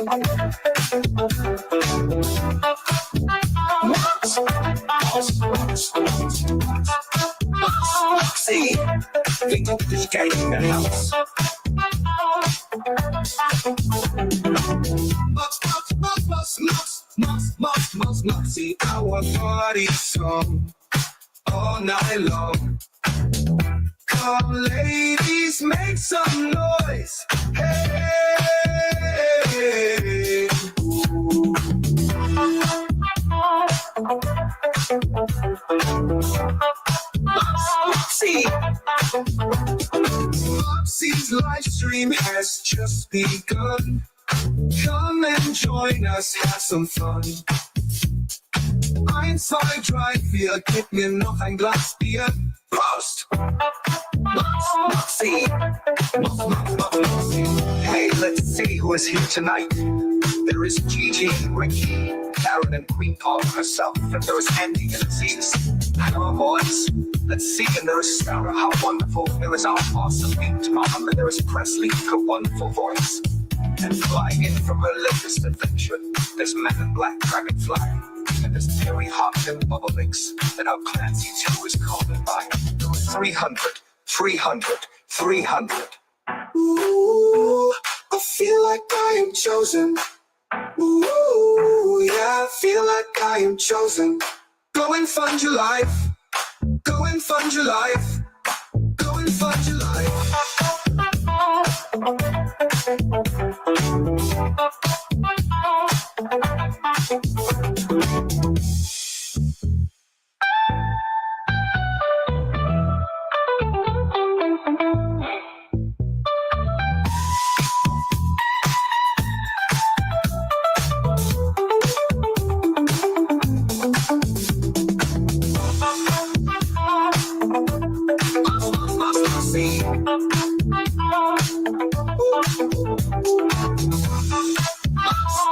See, we got this guy in the house. See our party song all night long. Come ladies, make some noise. Hey. Moxie's live stream has just begun. Come and join us, have some fun. 1, 2, 3, 4, gib mir noch ein Glas Bier. Prost! Moxie! Hey, let's see who is here tonight. There is Gigi, Ricky, Karen, and Queen Paul herself. And there is Andy and Aziz. Hello, boys. Let's see, and there is Sarah, how wonderful. There is our awesome Pink Mom, and there is Presley, her wonderful voice. And flying in from her latest adventure, there's Man in Black Dragonfly. And there's Terry Hawk and Bubble Mix. And our Clancy too is calling by. 300, 300, 300. Ooh, I feel like I am chosen. Ooh, yeah, I feel like I am chosen. Go and fund your life. Go and fund your life. Go and fund your life.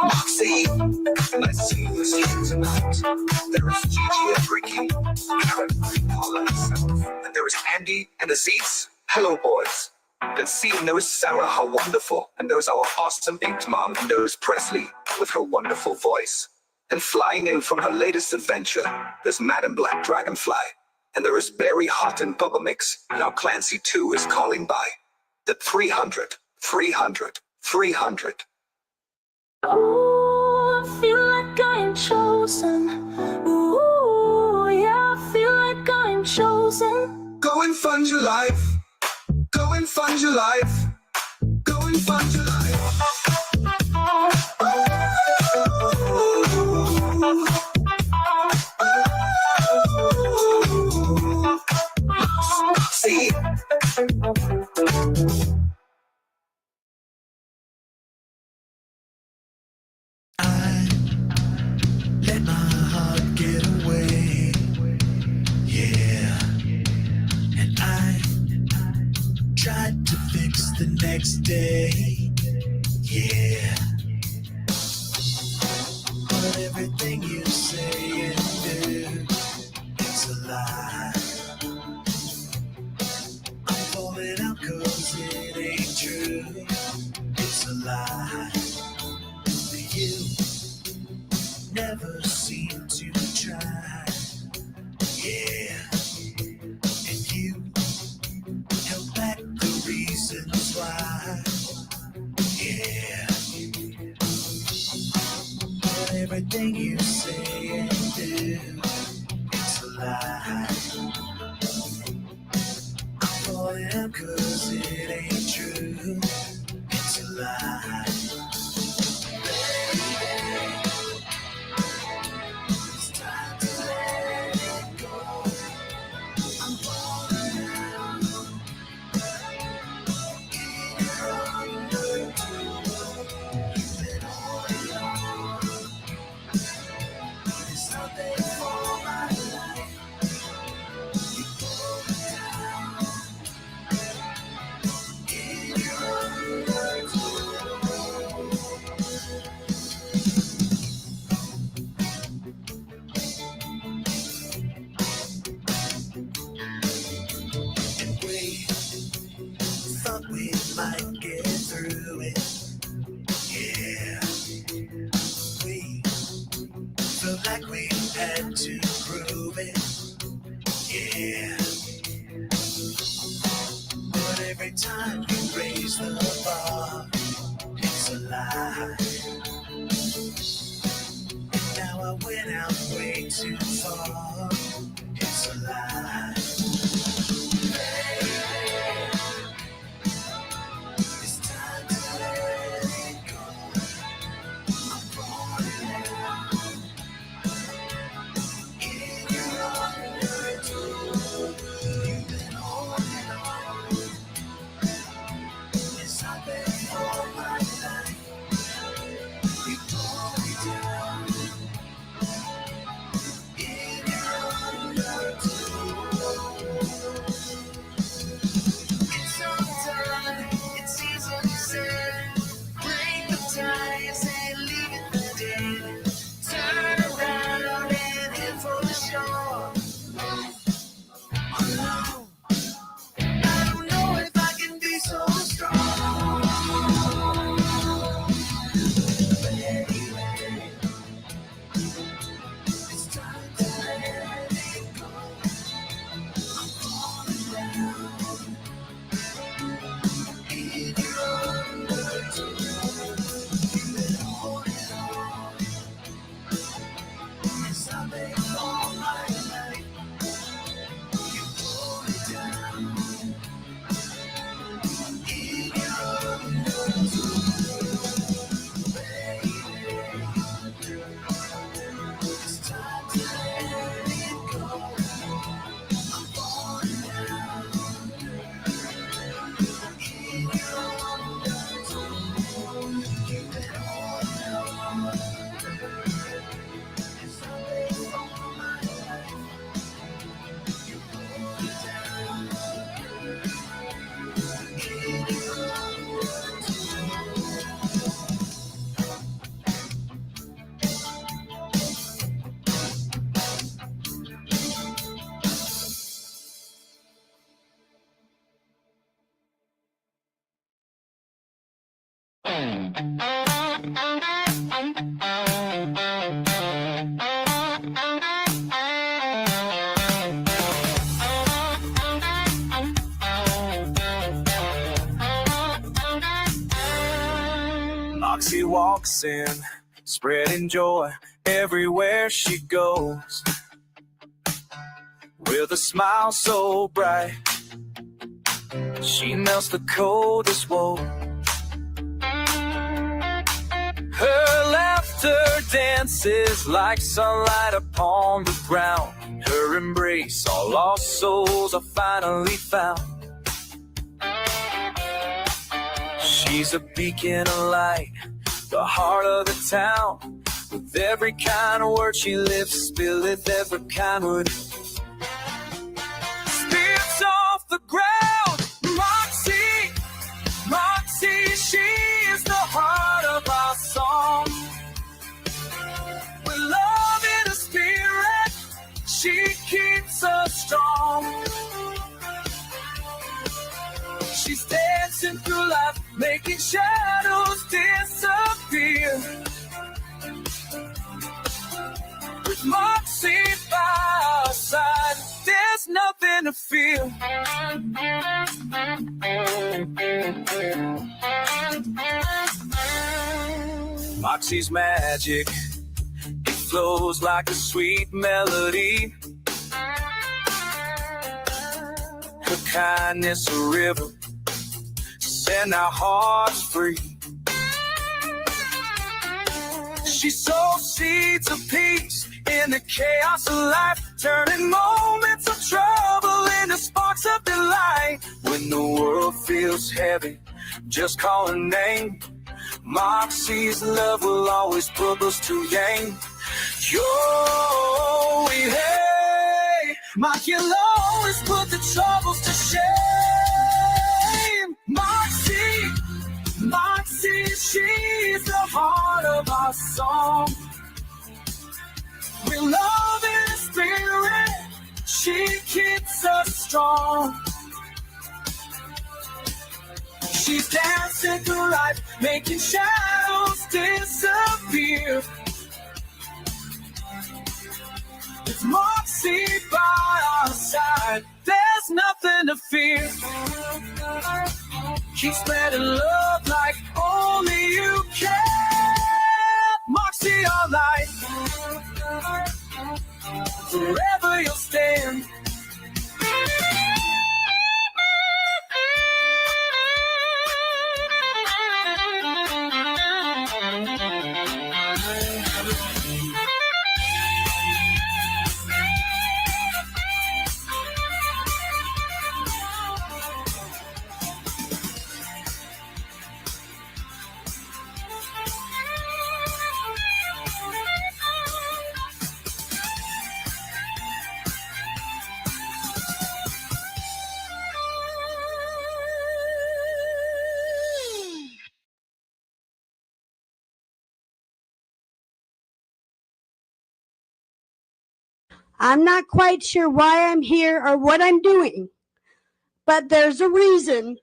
Moxie, let's see who's here tonight. There is Gigi and Ricky, Karen, Paula, and myself. And there is Andy and Aziz. Hello, boys. Let's see, and there is Sarah, how wonderful. And there is our awesome Pink Mom. And there is Presley with her wonderful voice. And flying in from her latest adventure, there's Man in Black Dragonfly. And there is Berry Hot and Bubba Mix. And our Clancy too is calling by. The 300, 300, 300. Ooh, I feel like I am chosen. Ooh, yeah, I feel like I am chosen. Go and fund your life. Go and fund your life. Go and fund your life. See. Let my heart get away, yeah. And I tried to fix the next day, yeah. But everything you say and do, it's a lie. I'm falling out 'cause it ain't true, it's a lie. You never seem to try, yeah. And you held back the reasons why, yeah. But everything you say and do, it's a lie. I'm falling out 'cause it ain't true, it's a lie. Thought we might get through it, yeah. time you raise the bar, it's a lie. Now I went out way too far, it's a lie. It's time to let it go. I'm falling down in your undertow. You've been holding on. Yes, I've been all my life. You pull me down in your undertow. It's on time, it's easy to say. Break the ties and leave it for dead. Turn around and head for the shore. Alone, I don't know if I can be so strong. But anyway, it's time to let it go. I'm falling down in your undertow. You've been holding on. Yes, I've been all my life. You pull me down in your undertow. Baby, it's time to let it go. I'm falling down in your undertow. You've been holding on. Yes, I've been all my life. You pull me down in your undertow. Moxie walks in, spreading joy everywhere she goes. With a smile so bright, she melts the coldest woe. Her laughter dances like sunlight upon the ground. Her embrace, all lost souls are finally found. She's a beacon of light, the heart of the town. With every kind of word she lives, spilleth every kind word. Spirits off the ground, Moxie, Moxie, she is the heart of our song. With love in her spirit, she keeps us strong. She's dancing through life, making shadows disappear. With Moxie by our side, there's nothing to fear. Moxie's magic, it flows like a sweet melody. Her kindness a river, set our hearts free. She sows seeds of peace in the chaos of life, turning moments of trouble into sparks of delight. When the world feels heavy, just call her name. Moxie's love will always put us to aim. Yo, hey, Moxie will always put the troubles to shame. Moxie, Moxie, she's the heart of our song. With love in her spirit, she keeps us strong. She's dancing through life, making shadows disappear. With Moxie by our side, there's nothing to fear. Keep spreading love like only you can. Moxie all night. Forever you'll stand. I'm not quite sure why I'm here or what I'm doing, but there's a reason.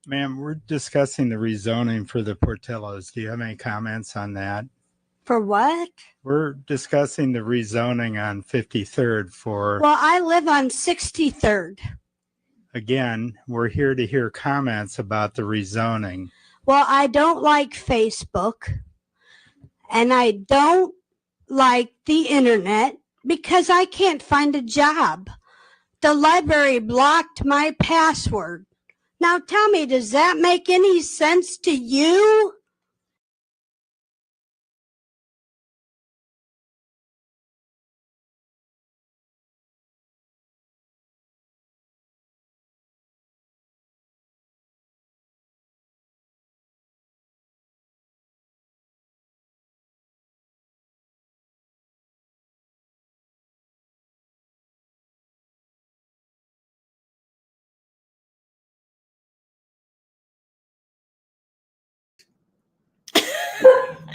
Ma'am, we're discussing the rezoning for the Portillos. Do you have any comments on that? For what? We're discussing the rezoning on 53rd for, Well, I live on 63rd. again, we're here to hear comments about the rezoning. Well, I don't like Facebook, and I don't like the internet because I can't find a job. The library blocked my password. Now tell me, does that make any sense to you?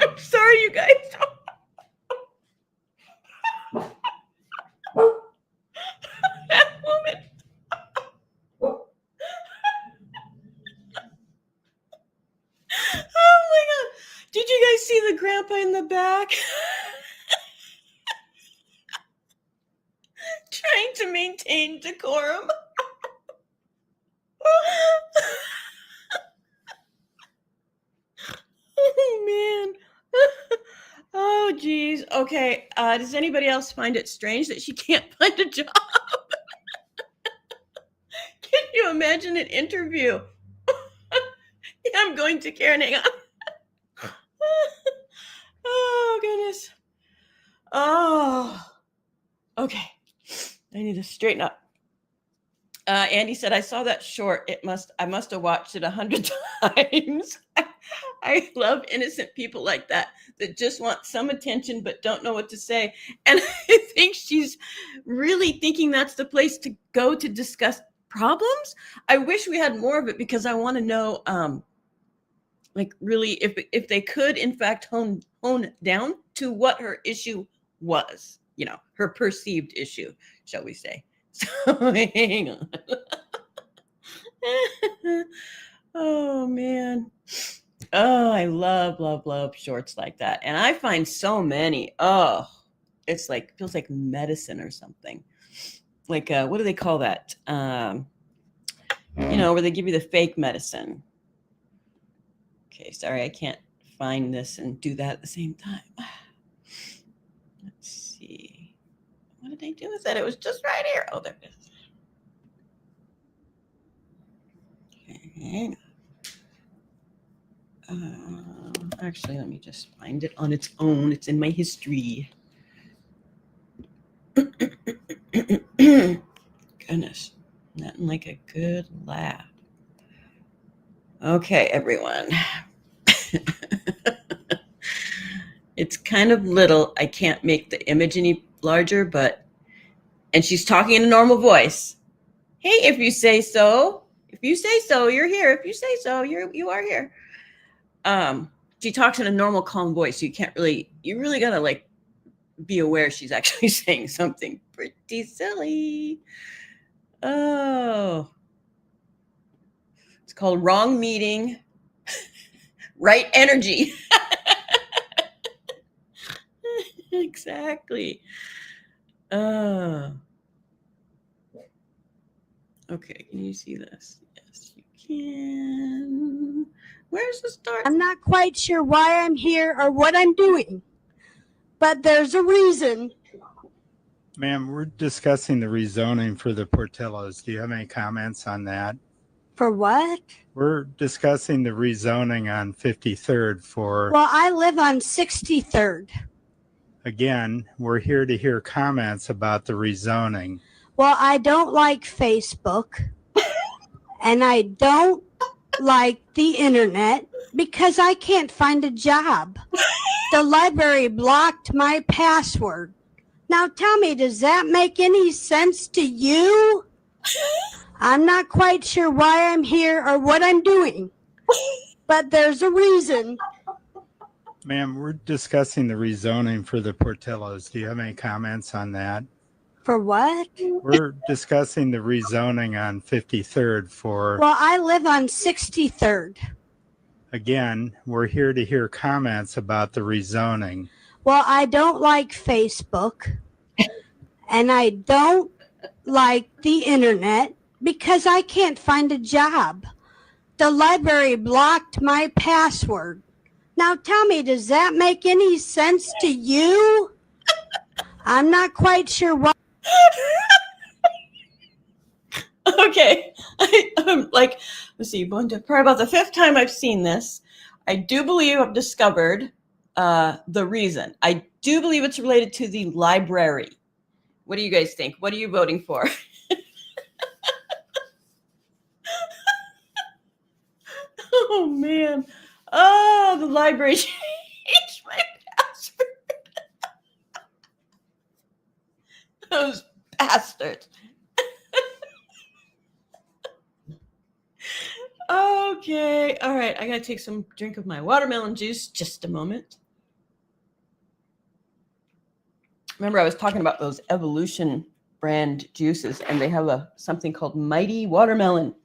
I'm sorry, you guys. That woman. Oh my God. Did you guys see the grandpa in the back? Trying to maintain decorum. Oh man. Oh geez. Okay. Does anybody else find it strange that she can't find a job? Can you imagine an interview? Yeah, I'm going to Karen. Hang on. Oh goodness. Oh. Okay. I need to straighten up. Andy said, I saw that short. I must have watched it 100 times. I love innocent people like that just want some attention but don't know what to say. And I think she's really thinking that's the place to go to discuss problems. I wish we had more of it because I want to know, like really, if they could in fact hone down to what her issue was, you know, her perceived issue, shall we say. So hang on. Oh man. Oh, I love shorts like that. And I find so many. Oh, it's like feels like medicine or something. Like what do they call that? You know, where they give you the fake medicine. Okay, sorry, I can't find this and do that at the same time. Let's see. What did they do with that? It was just right here. Oh, there it is. Okay. Actually, let me just find it on its own. It's in my history. Goodness, nothing like a good laugh. Okay, everyone. It's kind of little. I can't make the image any larger, and she's talking in a normal voice. Hey, if you say so. If you say so, you're here. If you say so, you are here. She talks in a normal, calm voice. So you really gotta like be aware she's actually saying something pretty silly. Oh, it's called wrong meeting, right energy. Exactly. Okay, can you see this? Yes, you can. Where's the start? I'm not quite sure why I'm here or what I'm doing, but there's a reason. Ma'am, we're discussing the rezoning for the Portillos. Do you have any comments on that? For what? We're discussing the rezoning on 53rd for, Well, I live on 63rd. again, we're here to hear comments about the rezoning. Well, I don't like Facebook and I don't like the internet because I can't find a job. The library blocked my password. Now tell me, does that make any sense to you? I'm not quite sure why I'm here or what I'm doing, but there's a reason. Ma'am, we're discussing the rezoning for the Portillos. Do you have any comments on that? For what? We're discussing the rezoning on 53rd for, Well, I live on 63rd. again, we're here to hear comments about the rezoning. Well, I don't like Facebook and I don't like the internet because I can't find a job. The library blocked my password. Now tell me, does that make any sense to you? I'm not quite sure why. Okay. I'm like, let's see, probably about the 5th time I've seen this. I do believe I've discovered the reason. I do believe it's related to the library. What do you guys think? What are you voting for? Oh, man. Oh, the library changed my password. Those bastards. Okay. All right. I got to take some drink of my watermelon juice. Just a moment. Remember, I was talking about those Evolution brand juices, and they have something called Mighty Watermelon.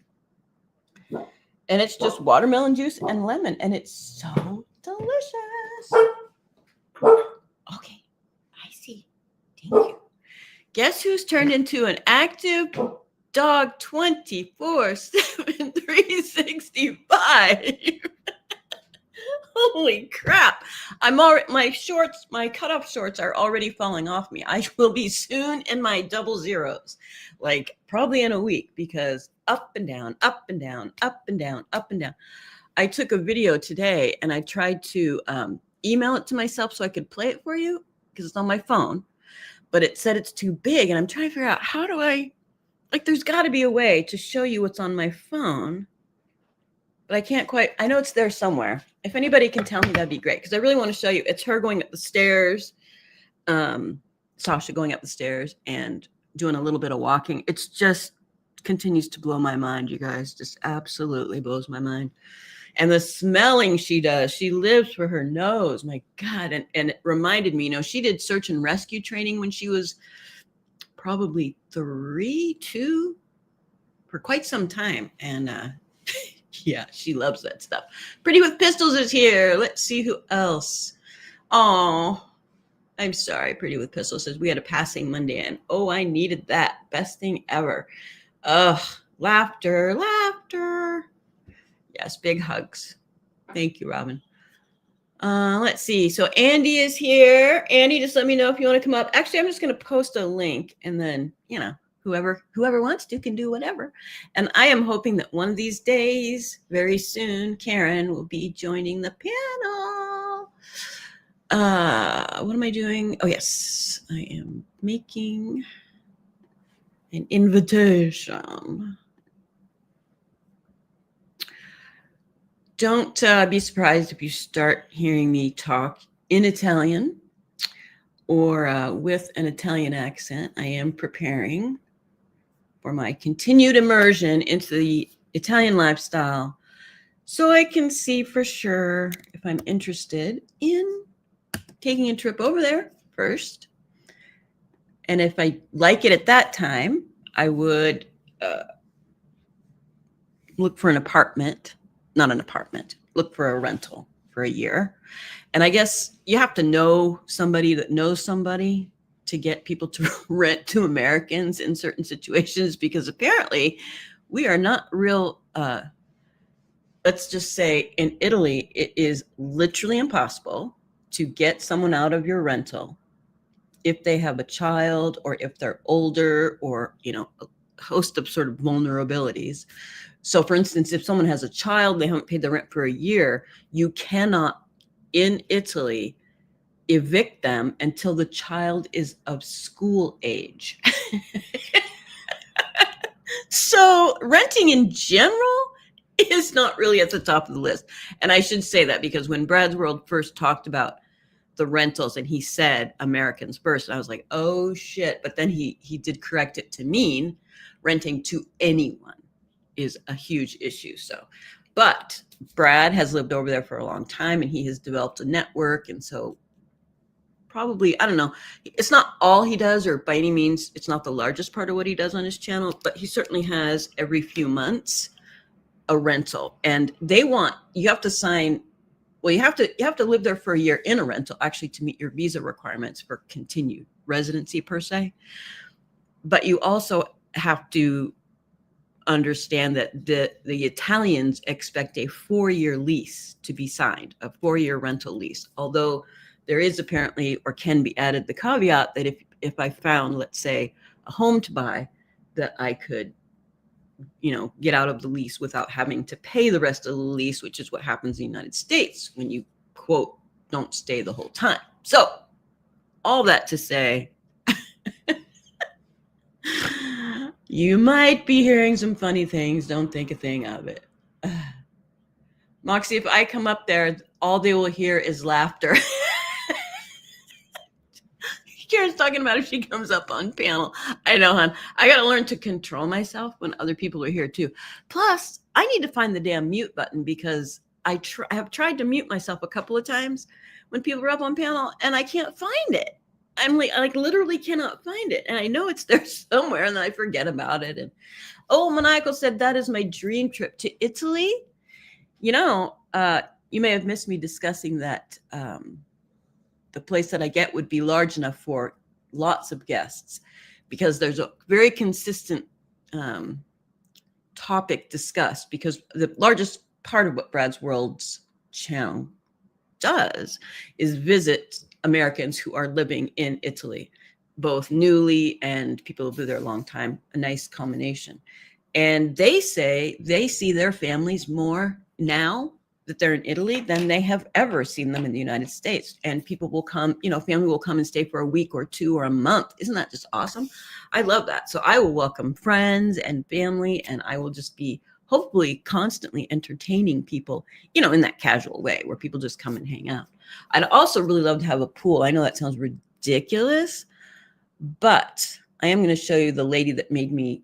And it's just watermelon juice and lemon, and it's so delicious. Okay. I see. Thank you. Guess who's turned into an active dog 24/7, 365? Holy crap. I'm already, my cutoff shorts are already falling off me. I will be soon in my double zeros, like probably in a week, because up and down, up and down, up and down, up and down. I took a video today and I tried to email it to myself so I could play it for you because it's on my phone, but it said it's too big. And I'm trying to figure out, how do I, like, there's got to be a way to show you what's on my phone, but I can't quite. I know it's there somewhere. If anybody can tell me, that'd be great, because I really want to show you. It's her going up the stairs, Sasha going up the stairs and doing a little bit of walking. It's just continues to blow my mind, you guys. Just absolutely blows my mind. And the smelling she does, she lives for her nose. My God. And it reminded me, she did search and rescue training when she was probably 2 for quite some time. And yeah, she loves that stuff. Pretty with Pistols is here. Let's see who else. Oh, I'm sorry. Pretty with Pistols says we had a passing Monday, and oh, I needed that. Best thing ever. Ugh, laughter, laughter. Yes, big hugs. Thank you, Robin. Let's see. So Andy is here. Andy, just let me know if you want to come up. Actually, I'm just going to post a link, and then, whoever wants to can do whatever. And I am hoping that one of these days, very soon, Karen will be joining the panel. What am I doing? Oh, yes. I am making an invitation. Don't be surprised if you start hearing me talk in Italian or with an Italian accent. I am preparing for my continued immersion into the Italian lifestyle, so I can see for sure if I'm interested in taking a trip over there first. And if I like it at that time, I would look for an apartment, not an apartment, look for a rental for a year. And I guess you have to know somebody that knows somebody to get people to rent to Americans in certain situations, because apparently we are not real let's just say in Italy, it is literally impossible to get someone out of your rental if they have a child or if they're older or, a host of sort of vulnerabilities. So for instance, if someone has a child, they haven't paid the rent for a year, you cannot in Italy evict them until the child is of school age. So renting in general is not really at the top of the list. And I should say that because when Brad's World first talked about the rentals and he said Americans first, and I was like, oh shit. But then he did correct it to mean renting to anyone is a huge issue. So, but Brad has lived over there for a long time and he has developed a network. And so probably, I don't know, it's not all he does, or by any means, it's not the largest part of what he does on his channel, but he certainly has every few months a rental. And you have to sign, well, you have to live there for a year in a rental actually to meet your visa requirements for continued residency per se. But you also have to understand that the Italians expect a 4-year lease to be signed, a 4-year rental lease. Although there is apparently, or can be added, the caveat that if I found, let's say, a home to buy, that I could, get out of the lease without having to pay the rest of the lease, which is what happens in the United States when you, quote, don't stay the whole time. So all that to say, you might be hearing some funny things. Don't think a thing of it. Moxie, if I come up there, all they will hear is laughter. Karen's talking about if she comes up on panel. I know, hon. I got to learn to control myself when other people are here too. Plus, I need to find the damn mute button because I have tried to mute myself a couple of times when people are up on panel and I can't find it. I'm like literally cannot find it. And I know it's there somewhere and then I forget about it. And Maniacal said that is my dream trip to Italy. You may have missed me discussing that the place that I get would be large enough for lots of guests because there's a very consistent topic discussed, because the largest part of what Brad's World's channel does is visit Americans who are living in Italy, both newly and people who've been there a long time, a nice combination. And they say they see their families more now that they're in Italy than they have ever seen them in the United States. And people will come, family will come and stay for a week or two or a month. Isn't that just awesome? I love that. So I will welcome friends and family, and I will just be hopefully constantly entertaining people, in that casual way where people just come and hang out. I'd also really love to have a pool. I know that sounds ridiculous, but I am going to show you the lady that made me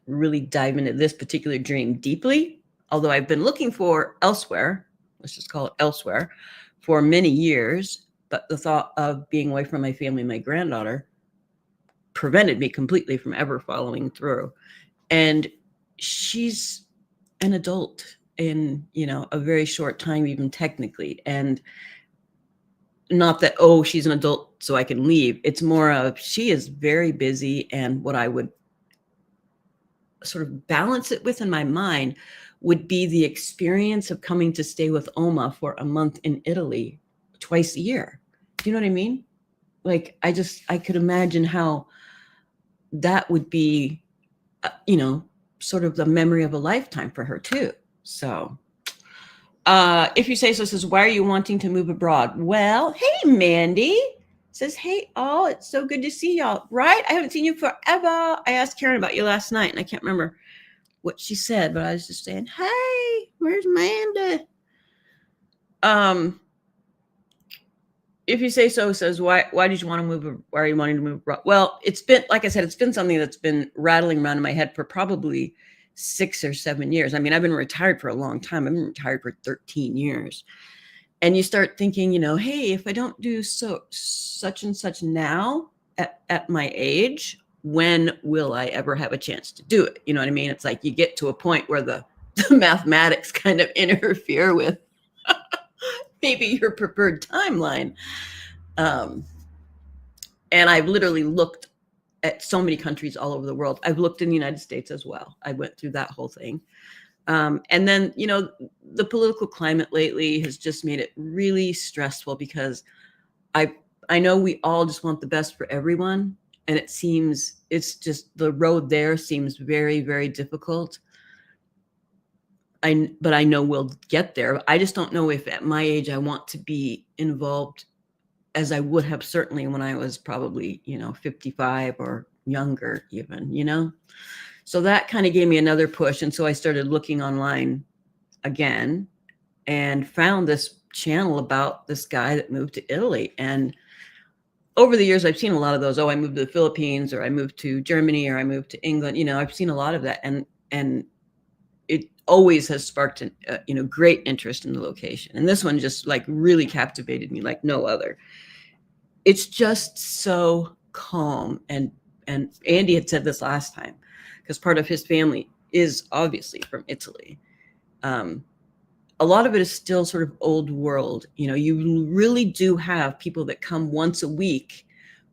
really dive into this particular dream deeply. Although I've been looking for elsewhere, let's just call it elsewhere, for many years, but the thought of being away from my family and my granddaughter prevented me completely from ever following through. And she's an adult in, a very short time, even technically. And not that, she's an adult so I can leave. It's more of she is very busy, and what I would sort of balance it with in my mind would be the experience of coming to stay with Oma for a month in Italy twice a year. Do you know what I mean? Like, I could imagine how that would be, sort of the memory of a lifetime for her too. So, if you say so, says, why are you wanting to move abroad? Well, hey, Mandy says, hey, all, it's so good to see y'all. Right? I haven't seen you forever. I asked Karen about you last night and I can't remember what she said, but I was just saying, hey, where's Amanda? If you say so, says, why did you want to move? Why are you wanting to move abroad? Well, it's been, like I said, it's been something that's been rattling around in my head for probably 6 or 7 years. I mean, I've been retired for a long time. I've been retired for 13 years. And you start thinking, hey, if I don't do such and such now at my age, when will I ever have a chance to do it? You know what I mean? It's like you get to a point where the mathematics kind of interfere with maybe your preferred timeline. And I've literally looked at so many countries all over the world. I've looked in the United States as well. I went through that whole thing. And then, the political climate lately has just made it really stressful because I know we all just want the best for everyone. And it's just the road there seems very, very difficult. But I know we'll get there. I just don't know if at my age I want to be involved as I would have certainly when I was probably, 55 or younger even. So that kind of gave me another push. And so I started looking online again and found this channel about this guy that moved to Italy. And over the years, I've seen a lot of those. Oh, I moved to the Philippines, or I moved to Germany, or I moved to England. I've seen a lot of that. And it always has sparked great interest in the location. And this one just like really captivated me like no other. It's just so calm. And Andy had said this last time, because part of his family is obviously from Italy. A lot of it is still sort of old world. You really do have people that come once a week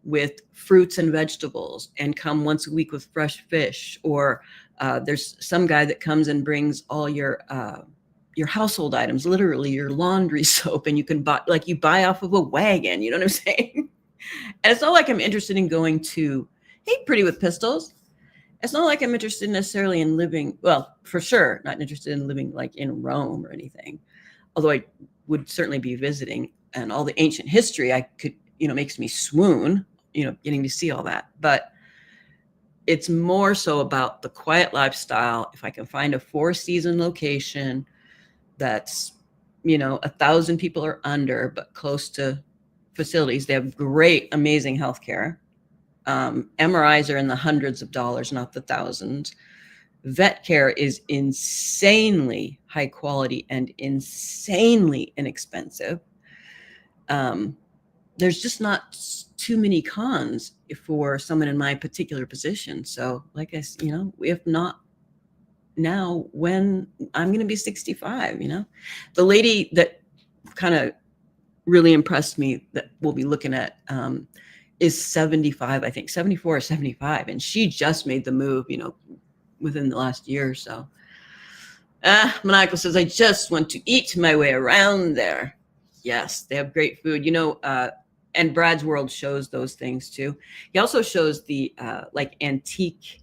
with fruits and vegetables, and come once a week with fresh fish, or there's some guy that comes and brings all your household items, literally your laundry soap, and you can buy off of a wagon. You know what I'm saying? And it's not like I'm interested in going to, hey, Pretty with Pistols. It's not like I'm interested necessarily in living, well, for sure, not interested in living like in Rome or anything. Although I would certainly be visiting, and all the ancient history I could, makes me swoon, getting to see all that. But it's more so about the quiet lifestyle. If I can find a 4-season location that's, 1,000 people or under, but close to facilities, they have great, amazing healthcare. MRIs are in the hundreds of dollars, not the thousands. Vet care is insanely high quality and insanely inexpensive. There's just not too many cons for someone in my particular position. So like I said, if not now, when I'm going to be 65, the lady that kind of really impressed me that we'll be looking at, is 75, I think 74 or 75. And she just made the move, within the last year or so. Maniacal says, I just want to eat my way around there. Yes, they have great food, and Brad's World shows those things too. He also shows the like antique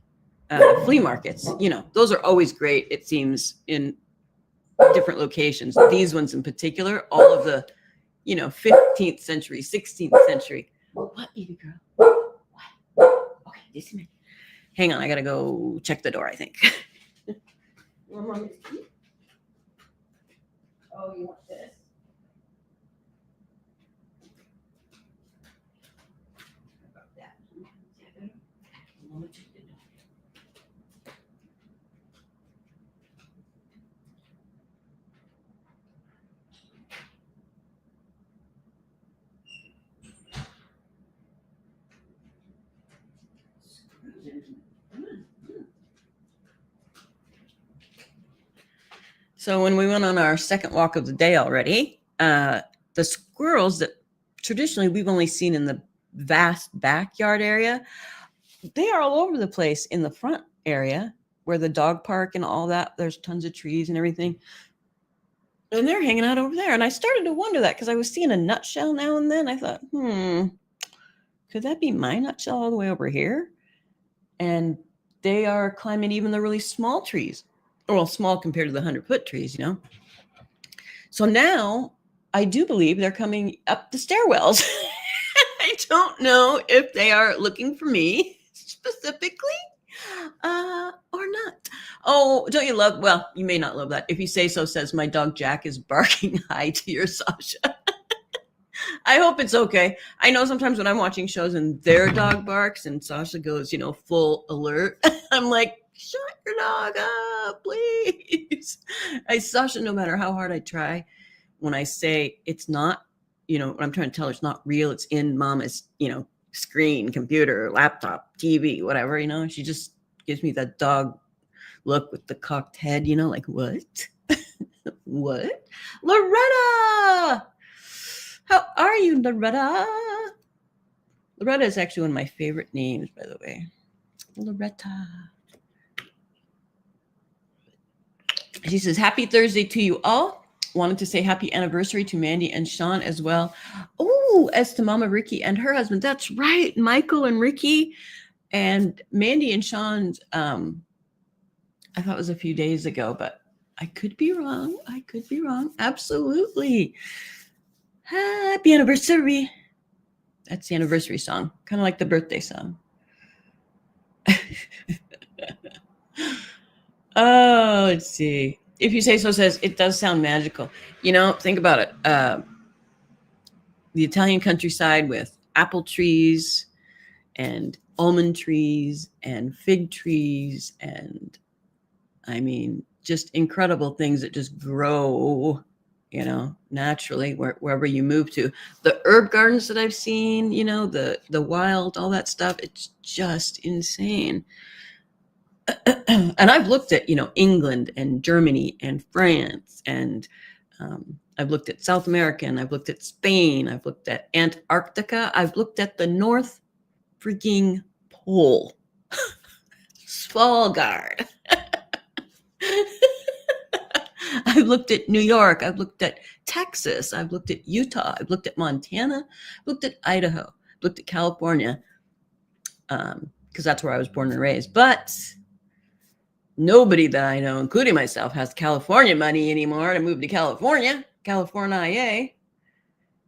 flea markets. Those are always great, it seems, in different locations. These ones in particular, all of the, 15th century, 16th century. What, baby girl? What? Okay, do you see me? Hang on, I gotta go check the door, I think. Oh, you want this? How about that? So when we went on our second walk of the day already, the squirrels that traditionally we've only seen in the vast backyard area, they are all over the place in the front area where the dog park and all that. There's tons of trees and everything. And they're hanging out over there. And I started to wonder that because I was seeing a nutshell now and then. I thought, could that be my nutshell all the way over here? And they are climbing even the really small trees. Well, small compared to the 100-foot trees, So now I do believe they're coming up the stairwells. I don't know if they are looking for me specifically or not. Oh, don't you love, well, you may not love that. If you say so, says my dog Jack is barking hi to your Sasha. I hope it's okay. I know sometimes when I'm watching shows and their dog barks and Sasha goes, full alert, I'm like, shut your dog up, please. Sasha, no matter how hard I try, when I say it's not, what I'm trying to tell her, it's not real, it's in mama's, screen, computer, laptop, TV, whatever, she just gives me that dog look with the cocked head, like, what? What? Loretta! How are you, Loretta? Loretta is actually one of my favorite names, by the way. Loretta. She says, happy Thursday to you all. Wanted to say happy anniversary to Mandy and Sean as well. Oh, as to Mama Ricky and her husband. That's right. Michael and Ricky and Mandy and Sean's. I thought it was a few days ago, but I could be wrong. I could be wrong. Absolutely. Happy anniversary. That's the anniversary song, kind of like the birthday song. Oh, let's see. If you say so, says it does sound magical. You know, think about it. The Italian countryside with apple trees and almond trees and fig trees, and I mean, just incredible things that just grow, you know, naturally wherever you move to. The herb gardens that I've seen, you know, the wild, all that stuff, it's just insane. And I've looked at, you know, England and Germany and France, and I've looked at South America, and I've looked at Spain, I've looked at Antarctica, I've looked at the North freaking Pole, Svalbard. I've looked at New York, I've looked at Texas, I've looked at Utah, I've looked at Montana, I've looked at Idaho, I've looked at California, because that's where I was born and raised. But nobody that I know, including myself, has California money anymore to move to California.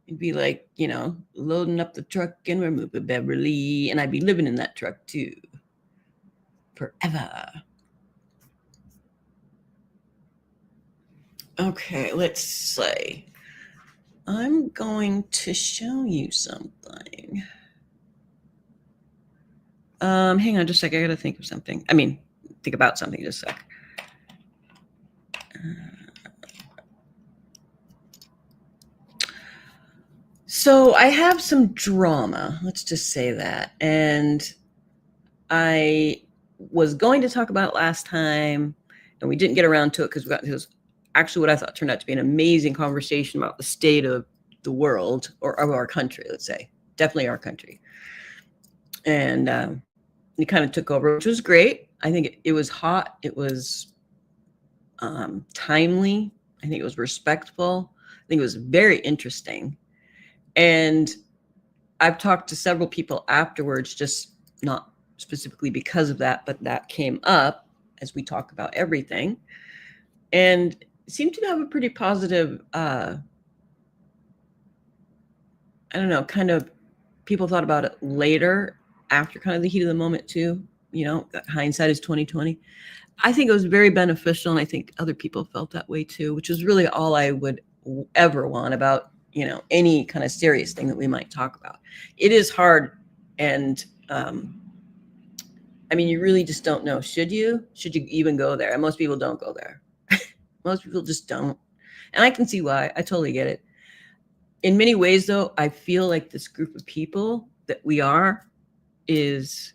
It'd be like, you know, loading up the truck and we're moving Beverly, and I'd be living in that truck too, forever. Okay, let's see. I'm going to show you something. Hang on just a sec. I got to think of something. I mean, think about something just a sec. So I have some drama, let's just say that. And I was going to talk about it last time, and we didn't get around to it because it was actually what I thought turned out to be an amazing conversation about the state of the world, or of our country, let's say. Definitely our country. And it kind of took over, which was great. I think it was hot. It was timely. I think it was respectful. I think it was very interesting. And I've talked to several people afterwards, just not specifically because of that, but that came up as we talk about everything, and seemed to have a pretty positive, I don't know, kind of people thought about it later after kind of the heat of the moment too. You know, hindsight is 2020. I think it was very beneficial, and I think other people felt that way too, which is really all I would ever want about, you know, any kind of serious thing that we might talk about. It is hard, and I mean, you really just don't know. Should you even go there? And most people don't go there. Most people just don't, and I can see why. I totally get it. In many ways, though, I feel like this group of people that we are is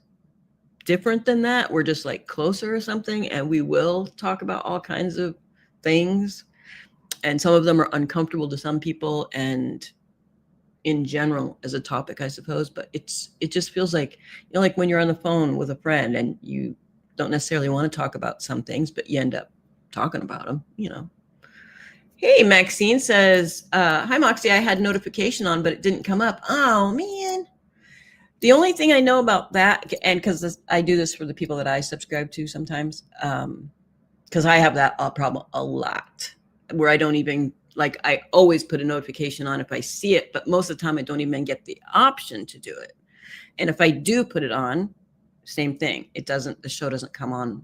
different than that. We're just like closer or something, and we will talk about all kinds of things, and some of them are uncomfortable to some people, and in general as a topic, I suppose. But it just feels like, you know, like when you're on the phone with a friend and you don't necessarily want to talk about some things, but you end up talking about them, you know. Hey, Maxine says, hi, Moxie. I had notification on, but it didn't come up. Oh, man. The only thing I know about that, and because I do this for the people that I subscribe to sometimes, because I have that problem a lot, where I don't even, like, I always put a notification on if I see it, but most of the time I don't even get the option to do it. And if I do put it on, same thing. The show doesn't come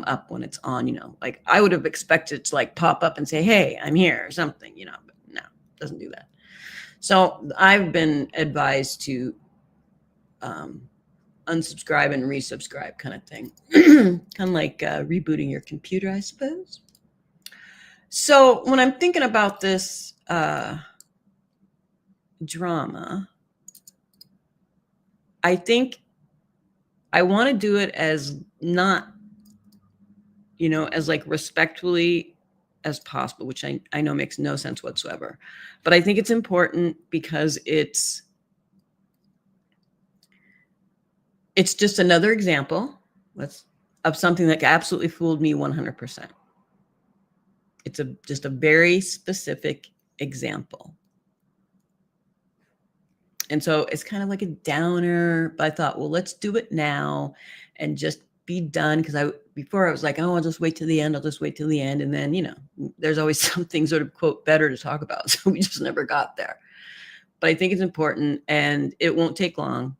up when it's on, you know. Like, I would have expected it to like pop up and say, hey, I'm here or something, you know, but no, it doesn't do that. So I've been advised to unsubscribe and resubscribe, kind of thing. Kind of like rebooting your computer, I suppose. So when I'm thinking about this drama, I think I want to do it as not, you know, as like respectfully as possible, which I know makes no sense whatsoever. But I think it's important because it's just another example of something that absolutely fooled me 100%. It's just a very specific example. And so it's kind of like a downer, but I thought, well, let's do it now and just be done. Because before I was like, oh, I'll just wait till the end. I'll just wait till the end. And then, you know, there's always something sort of quote better to talk about. So we just never got there. But I think it's important and it won't take long.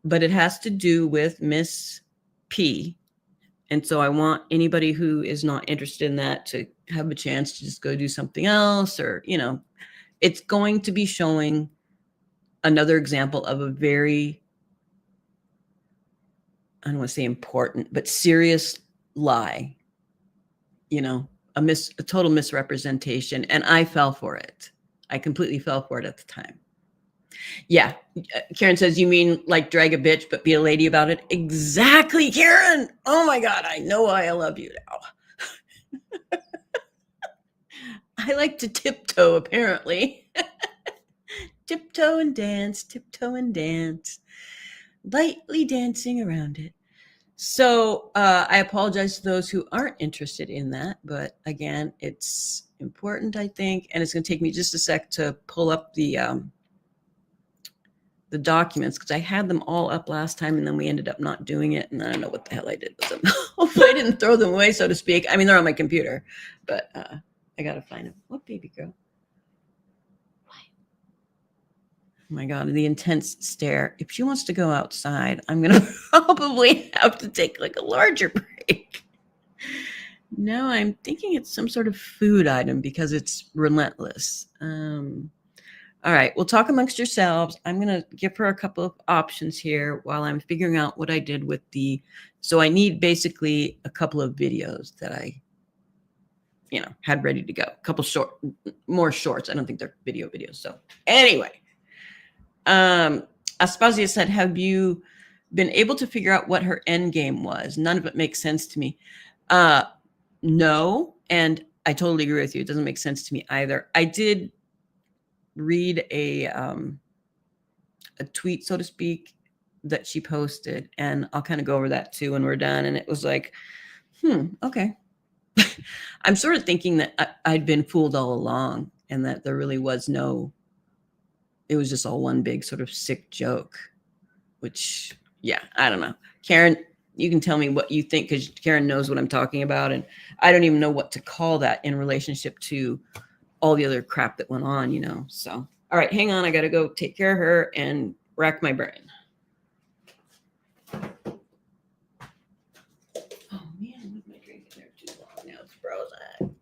But it has to do with Miss P. And so I want anybody who is not interested in that to have a chance to just go do something else, or, you know, it's going to be showing another example of a very, I don't want to say important, but serious lie, you know, a total misrepresentation. And I fell for it. I completely fell for it at the time. Yeah. Karen says, you mean like drag a bitch, but be a lady about it? Exactly, Karen. Oh my God. I know why I love you now. I like to tiptoe, apparently. Tiptoe and dance, lightly dancing around it. So I apologize to those who aren't interested in that. But again, it's important, I think. And it's going to take me just a sec to pull up the documents, because I had them all up last time and then we ended up not doing it. And I don't know what the hell I did with them. Hopefully I didn't throw them away, so to speak. I mean, they're on my computer, but I got to find them. What, baby girl? Oh my God, the intense stare. If she wants to go outside, I'm going to probably have to take like a larger break. No, I'm thinking it's some sort of food item because it's relentless. All right, we'll talk amongst yourselves. I'm going to give her a couple of options here while I'm figuring out what I did with so I need basically a couple of videos that I, you know, had ready to go. A couple more shorts. I don't think they're videos. So anyway, Aspasia said, have you been able to figure out what her end game was? None of it makes sense to me. No, and I totally agree with you. It doesn't make sense to me either. I did read a tweet, so to speak, that she posted, and I'll kind of go over that too when we're done. And it was like, okay. I'm sort of thinking that I'd been fooled all along and that there really was it was just all one big sort of sick joke, which, yeah, I don't know. Karen, you can tell me what you think, because Karen knows what I'm talking about. And I don't even know what to call that in relationship to all the other crap that went on, you know? So, all right, hang on. I got to go take care of her and rack my brain. Oh man, I left my drink in there too long. Now it's frozen.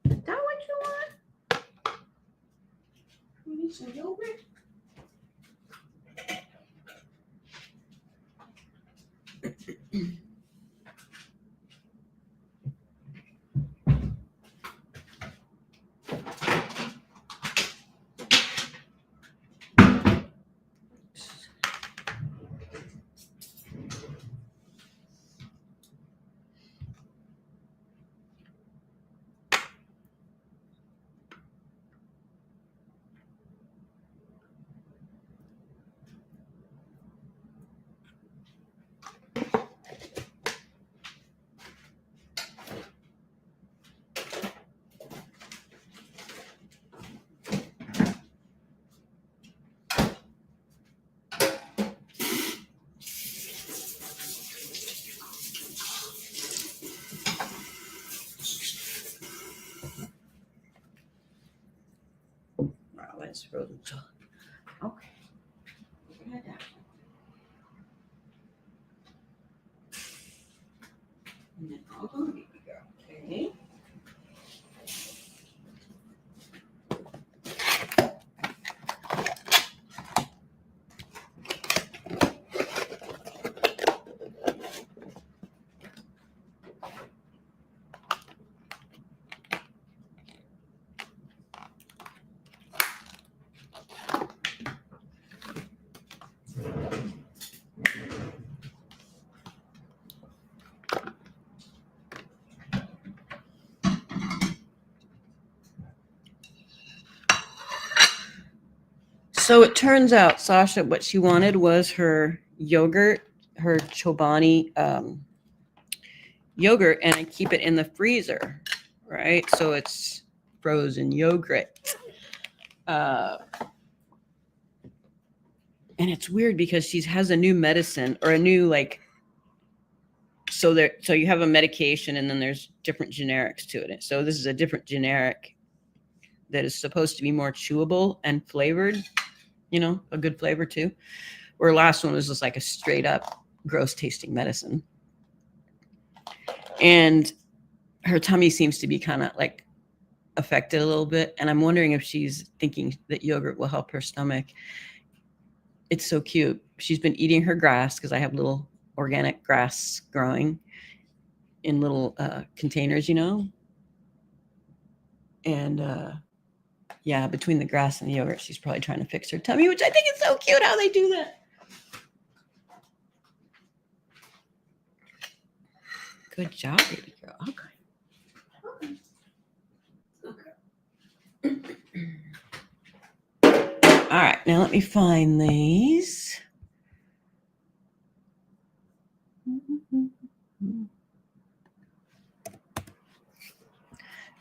Is that what you want? You need some yogurt? Wow, that's frozen. Okay. And then I'll go baby girl. Okay. So it turns out, Sasha, what she wanted was her yogurt, her Chobani yogurt, and I keep it in the freezer. right? So it's frozen yogurt. And it's weird because she has a new medicine or a new so you have a medication and then there's different generics to it. So this is a different generic that is supposed to be more chewable and flavored, a good flavor too. Where last one was just like a straight up gross tasting medicine. And her tummy seems to be kind of like affected a little bit. And I'm wondering if she's thinking that yogurt will help her stomach. It's so cute. She's been eating her grass because I have little organic grass growing in little containers, And yeah, between the grass and the yogurt, she's probably trying to fix her tummy, which I think is so cute how they do that. Good job, baby girl. Okay. All right, now let me find these.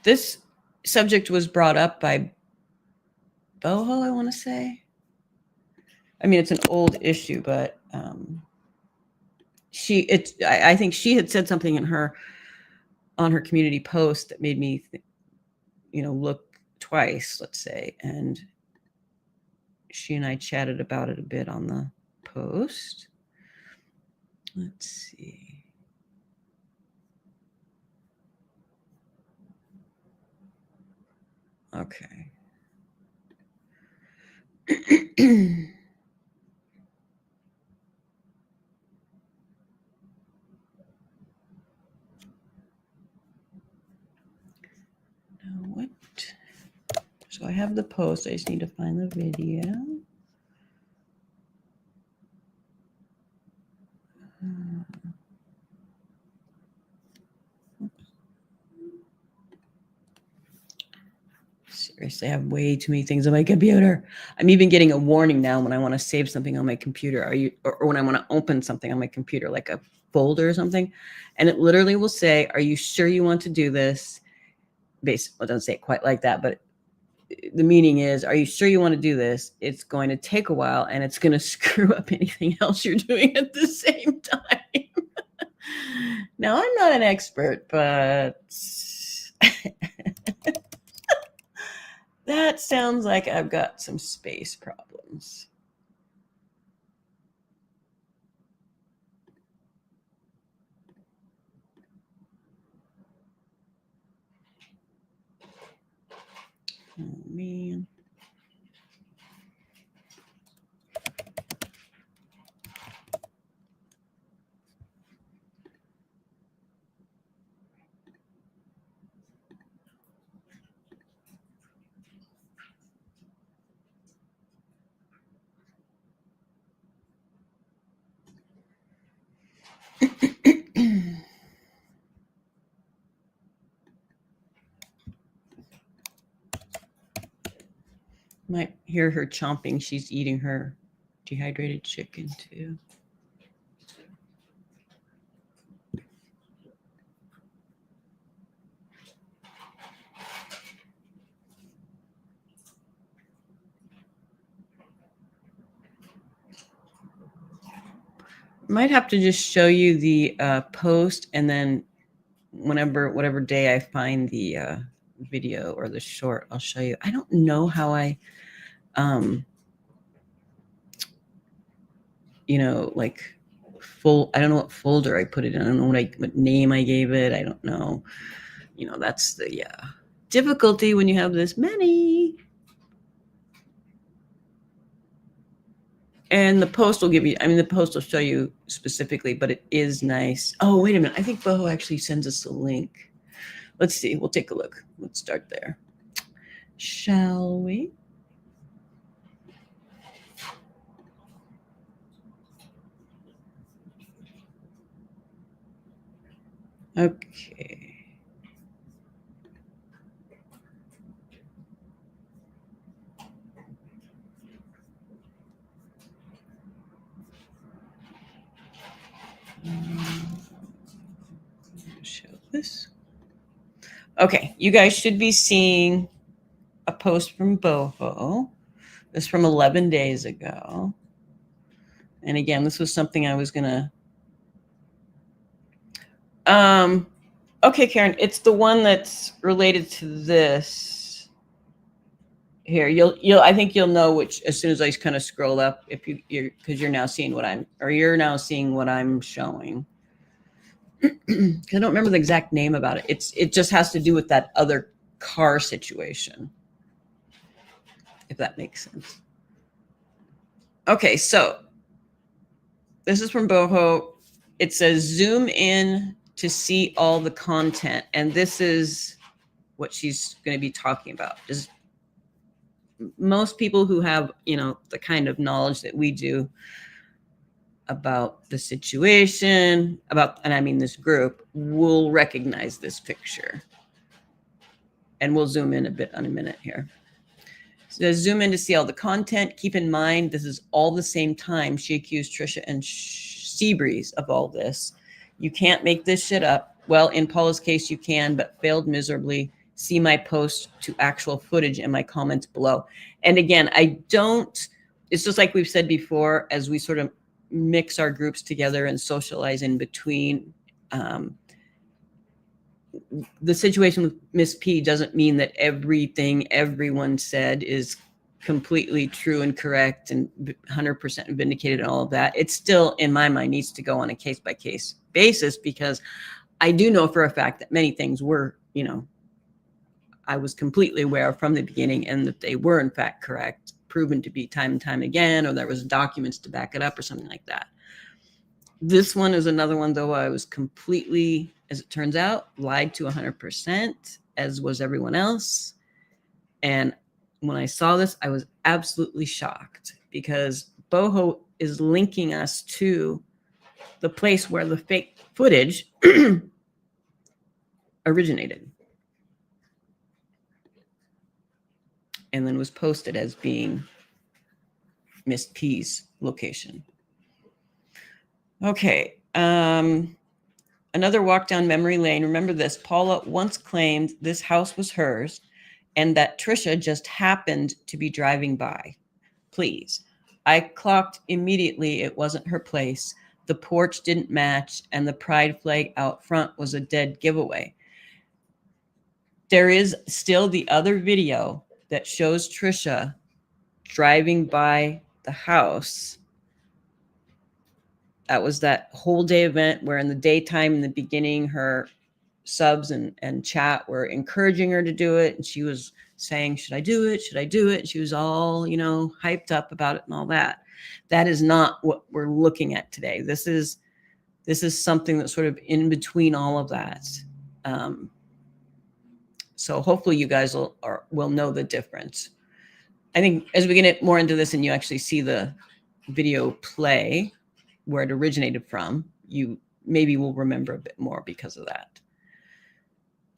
This subject was brought up by Boho, I want to say. I mean, it's an old issue, but I think she had said something on her community post that made me, look twice, let's say. And she and I chatted about it a bit on the post. Let's see. Okay. Now what? So I have the post. I just need to find the video. Seriously, I have way too many things on my computer. I'm even getting a warning now when I want to save something on my computer. Or when I want to open something on my computer, like a folder or something, and it literally will say, "Are you sure you want to do this?" Basically, it doesn't say it quite like that, but the meaning is, "Are you sure you want to do this? It's going to take a while, and it's going to screw up anything else you're doing at the same time." Now, I'm not an expert, but that sounds like I've got some space problems. Oh, man. Might hear her chomping. She's eating her dehydrated chicken too. Might have to just show you the post, and then whatever day I find the video or the short, I'll show you. I don't know how I I don't know what folder I put it in. I don't know what name I gave it. I don't know. That's the difficulty when you have this many. And the post will the post will show you specifically, but it is nice. Oh, wait a minute. I think Boho actually sends us a link. Let's see. We'll take a look. Let's start there. Shall we? Okay. Show this. Okay, you guys should be seeing a post from Boho. This is from 11 days ago. And again, this was something I was gonna. Okay, Karen, it's the one that's related to this. Here, I think you'll know which as soon as I kind of scroll up, if because you're now seeing what I'm showing. I don't remember the exact name about it. It just has to do with that other car situation, if that makes sense. Okay, so this is from Boho. It says zoom in to see all the content, and this is what she's going to be talking about. Does most people who have, the kind of knowledge that we do about the situation, and I mean this group, will recognize this picture. And we'll zoom in a bit on a minute here. So zoom in to see all the content. Keep in mind, this is all the same time she accused Trisha and Seabreeze of all this. You can't make this shit up. Well, in Paula's case, you can, but failed miserably. See my post to actual footage and my comments below. And again, it's just like we've said before, as we sort of mix our groups together and socialize in between, the situation with Miss P doesn't mean that everything everyone said is completely true and correct and 100% vindicated and all of that. It still, in my mind, needs to go on a case-by-case basis, because I do know for a fact that many things were, I was completely aware of from the beginning, and that they were in fact correct, proven to be time and time again, or there was documents to back it up or something like that. This one is another one, though, I was completely, as it turns out, lied to 100%, as was everyone else. And when I saw this, I was absolutely shocked, because Boho is linking us to the place where the fake footage originated and then was posted as being Miss P's location. Okay. Another walk down memory lane. Remember this. Paula once claimed this house was hers and that Trisha just happened to be driving by. Please. I clocked immediately it wasn't her place. The porch didn't match, and the pride flag out front was a dead giveaway. There is still the other video that shows Trisha driving by the house. That was that whole day event where in the daytime, in the beginning, her subs and chat were encouraging her to do it. And she was saying, should I do it? Should I do it? And she was all, hyped up about it and all that. That is not what we're looking at today. This is something that's sort of in between all of that. So hopefully you guys will know the difference. I think as we get more into this and you actually see the video play where it originated from, you maybe will remember a bit more because of that.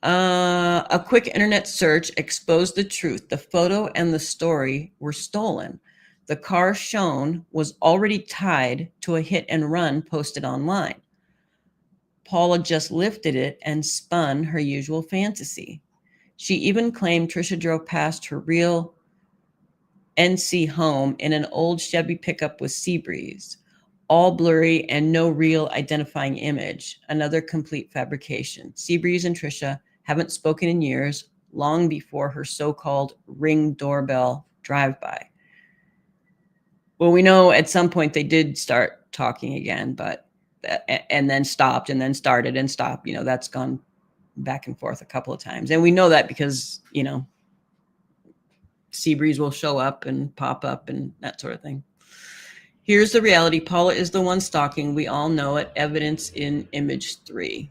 A quick internet search exposed the truth. The photo and the story were stolen. The car shown was already tied to a hit and run posted online. Paula just lifted it and spun her usual fantasy. She even claimed Trisha drove past her real NC home in an old Chevy pickup with Seabreeze. All blurry and no real identifying image. Another complete fabrication. Seabreeze and Trisha haven't spoken in years, long before her so-called Ring doorbell drive-by. Well, we know at some point they did start talking again, and then stopped and then started and stopped. That's gone back and forth a couple of times. And we know that because, Seabreeze will show up and pop up and that sort of thing. Here's the reality. Paula is the one stalking. We all know it. Evidence in image 3.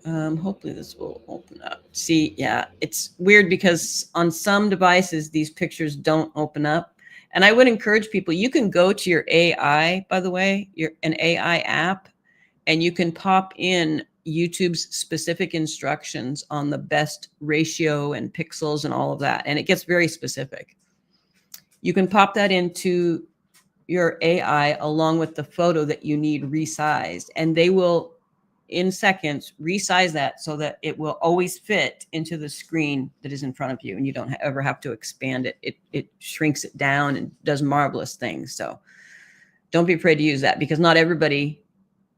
Hopefully this will open up. See, yeah, it's weird because on some devices, these pictures don't open up. And I would encourage people, you can go to your AI, by the way, an AI app, and you can pop in YouTube's specific instructions on the best ratio and pixels and all of that. And it gets very specific. You can pop that into your AI along with the photo that you need resized, and they will in seconds, resize that so that it will always fit into the screen that is in front of you, and you don't ever have to expand it. It shrinks it down and does marvelous things. So don't be afraid to use that, because not everybody,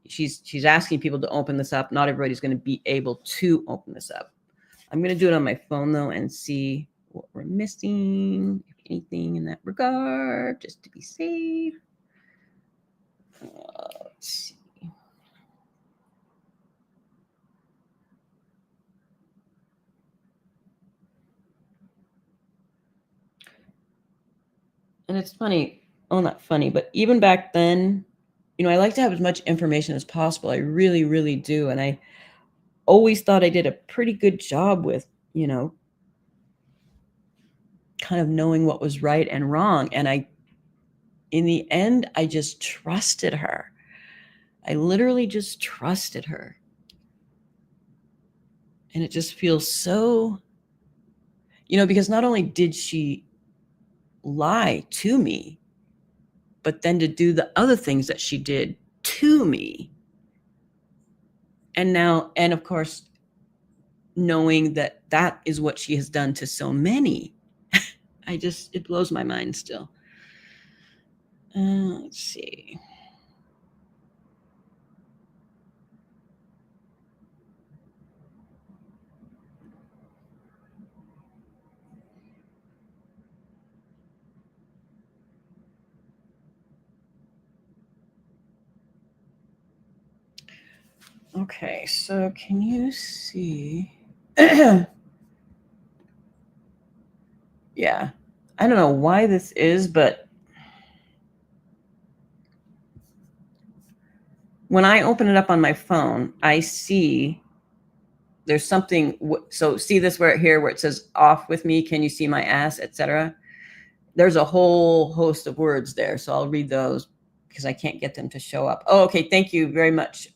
she's asking people to open this up. Not everybody's going to be able to open this up. I'm going to do it on my phone though and see what we're missing, if anything in that regard, just to be safe. Let's see. And it's funny, oh, not funny, but even back then, you know, I like to have as much information as possible. I really, really do. And I always thought I did a pretty good job with, you know, kind of knowing what was right and wrong. And in the end, I just trusted her. I literally just trusted her. And it just feels so, you know, because not only did she lie to me, but then to do the other things that she did to me. And now, and of course, knowing that that is what she has done to so many, it blows my mind still. Let's see. Okay, so can you see? Yeah, I don't know why this is, but when I open it up on my phone, I see there's something. So see this where it says off with me, can you see my ass, etc. There's a whole host of words there. So I'll read those because I can't get them to show up. Oh, okay. Thank you very much,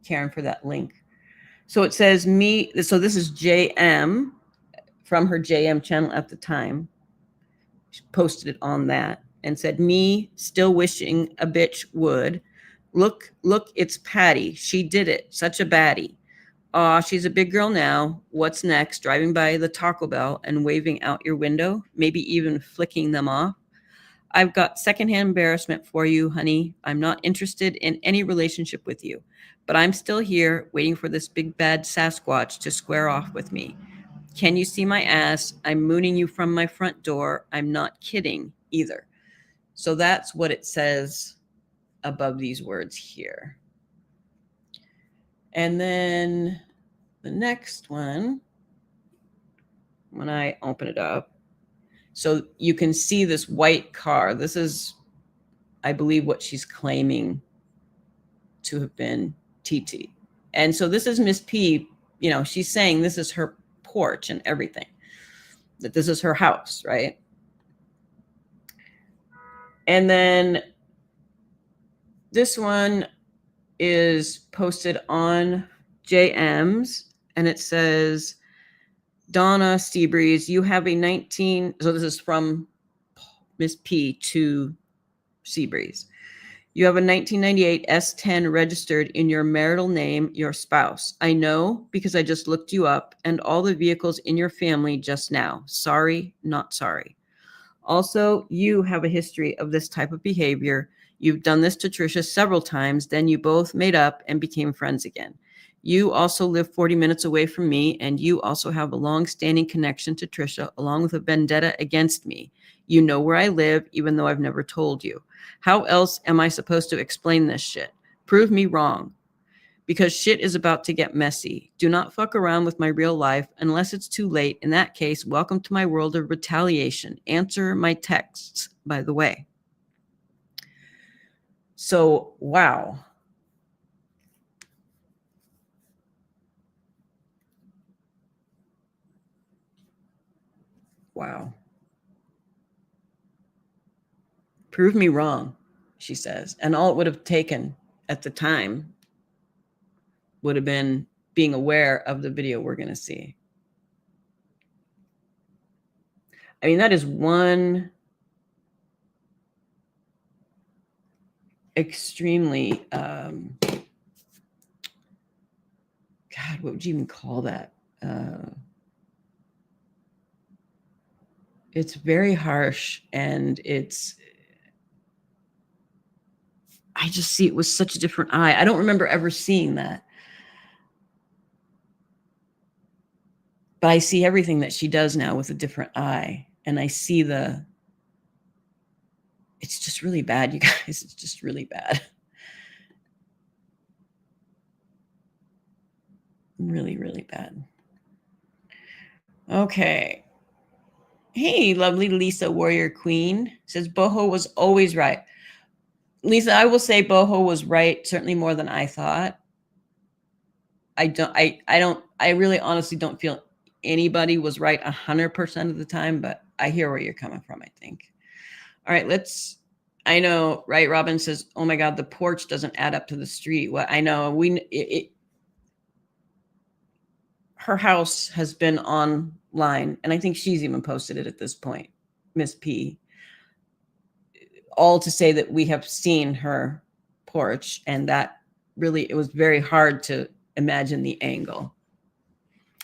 Karen, for that link. So it says me. So this is JM from her JM channel at the time. She posted it on that and said, me still wishing a bitch would. Look, it's Patty. She did it. Such a baddie. Aw, she's a big girl now. What's next? Driving by the Taco Bell and waving out your window, maybe even flicking them off. I've got secondhand embarrassment for you, honey. I'm not interested in any relationship with you, but I'm still here waiting for this big bad Sasquatch to square off with me. Can you see my ass? I'm mooning you from my front door. I'm not kidding either. So that's what it says above these words here. And then the next one, when I open it up, so you can see this white car. This is, I believe, what she's claiming to have been TT. And so this is Miss P, you know, she's saying this is her porch and everything, that this is her house, right? And then this one is posted on JM's, and it says, Donna Seabreeze, you have a 19, so this is from Miss P to Seabreeze. You have a 1998 S10 registered in your marital name, your spouse. I know because I just looked you up and all the vehicles in your family just now. Sorry, not sorry. Also, you have a history of this type of behavior. You've done this to Trisha several times. Then you both made up and became friends again. You also live 40 minutes away from me, and you also have a long-standing connection to Trisha, along with a vendetta against me. You know where I live, even though I've never told you. How else am I supposed to explain this shit? Prove me wrong. Because shit is about to get messy. Do not fuck around with my real life unless it's too late. In that case, welcome to my world of retaliation. Answer my texts, by the way. So, wow. Wow. Prove me wrong, she says. And all it would have taken at the time would have been being aware of the video we're going to see. I mean, that is one extremely, God, what would you even call that? It's very harsh, and I just see it with such a different eye. I don't remember ever seeing that. But I see everything that she does now with a different eye. And I see it's just really bad, you guys. It's just really bad. Really, really bad. Okay. Hey, lovely Lisa Warrior Queen says Boho was always right. Lisa, I will say Boho was right, certainly more than I thought. I really honestly don't feel anybody was right 100% of the time, but I hear where you're coming from, I think. All right, I know, right? Robin says, oh my God, the porch doesn't add up to the street. Well, I know her house has been online, and I think she's even posted it at this point, Miss P, all to say that we have seen her porch, and that really, it was very hard to imagine the angle.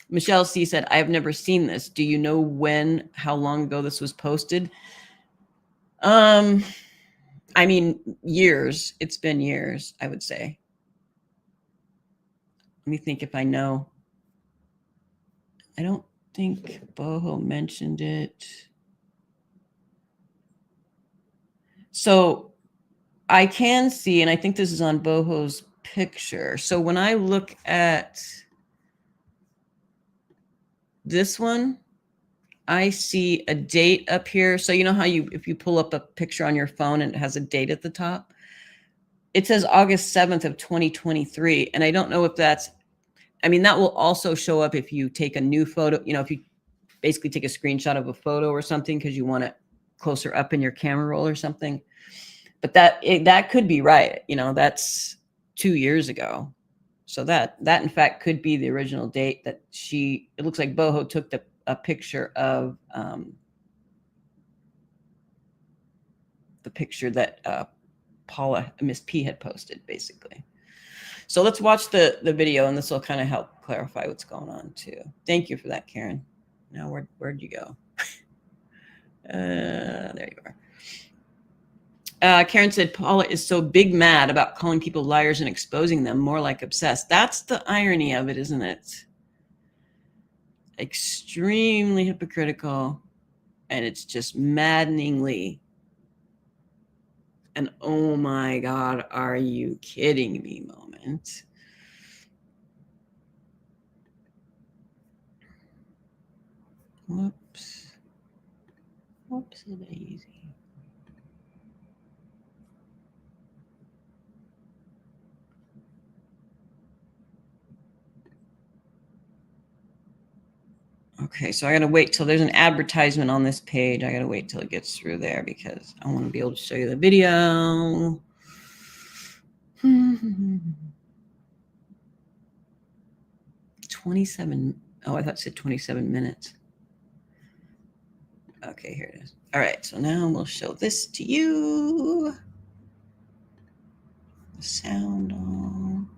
Michelle C said, I have never seen this. Do you know how long ago this was posted? I mean, years. It's been years, I would say. Let me think if I know. I don't think Boho mentioned it. So I can see, and I think this is on Boho's picture. So when I look at this one, I see a date up here. So you know how if you pull up a picture on your phone and it has a date at the top, it says August 7th of 2023. And I don't know if that will also show up if you take a new photo, if you basically take a screenshot of a photo or something, because you want it closer up in your camera roll or something. But that could be right. That's 2 years ago. So that in fact could be the original date that it looks like Boho took a picture of the picture that Miss P had posted, basically. So let's watch the video, and this will kind of help clarify what's going on too. Thank you for that, Karen. Now where'd you go? There you are. Karen said Paula is so big mad about calling people liars and exposing them, more like obsessed. That's the irony of it, isn't it? Extremely hypocritical, and it's just maddeningly an oh my God, are you kidding me moment. Whoops daisy. Okay, so I got to wait till there's an advertisement on this page. I got to wait till it gets through there because I want to be able to show you the video. 27. Oh, I thought it said 27 minutes. Okay, here it is. All right, so now we'll show this to you. The sound on.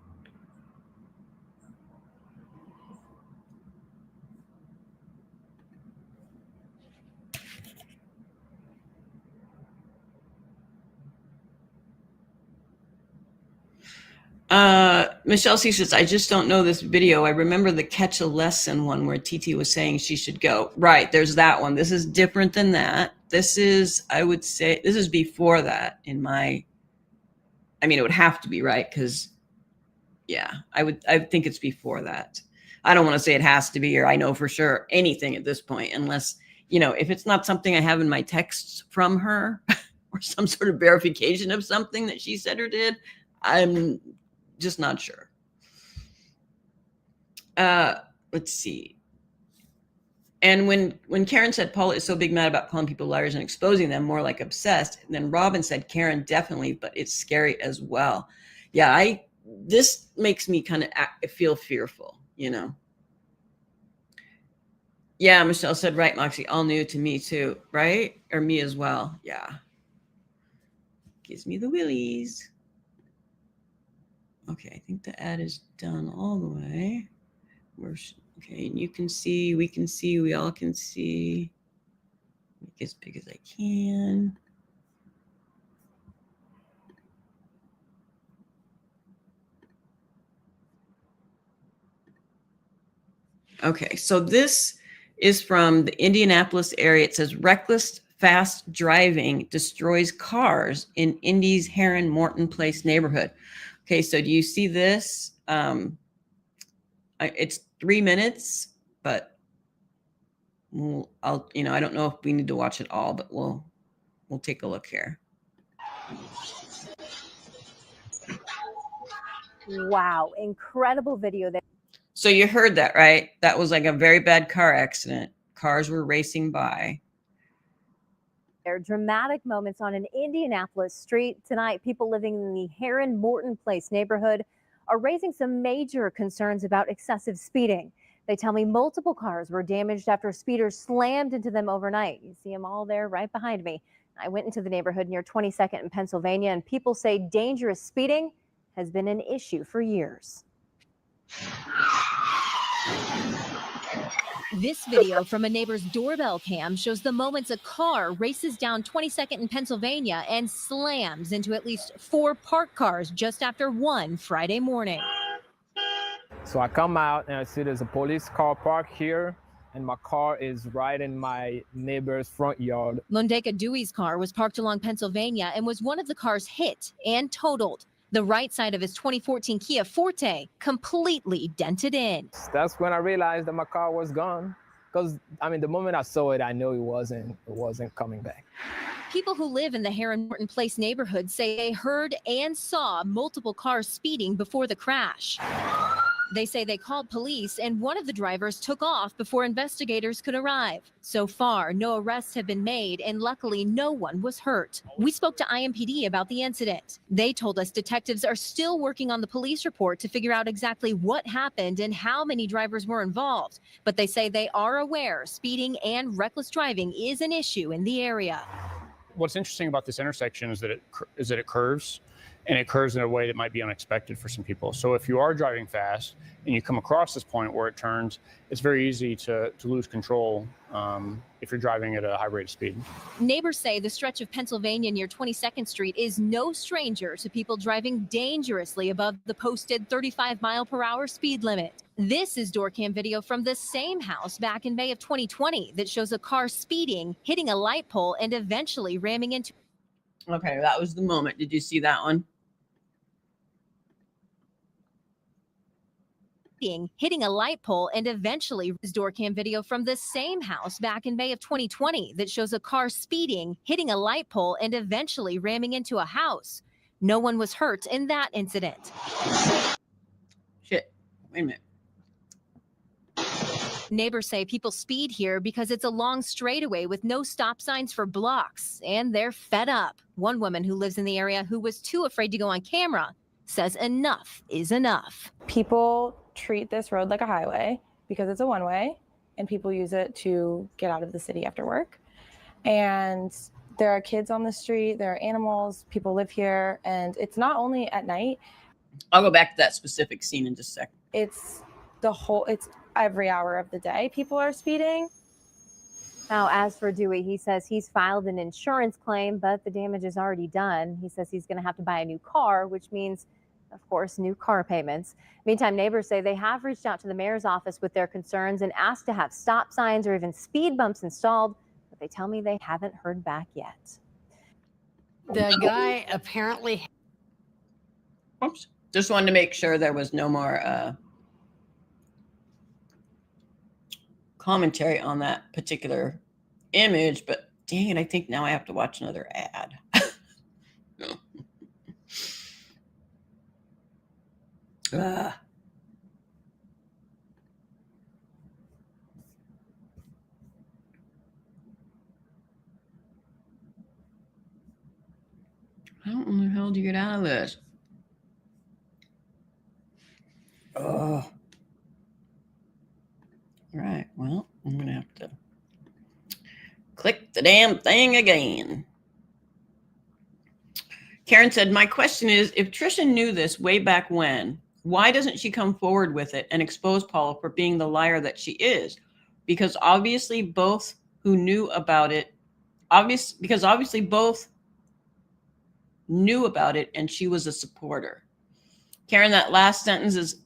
Michelle C says, I just don't know this video. I remember the catch a lesson one where TT was saying she should go. Right, there's that one. This is different than that. This is, I would say, this is before that it would have to be, right? Because, yeah, I think it's before that. I don't want to say it has to be, or I know for sure anything at this point, unless, if it's not something I have in my texts from her or some sort of verification of something that she said or did, I'm just not sure. Let's see. And when Karen said Paula is so big mad about calling people liars and exposing them, more like obsessed, and then Robin said Karen definitely, but it's scary as well. Yeah, this makes me kind of feel fearful, Yeah, Michelle said, right, Moxie, all new to me too, right? Or me as well. Yeah. Gives me the willies. Okay, I think the ad is done all the way. Okay, and you can see, we can see, we all can see. Make it as big as I can. Okay, so this is from the Indianapolis area. It says reckless fast driving destroys cars in Indy's Heron Morton Place neighborhood. Okay, so do you see this? It's 3 minutes, but I don't know if we need to watch it all, but we'll take a look here. Wow, incredible video there. So you heard that, right? That was like a very bad car accident. Cars were racing by. Dramatic moments on an Indianapolis street tonight. People living in the Heron Morton Place neighborhood are raising some major concerns about excessive speeding. They tell me multiple cars were damaged after speeders slammed into them overnight. You see them all there right behind me. I went into the neighborhood near 22nd in Pennsylvania, and people say dangerous speeding has been an issue for years. This video from a neighbor's doorbell cam shows the moments a car races down 22nd in Pennsylvania and slams into at least 4 parked cars just after 1 Friday morning. So I come out and I see there's a police car parked here, and my car is right in my neighbor's front yard. Londeka Dewey's car was parked along Pennsylvania and was one of the cars hit and totaled. The right side of his 2014 Kia Forte completely dented in. That's when I realized that my car was gone. Because, the moment I saw it, I knew it wasn't coming back. People who live in the Heron Morton Place neighborhood say they heard and saw multiple cars speeding before the crash. They say they called police and one of the drivers took off before investigators could arrive. So far, no arrests have been made and luckily no one was hurt. We spoke to IMPD about the incident. They told us detectives are still working on the police report to figure out exactly what happened and how many drivers were involved. But they say they are aware speeding and reckless driving is an issue in the area. What's interesting about this intersection is that it curves, and it curves in a way that might be unexpected for some people. So if you are driving fast and you come across this point where it turns, it's very easy to lose control if you're driving at a high rate of speed. Neighbors say the stretch of Pennsylvania near 22nd Street is no stranger to people driving dangerously above the posted 35-mile-per-hour speed limit. This is door cam video from the same house back in May of 2020 that shows a car speeding, hitting a light pole, and eventually ramming into. Okay, that was the moment. Did you see that one? Hitting a light pole and eventually door cam video from the same house back in May of 2020 that shows a car speeding, hitting a light pole, and eventually ramming into a house. No one was hurt in that incident. Shit. Wait a minute. Neighbors say people speed here because it's a long straightaway with no stop signs for blocks, and they're fed up. One woman who lives in the area who was too afraid to go on camera says enough is enough. People treat this road like a highway because it's a one-way and people use it to get out of the city after work. And there are kids on the street, there are animals, people live here, and it's not only at night. I'll go back to that specific scene in just a second. It's every hour of the day people are speeding. Now, as for Dewey, he says he's filed an insurance claim, but the damage is already done. He says he's going to have to buy a new car, which means, of course, new car payments. Meantime, neighbors say they have reached out to the mayor's office with their concerns and asked to have stop signs or even speed bumps installed, but they tell me they haven't heard back yet. The guy apparently. Oops. Just wanted to make sure there was no more commentary on that particular image, but dang it, I think now I have to watch another ad. I don't know how to get out of this. Oh. All right, well, I'm going to have to click the damn thing again. Karen said, my question is, if Trisha knew this way back when, why doesn't she come forward with it and expose Paula for being the liar that she is? Because obviously both who knew about it, obviously both knew about it and she was a supporter. Karen, that last sentence is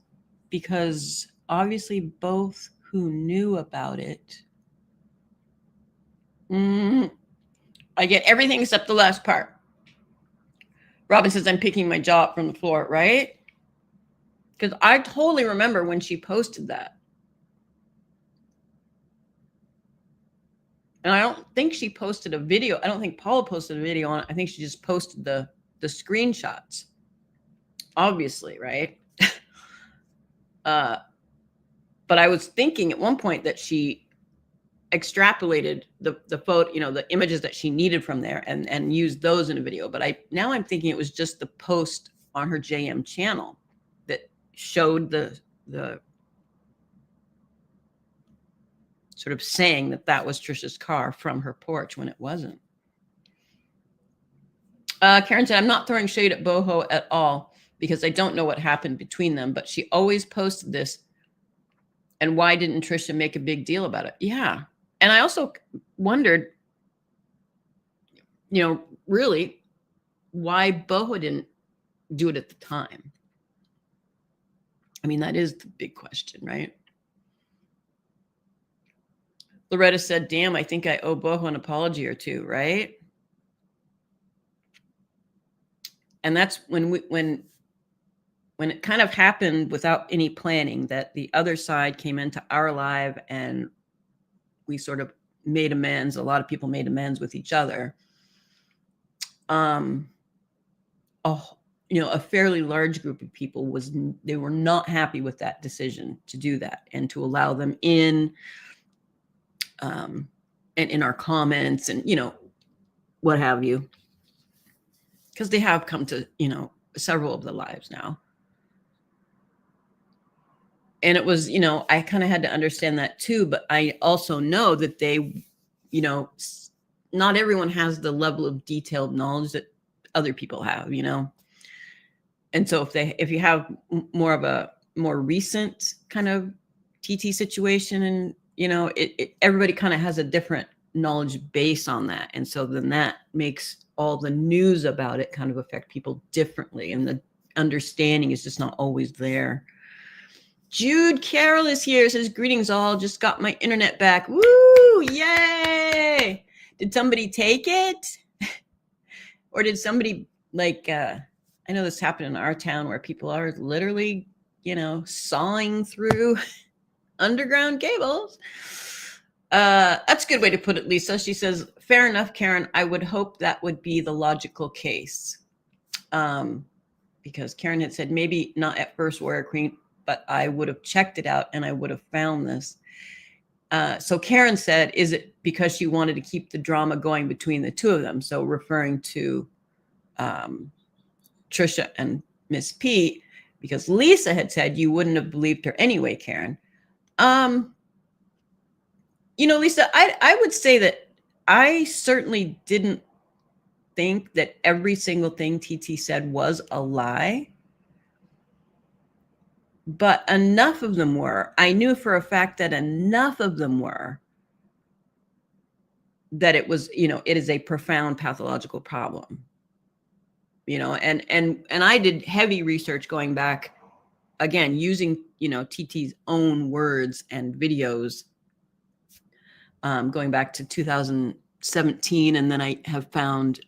because obviously both who knew about it. I get everything except the last part. Robin says, I'm picking my jaw up from the floor, right? Because I totally remember when she posted that. And I don't think she posted a video. I don't think Paula posted a video on it. I think she just posted the screenshots. Obviously, right? But I was thinking at one point that she extrapolated the photo, the images that she needed from there and used those in a video. But now I'm thinking it was just the post on her JM channel that showed the sort of saying that was Trisha's car from her porch when it wasn't. Karen said, I'm not throwing shade at Boho at all because I don't know what happened between them, but she always posted this. And why didn't Trisha make a big deal about it? Yeah. And I also wondered, really why Boho didn't do it at the time. I mean, that is the big question, right? Loretta said, damn, I think I owe Boho an apology or two, right? And that's when it kind of happened without any planning, that the other side came into our live and we sort of made amends. A lot of people made amends with each other. A fairly large group of people they were not happy with that decision to do that and to allow them in, and in our comments and, what have you, because they have come to, several of the lives now. And it was, I kind of had to understand that too, but I also know that they, not everyone has the level of detailed knowledge that other people have, And so if you have more of a more recent kind of TT situation and, everybody kind of has a different knowledge base on that. And so then that makes all the news about it kind of affect people differently. And the understanding is just not always there. Jude Carroll is here. Says, greetings all. Just got my internet back. Woo! Yay! Did somebody take it? Or did somebody I know this happened in our town where people are literally, sawing through underground cables. That's a good way to put it, Lisa. She says, fair enough, Karen. I would hope that would be the logical case. Because Karen had said, maybe not at first, Warrior Queen, but I would have checked it out and I would have found this. So Karen said, is it because she wanted to keep the drama going between the two of them? So referring to Trisha and Miss P, because Lisa had said you wouldn't have believed her anyway, Karen. Lisa, I would say that I certainly didn't think that every single thing TT said was a lie. But enough of them were. I knew for a fact that enough of them were that it was, it is a profound pathological problem. And I did heavy research going back, again, using, TT's own words and videos, going back to 2017. And then I have found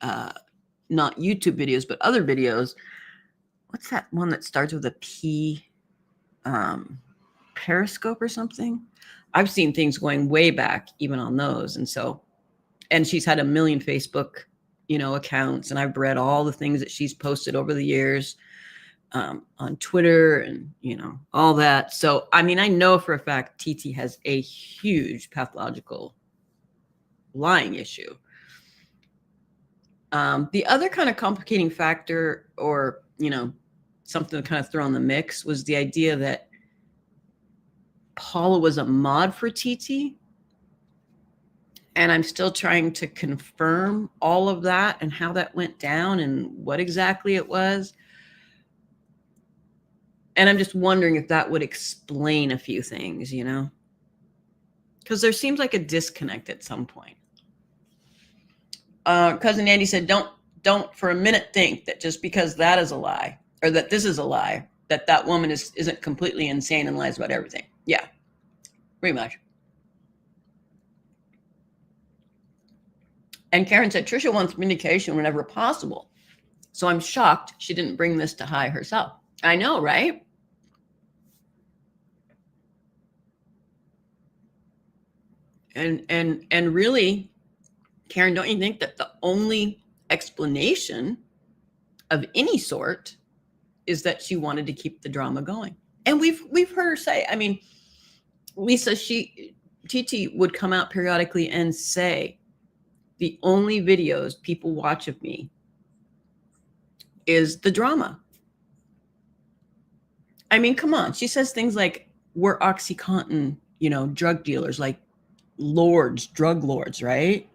not YouTube videos, but other videos. What's that one that starts with a P? Periscope or something. I've seen things going way back even on those. And she's had a million Facebook, accounts, and I've read all the things that she's posted over the years, on Twitter and, all that. So, I mean, I know for a fact TT has a huge pathological lying issue. The other kind of complicating factor, or, something to kind of throw in the mix, was the idea that Paula was a mod for TT. And I'm still trying to confirm all of that and how that went down and what exactly it was. And I'm just wondering if that would explain a few things, you know, because there seems like a disconnect at some point. Cousin Andy said, don't for a minute think that just because that is a lie, or that this is a lie, that woman isn't completely insane and lies about everything. Yeah, pretty much. And Karen said, Trisha wants communication whenever possible. So I'm shocked she didn't bring this to High herself. I know, right? And really, Karen, don't you think that the only explanation of any sort is that she wanted to keep the drama going? And we've heard her say, I mean, Lisa, TT would come out periodically and say, the only videos people watch of me is the drama. I mean, come on. She says things like, we're OxyContin, you know, drug dealers, like lords, drug lords, right?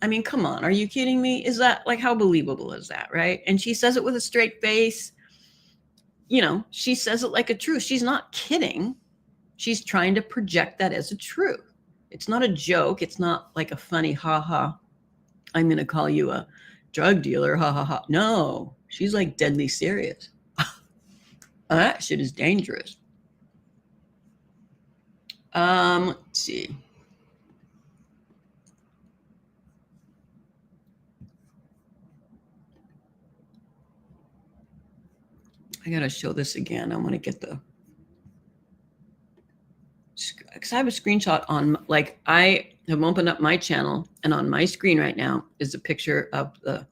I mean, come on. Are you kidding me? Is that, like, how believable is that, right? And she says it with a straight face. You know, she says it like a truth. She's not kidding. She's trying to project that as a truth. It's not a joke. It's not like a funny, ha ha, I'm going to call you a drug dealer, ha ha ha. No, she's like deadly serious. That shit is dangerous. Let's see. I got to show this again. I want to get the, because I have a screenshot on, like, I have opened up my channel, and on my screen right now is a picture of the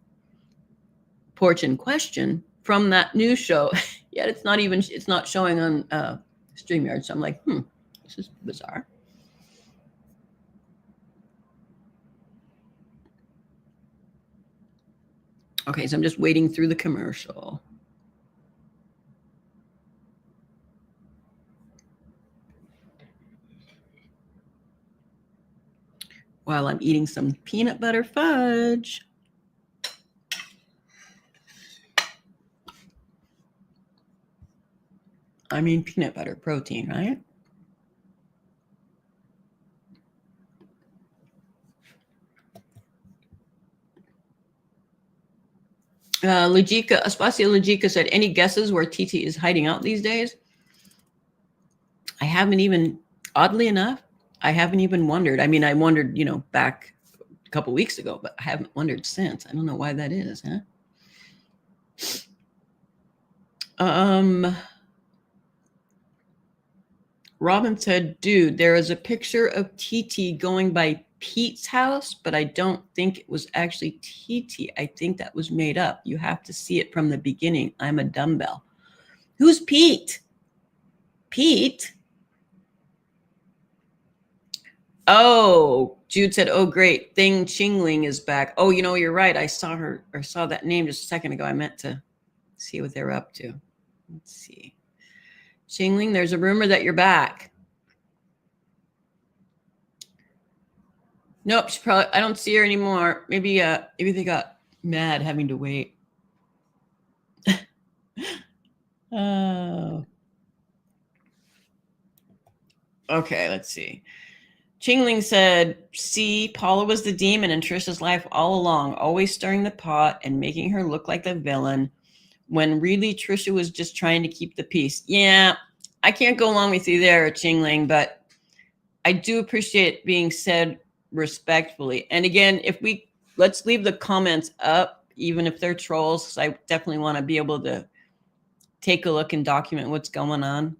porch in question from that news show. Yet it's not showing on StreamYard. So I'm like, this is bizarre. Okay, so I'm just waiting through the commercial. While I'm eating some peanut butter fudge. I mean, peanut butter, protein, right? Aspasia Logika said, any guesses where TT is hiding out these days? I haven't even, oddly enough, I haven't even wondered. I mean, I wondered, you know, back a couple weeks ago, but I haven't wondered since. I don't know why that is, huh? Robin said, dude, there is a picture of TT going by Pete's house, but I don't think it was actually TT. I think that was made up. You have to see it from the beginning. I'm a dumbbell. Who's Pete? Pete? Oh, Jude said, oh, great. Thing Chingling is back. Oh, you know, you're right. I saw her, or saw that name just a second ago. I meant to see what they're up to. Let's see. Chingling, there's a rumor that you're back. Nope, she probably, I don't see her anymore. Maybe they got mad having to wait. Oh. Okay, let's see. Chingling said, see, Paula was the demon in Trisha's life all along, always stirring the pot and making her look like the villain, when really Trisha was just trying to keep the peace. Yeah, I can't go along with you there, Chingling, but I do appreciate being said respectfully. And again, let's leave the comments up, even if they're trolls, because I definitely want to be able to take a look and document what's going on.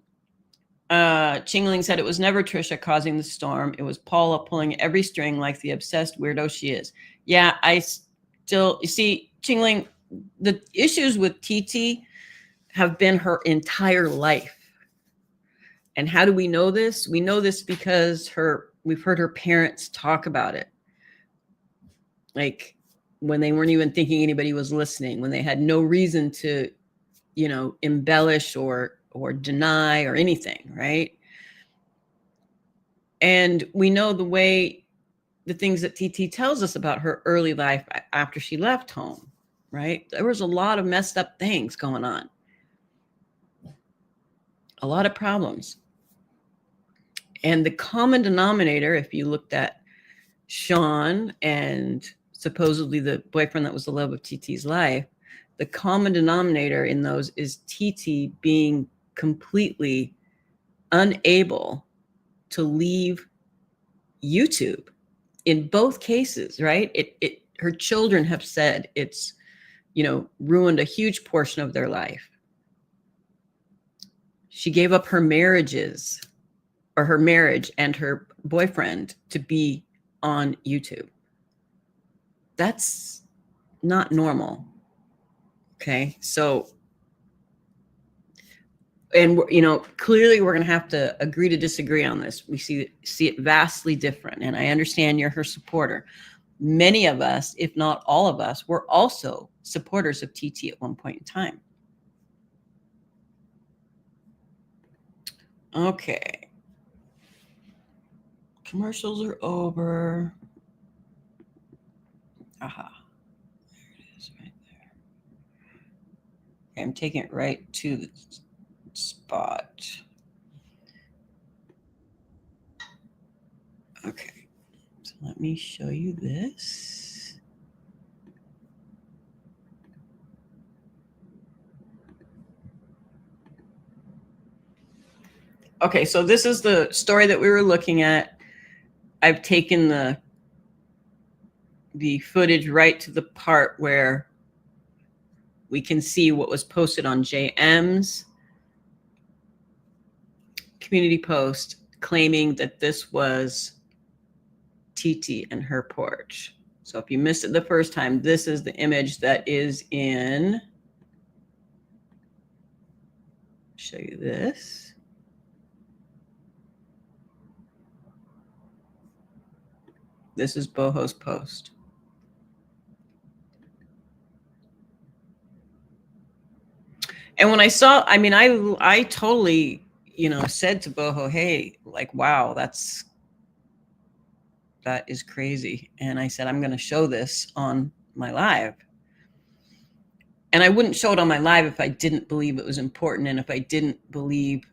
Chingling said it was never Trisha causing the storm. It was Paula pulling every string like the obsessed weirdo she is. Yeah, you see, Chingling, the issues with TT have been her entire life. And how do we know this? We know this because we've heard her parents talk about it. Like when they weren't even thinking anybody was listening, when they had no reason to, you know, embellish or deny or anything, right? And we know the way the things that TT tells us about her early life after she left home, right? There was a lot of messed up things going on, a lot of problems. And the common denominator, if you looked at Sean and supposedly the boyfriend that was the love of TT's life, the common denominator in those is TT being completely unable to leave YouTube in both cases, right? Her children have said it's, ruined a huge portion of their life. She gave up her marriage and her boyfriend to be on YouTube. That's not normal. Okay. So, and clearly we're going to have to agree to disagree on this. We see it vastly different. And I understand you're her supporter. Many of us, if not all of us, were also supporters of TT at one point in time. Okay. Commercials are over. Aha. There it is right there. Okay, I'm taking it right to the spot. Okay. So let me show you this. Okay, so this is the story that we were looking at. I've taken the footage right to the part where we can see what was posted on JM's community post claiming that this was TT and her porch. So if you missed it the first time, this is the image that is in, show you this. This is Boho's post. And when I saw, I totally, said to Boho, hey, like, wow, that is crazy. And I said, I'm going to show this on my live. And I wouldn't show it on my live if I didn't believe it was important. And if I didn't believe,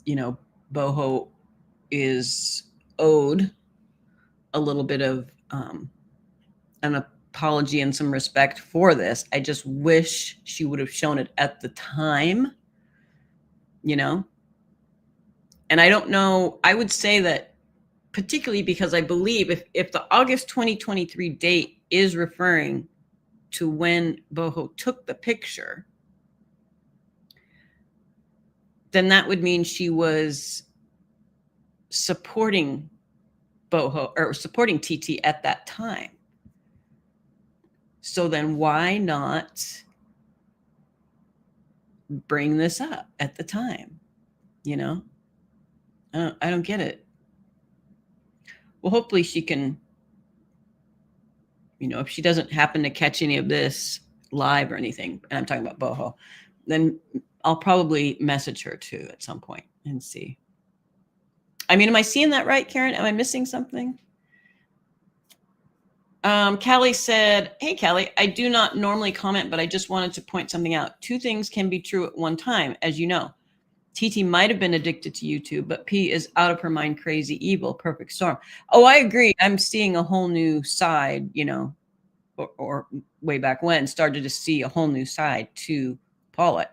Boho is owed a little bit of an apology and some respect for this. I just wish she would have shown it at the time, And I don't know, I would say that particularly because I believe if the August 2023 date is referring to when Boho took the picture, then that would mean she was supporting Boho or supporting TT at that time. So then why not bring this up at the time? I don't get it. Well, hopefully she can, if she doesn't happen to catch any of this live or anything, and I'm talking about Boho, then I'll probably message her too at some point and see. Am I seeing that right, Karen? Am I missing something? Callie said, hey, Callie, I do not normally comment, but I just wanted to point something out. Two things can be true at one time, as you know. TT might have been addicted to YouTube, but P is out of her mind, crazy, evil, perfect storm. Oh, I agree. I'm seeing a whole new side, or way back when, started to see a whole new side to Paula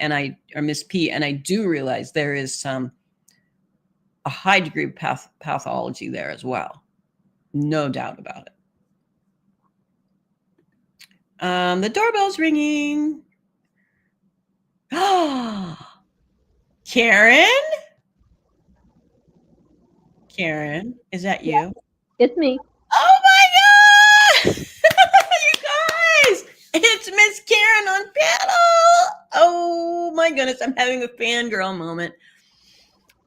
or Miss P. And I do realize there is a high degree of pathology there as well. No doubt about it. The doorbell's ringing. Karen? Karen, is that you? Yeah, it's me. Oh my God! You guys, it's Miss Karen on panel. Oh my goodness, I'm having a fangirl moment.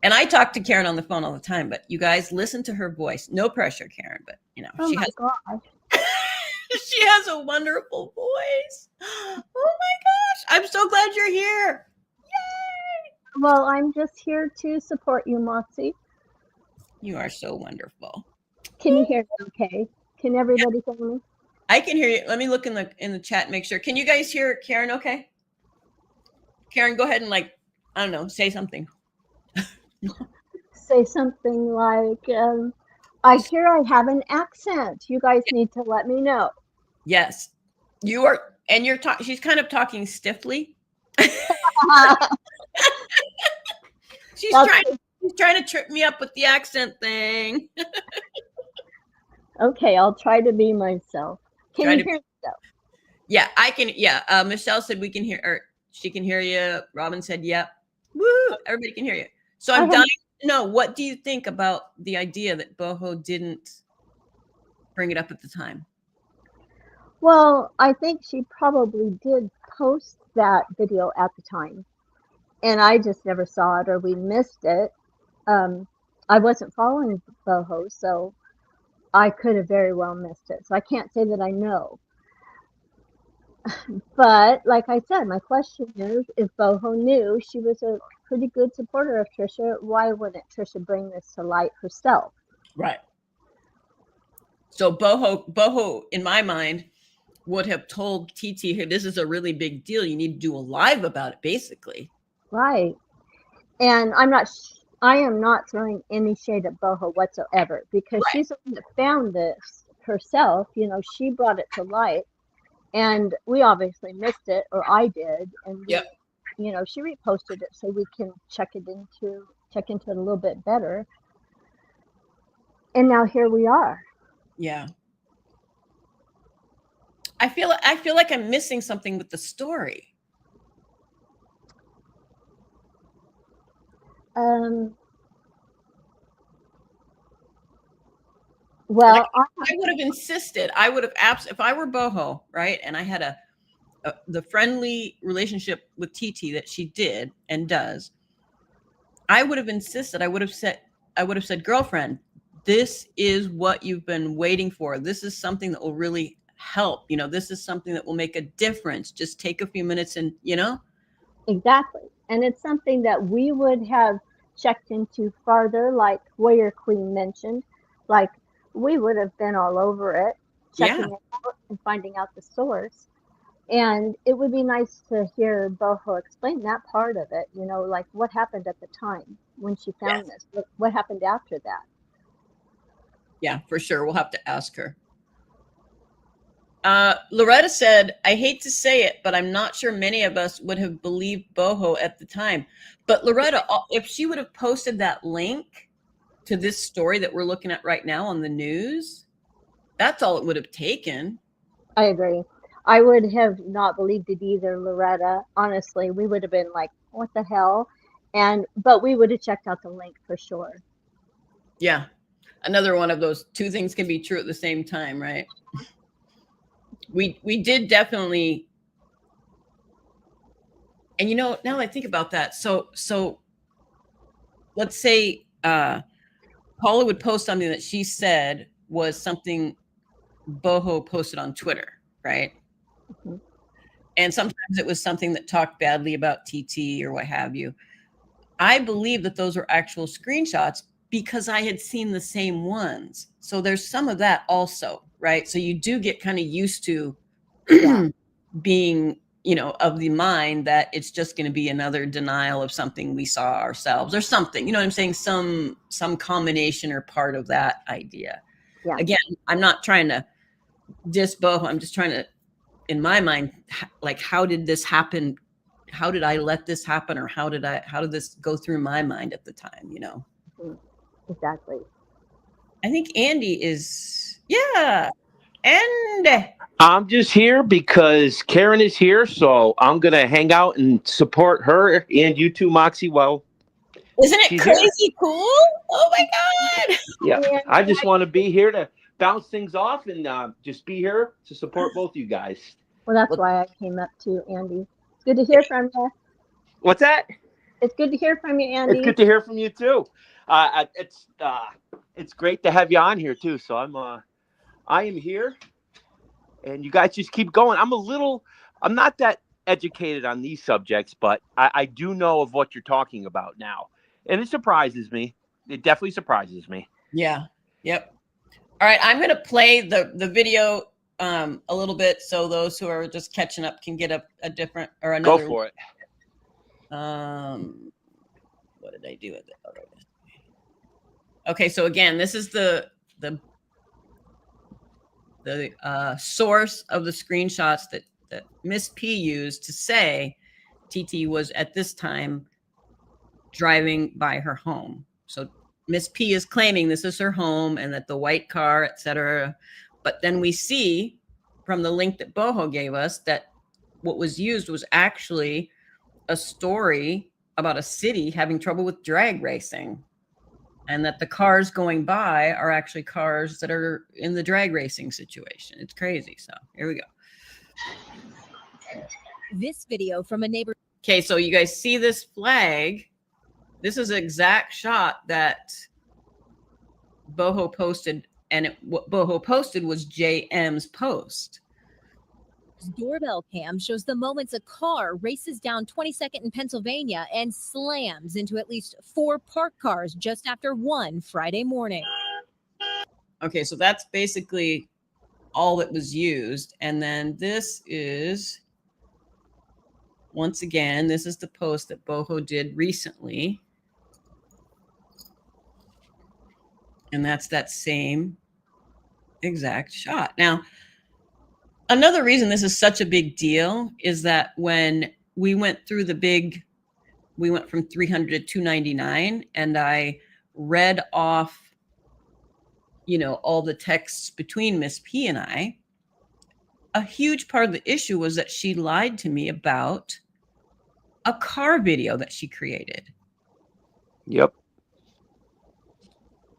And I talk to Karen on the phone all the time, but you guys listen to her voice. No pressure, Karen, but Oh she my has gosh. she has a wonderful voice. Oh my gosh. I'm so glad you're here. Well, I'm just here to support you, Moxie. You are so wonderful. Can you hear me okay? Can everybody hear me? I can hear you. Let me look in the chat and make sure. Can you guys hear Karen okay? Karen, go ahead and I don't know, say something. Say something like, I hear I have an accent. You guys need to let me know. Yes. You are, and you're talking, she's kind of talking stiffly. She's trying to trip me up with the accent thing. Okay, I'll try to be myself. Can you hear me though? Yeah, I can. Yeah. Michelle said we can hear, or she can hear you. Robin said, yep. Woo! Everybody can hear you. So I'm dying to know, what do you think about the idea that Boho didn't bring it up at the time? Well, I think she probably did post that video at the time, and I just never saw it, or we missed it. I wasn't following Boho, so I could have very well missed it. So I can't say that I know. But like I said, my question is, if Boho knew she was a pretty good supporter of Trisha, why wouldn't Trisha bring this to light herself? Right. So Boho, in my mind, would have told TT, hey, this is a really big deal. You need to do a live about it, basically. Right. And I am not throwing any shade at Boho whatsoever, because she's the one that found this herself. You know, she brought it to light, and we obviously missed it, or I did. And we, you know, she reposted it so we can check into it a little bit better. And now here we are. Yeah. I feel like I'm missing something with the story. Well, I would have insisted. I would have if I were Boho, right, and I had the friendly relationship with TT that she did and does, I would have insisted. I would have said, girlfriend, this is what you've been waiting for. This is something that will really help. You know, this is something that will make a difference. Just take a few minutes and, you know. Exactly. And it's something that we would have checked into farther, like Warrior Queen mentioned. Like, we would have been all over it, checking it out and finding out the source. And it would be nice to hear Boho explain that part of it, you know, like what happened at the time when she found this. What happened after that? Yeah, for sure. We'll have to ask her. Loretta said, I hate to say it, but I'm not sure many of us would have believed Boho at the time. But Loretta, if she would have posted that link to this story that we're looking at right now on the news, that's all it would have taken. I agree. I would have not believed it either, Loretta. Honestly, we would have been like, what the hell? But we would have checked out the link for sure. Yeah. Another one of those two things can be true at the same time, right? We did definitely. And, you know, now that I think about that, so let's say Paula would post something that she said was something Boho posted on Twitter, right? Mm-hmm. And sometimes it was something that talked badly about TT or what have you. I believe that those were actual screenshots because I had seen the same ones. So there's some of that also, right? So you do get kind of used to being, you know, of the mind that it's just going to be another denial of something we saw ourselves or something, you know what I'm saying? Some combination or part of that idea. Yeah. Again, I'm not trying to diss Boho. I'm just trying to, in my mind, like, how did this happen? How did I let this happen? Or how did this go through my mind at the time? You know? Exactly. I think Andy is, and I'm just here because Karen is here, so I'm gonna hang out and support her and you too, Moxie. Well, isn't it crazy cool? Oh my God! Yeah, I just want to be here to bounce things off and just be here to support both you guys. Well, that's why I came up too, Andy. It's good to hear from you. What's that? It's good to hear from you, Andy. It's good to hear from you too. It's great to have you on here too. So I am here, and you guys just keep going. I'm not that educated on these subjects, but I do know of what you're talking about now, and it surprises me. It definitely surprises me. Yeah. Yep. All right, I'm going to play the video a little bit so those who are just catching up can get a different or another. Go for it. What did I do with it? Okay, so again, this is the source of the screenshots that Miss P used to say TT was at this time driving by her home. So Miss P is claiming this is her home and that the white car, etc. But then we see from the link that Boho gave us that what was used was actually a story about a city having trouble with drag racing, and that the cars going by are actually cars that are in the drag racing situation. It's crazy. So here we go. This video from a neighbor. Okay, so you guys see this flag? This is an exact shot that Boho posted, and what Boho posted was JM's post. Doorbell cam shows the moments a car races down 22nd in Pennsylvania and slams into at least 4 parked cars just after 1 Friday morning. Okay, so that's basically all that was used. And then this is, once again, this is the post that Boho did recently. And that's that same exact shot. Now, another reason this is such a big deal is that when we went through we went from 300 to 299, and I read off, all the texts between Miss P and I, a huge part of the issue was that she lied to me about a car video that she created. Yep.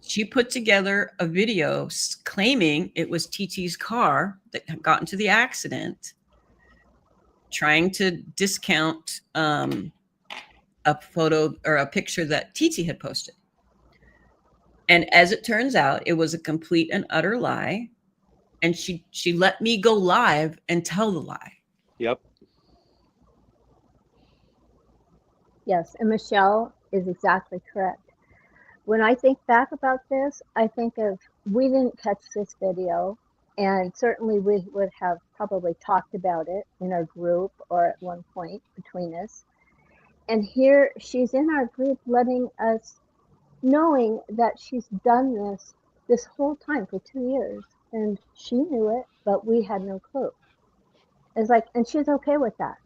She put together a video claiming it was TT's car that got into the accident, trying to discount a photo or a picture that TT had posted. And as it turns out, it was a complete and utter lie. And she let me go live and tell the lie. Yep. Yes, and Michelle is exactly correct. When I think back about this, I think of, we didn't catch this video, and certainly we would have probably talked about it in our group or at one point between us. And here she's in our group letting us, knowing that she's done this whole time for 2 years, and she knew it, but we had no clue. It's like, and she's okay with that.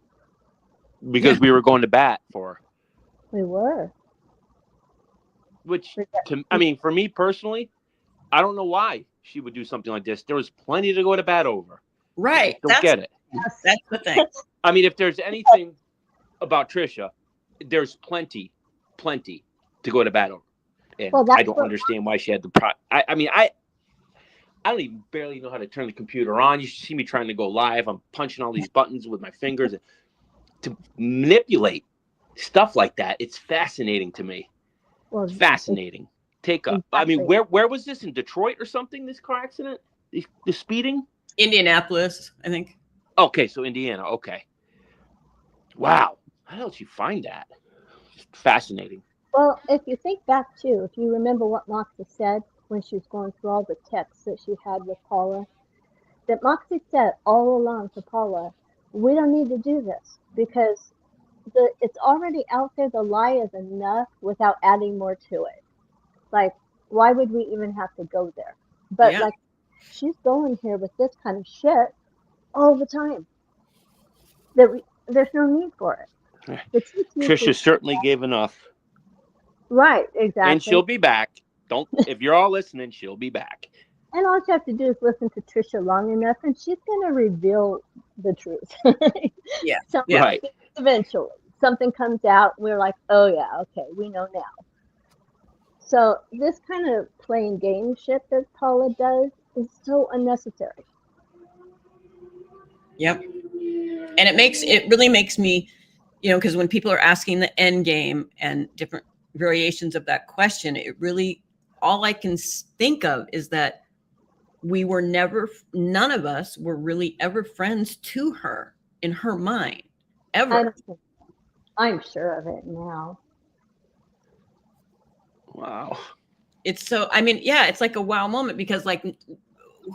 Because we were going to bat for her. We were. Which, for me personally, I don't know why she would do something like this. There was plenty to go to bat over. Right. Don't get it. That's the thing. I mean, if there's anything about Trisha, there's plenty to go to bat over. And I don't understand why she had the I don't even barely know how to turn the computer on. You should see me trying to go live. I'm punching all these buttons with my fingers to manipulate stuff like that. It's fascinating to me. Well, it's fascinating. Take up. Exactly. I mean, where was this, in Detroit or something? This car accident, the speeding. Indianapolis, I think. Okay, so Indiana. Okay. Wow. How did you find that? Fascinating. Well, if you think back too, if you remember what Moxie said when she was going through all the texts that she had with Paula, that Moxie said all along to Paula, we don't need to do this because it's already out there. The lie is enough without adding more to it. Like, why would we even have to go there? But like, she's going here with this kind of shit all the time. There's no need for it. Trisha certainly gave enough. Right, exactly. And she'll be back. If you're all listening, she'll be back. And all you have to do is listen to Trisha long enough, and she's going to reveal the truth. Yeah. Right. Eventually, something comes out, and we're like, oh yeah, okay, we know now. So this kind of playing game shit that Paula does is so unnecessary. Yep. And it really makes me, because when people are asking the end game and different variations of that question, all I can think of is that none of us were really ever friends to her in her mind, ever. I'm sure of it now. Wow. it's so, I mean, yeah, it's like a wow moment because like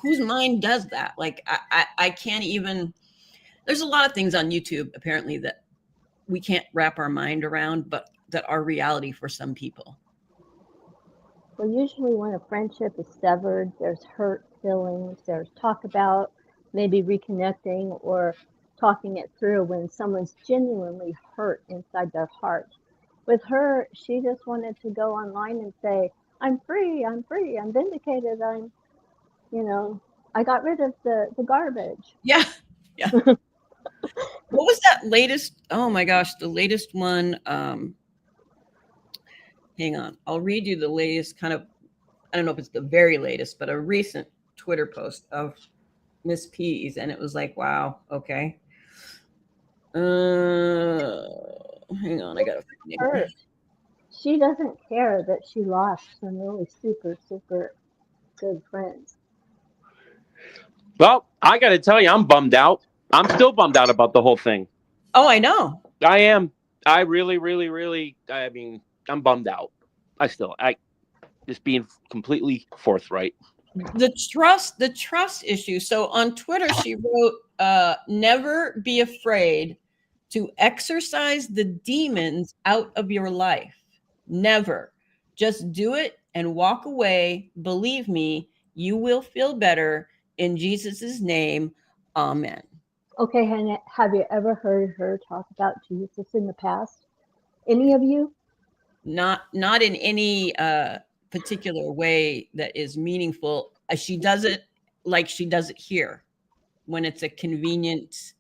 whose mind does that? Like I can't even, there's a lot of things on YouTube apparently that we can't wrap our mind around, but that are reality for some people. Well, usually when a friendship is severed, there's hurt feelings, there's talk about maybe reconnecting or talking it through when someone's genuinely hurt inside their heart. With her, she just wanted to go online and say, I'm free, I'm vindicated, I got rid of the garbage. Yeah. Yeah. What was that latest? Oh my gosh, the latest one. Hang on. I'll read you the latest kind of, I don't know if it's the very latest, but a recent Twitter post of Miss P's. And it was like, wow, okay. Hang on, I gotta find it. She doesn't care that she lost some really super, super good friends. Well, I got to tell you, I'm bummed out. I'm still bummed out about the whole thing. Oh, I know. I am. I really, really, really, I mean, I'm bummed out. I just being completely forthright. The trust issue. So on Twitter, she wrote, never be afraid to exorcise the demons out of your life. Never. Just do it and walk away. Believe me, you will feel better in Jesus' name. Amen. Okay, Hannah, have you ever heard her talk about Jesus in the past? Any of you? Not in any particular way that is meaningful. She does it like she does it here when it's a convenient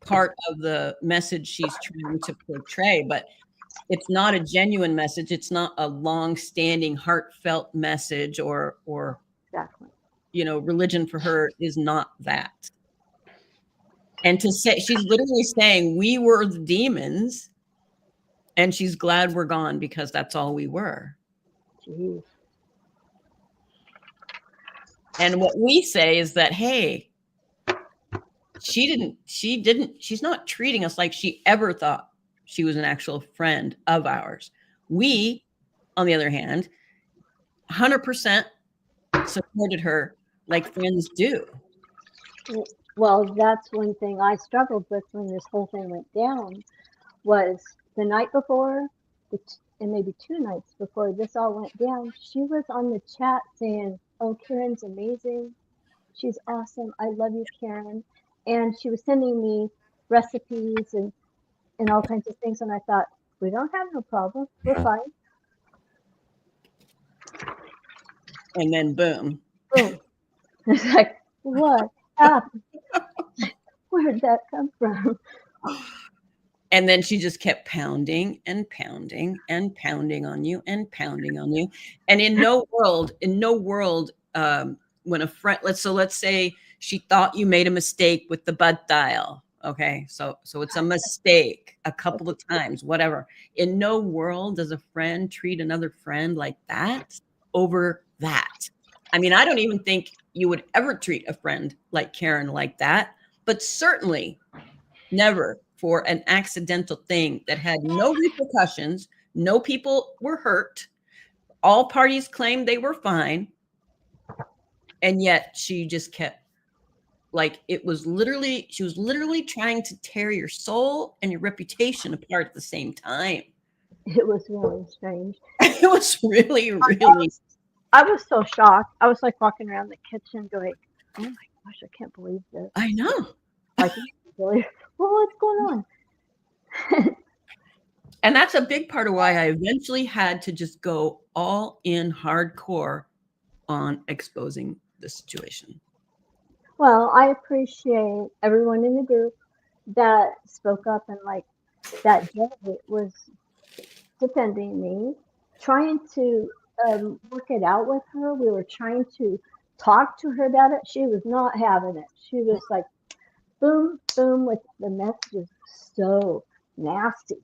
part of the message she's trying to portray, but it's not a genuine message. It's not a long-standing, heartfelt message, or exactly. Religion for her is not that. And to say, she's literally saying we were the demons, and she's glad we're gone because that's all we were. Jeez. And what we say is that, hey, she's not treating us like she ever thought she was an actual friend of ours. We, on the other hand, 100% supported her like friends do. Well, that's one thing I struggled with when this whole thing went down, was the night before, and maybe 2 nights before this all went down, she was on the chat saying, oh, Karen's amazing. She's awesome. I love you, Karen. And she was sending me recipes and all kinds of things. And I thought, we don't have no problem. We're fine. And then boom. Boom. It's like, what happened? Where did that come from? And then she just kept pounding and pounding and pounding on you and pounding on you. And in no world, when a friend, let's say she thought you made a mistake with the butt dial. Okay. So it's a mistake a couple of times, whatever. In no world does a friend treat another friend like that over that. I mean, I don't even think you would ever treat a friend like Karen like that, but certainly never for an accidental thing that had no repercussions. No people were hurt. All parties claimed they were fine. And yet she just kept, like, she was literally trying to tear your soul and your reputation apart at the same time. It was really strange. It was really, really. I was so shocked. I was like walking around the kitchen going, oh my gosh, I can't believe this. I know. Like, well, what's going on? And that's a big part of why I eventually had to just go all in hardcore on exposing the situation. Well, I appreciate everyone in the group that spoke up and like that day was defending me, trying to work it out with her. We were trying to talk to her about it. She was not having it. She was like, boom, boom, with the messages. So nasty.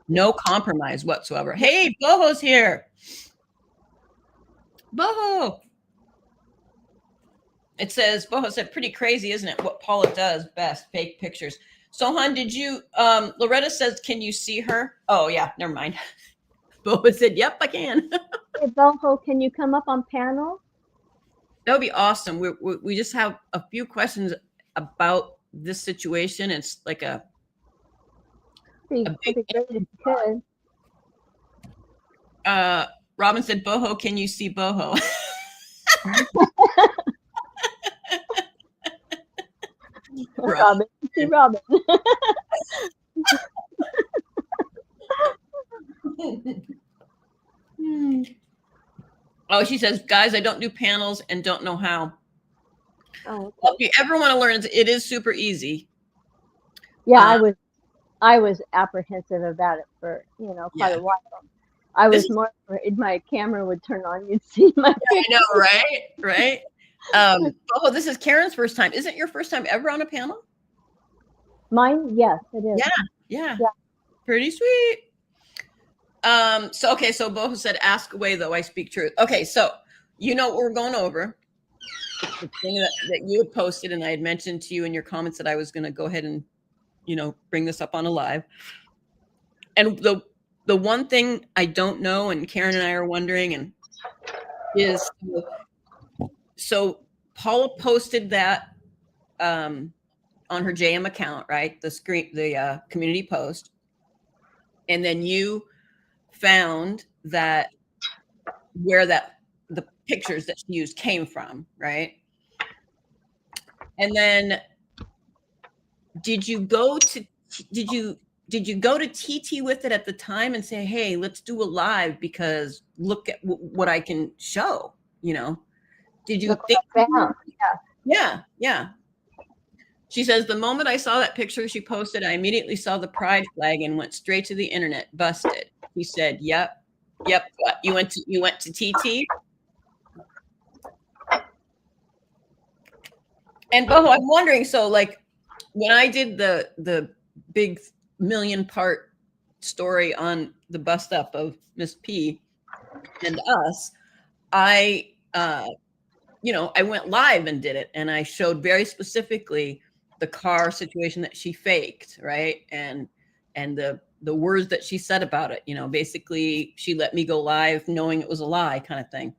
No compromise whatsoever. Hey, Boho's here. Boho. It says, Boho said, pretty crazy, isn't it? What Paula does best, fake pictures. So, hon, did you, Loretta says, can you see her? Oh, yeah, never mind. Boa said, "Yep, I can." Hey, Boho, can you come up on panel? That would be awesome. We just have a few questions about this situation. It's like a big. That'd be great if you could. Robin said, "Boho, can you see Boho?" Robin, see Robin. Oh, she says, "Guys, I don't do panels and don't know how." Oh, Well, if you ever want to learn, it is super easy. yeah, I was apprehensive about it for quite a while. I was more afraid my camera would turn on. You'd see my picture. I know, right? Right. Oh, this is Karen's first time. Isn't your first time ever on a panel? Mine, yes, it is. Yeah. Pretty sweet. So Boho said, "Ask away, though I speak truth." Okay, so what we're going over. The thing that you had posted, and I had mentioned to you in your comments that I was going to go ahead and, bring this up on a live. And the one thing I don't know, and Karen and I are wondering, is so Paula posted that on her JM account, right? The community post, and then you found that where the pictures that she used came from, right? And then did you go to TT with it at the time and say, "Hey, let's do a live because look at what I can show," Did you think? Yeah. She says, "The moment I saw that picture she posted, I immediately saw the pride flag and went straight to the internet. Busted." He said, "Yep. What? You went to TT?" And Boho, I'm wondering, so like when I did the big million-part story on the bust up of Miss P and us, I went live and did it, and I showed very specifically the car situation that she faked, right? And the words that she said about it. Basically she let me go live knowing it was a lie, kind of thing.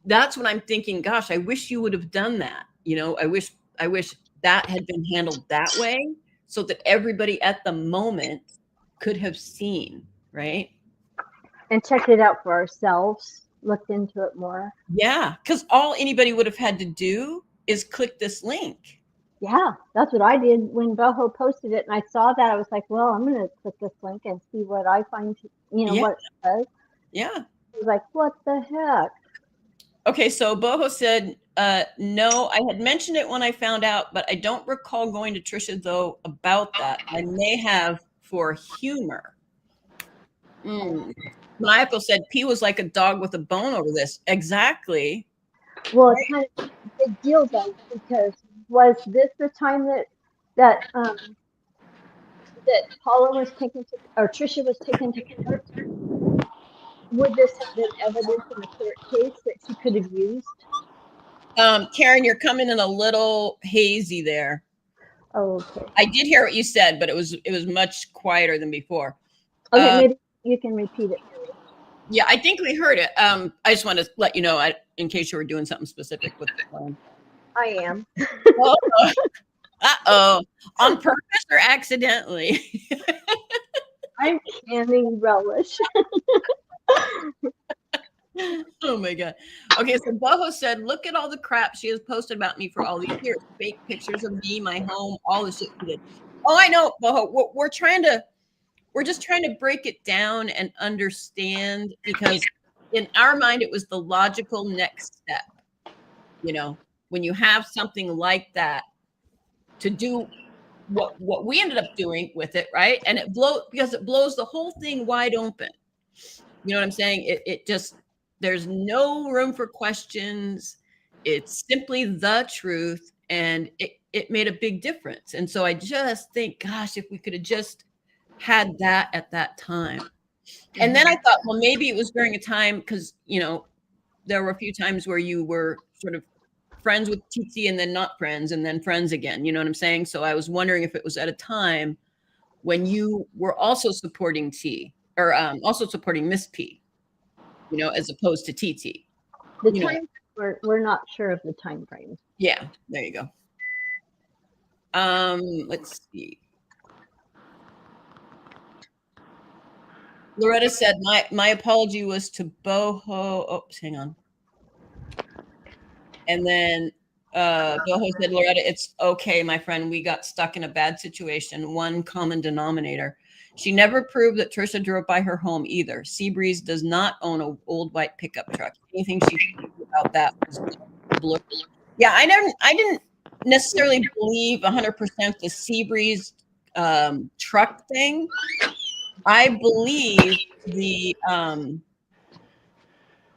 That's what I'm thinking. Gosh, I wish you would have done that. I wish that had been handled that way so that everybody at the moment could have seen, right? And checked it out for ourselves, looked into it more. Yeah, because all anybody would have had to do is click this link. Yeah, that's what I did when Boho posted it, and I saw that. I was like, well, I'm going to click this link and see what I find, what it says. Yeah. I was like, what the heck? Okay, so Boho said, "No, I had mentioned it when I found out, but I don't recall going to Trisha, though, about that. I may have for humor." Michael said, "P was like a dog with a bone over this." Exactly. Well, it's kind of a big deal, though, because was this the time that Paula was taken to, or Trisha was taken to court? Would this have been evidence in a court case that she could have used? Karen, you're coming in a little hazy there. Oh, okay. I did hear what you said, but it was much quieter than before. Okay, maybe you can repeat it for me. Yeah, I think we heard it. I just want to let you know, in case you were doing something specific with the phone. I am. Uh-oh. On purpose or accidentally? I'm canning relish. Oh my God. Okay, so Boho said, "Look at all the crap she has posted about me for all these years. Fake pictures of me, my home, all the shit she did." Oh, I know, Boho. We're just trying to break it down and understand, because in our mind it was the logical next step. When you have something like that, to do what we ended up doing with it, right? And it blows the whole thing wide open. You know what I'm saying? It just, there's no room for questions. It's simply the truth, and it made a big difference. And so I just think, gosh, if we could have just had that at that time. And then I thought, well, maybe it was during a time, because there were a few times where you were sort of friends with TT and then not friends and then friends again. You know what I'm saying? So I was wondering if it was at a time when you were also supporting T, or also supporting Miss P, you know, as opposed to TT. The You know, time, we're not sure of the time frame. yeah, there you go. Let's see. Loretta said, my apology was to Boho. Oh, hang on. And then Boho said, Loretta, it's okay, my friend. We got stuck in a bad situation. One common denominator. She never proved that Trisha drove by her home either. Seabreeze does not own an old white pickup truck. Anything she said about that was blur. Yeah, I didn't necessarily believe 100% the Seabreeze truck thing. I believe the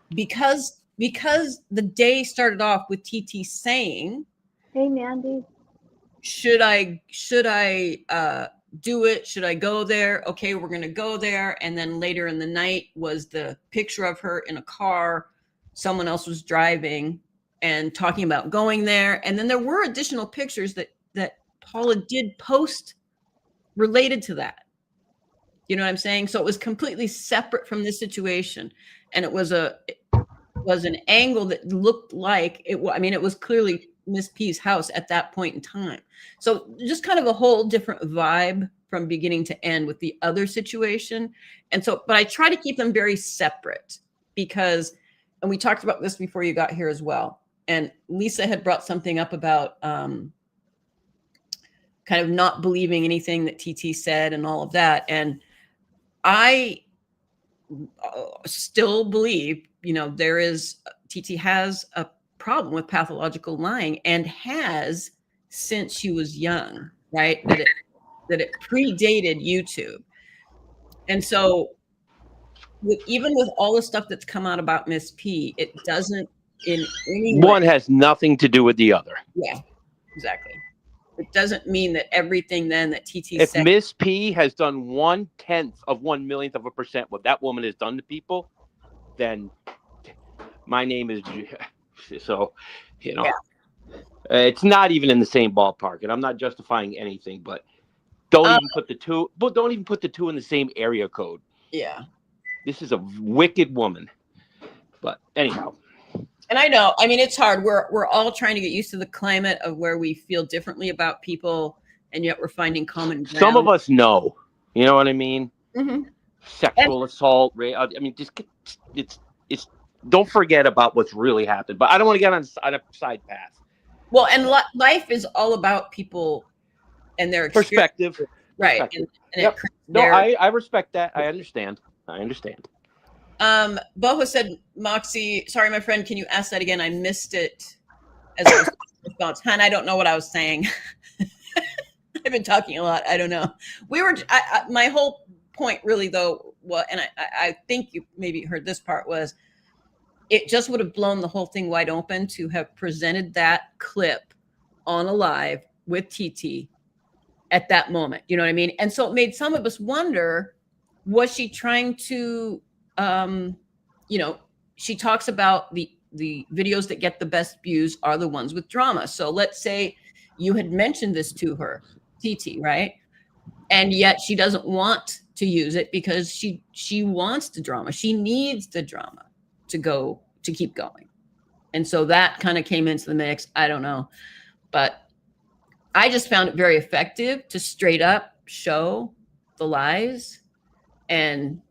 because the day started off with TT saying, "Hey, Mandy, should I do it? Should I go there? Okay, we're going to go there." And then later in the night was the picture of her in a car. Someone else was driving and talking about going there. And then there were additional pictures that Paula did post related to that. You know what I'm saying? So it was completely separate from this situation. And it was an angle that looked like it. I mean, it was clearly Miss P's house at that point in time. So just kind of a whole different vibe from beginning to end with the other situation. And so, but I try to keep them very separate because, and we talked about this before you got here as well. And Lisa had brought something up about kind of not believing anything that TT said and all of that. And I still believe, you know, TT has a problem with pathological lying and has since she was young, right? That it predated YouTube. And so even with all the stuff that's come out about Miss P, it doesn't in any One way. has nothing to do with the other. Yeah, exactly. It doesn't mean that everything then that TT If said. Miss P has done 1/10 of 1/1,000,000% what that woman has done to people, then my name is so, you know, it's not even in the same ballpark, and I'm not justifying anything, but don't even put the two in the same area code. Yeah, this is a wicked woman. But anyhow. And I know, I mean, it's hard. We're all trying to get used to the climate of where we feel differently about people, and yet we're finding common ground. Some of us know, you know what I mean? Mm-hmm. Sexual assault, I mean, just it's don't forget about what's really happened. But I don't want to get on a side path. Well, and life is all about people and their perspective, right? Perspective. And yep. No, I respect that. I understand. Boho said, Moxie, sorry, my friend, can you ask that again? I missed it as a response. Han, I don't know what I was saying. I've been talking a lot. I don't know. My whole point really though, and I think you maybe heard this part, was it just would have blown the whole thing wide open to have presented that clip on a live with TT at that moment. You know what I mean? And so it made some of us wonder, was she trying to, you know, she talks about the videos that get the best views are the ones with drama. So let's say you had mentioned this to her, TT, right? And yet she doesn't want to use it because she wants the drama. She needs the drama to keep going. And so that kind of came into the mix. I don't know, but I just found it very effective to straight up show the lies, and,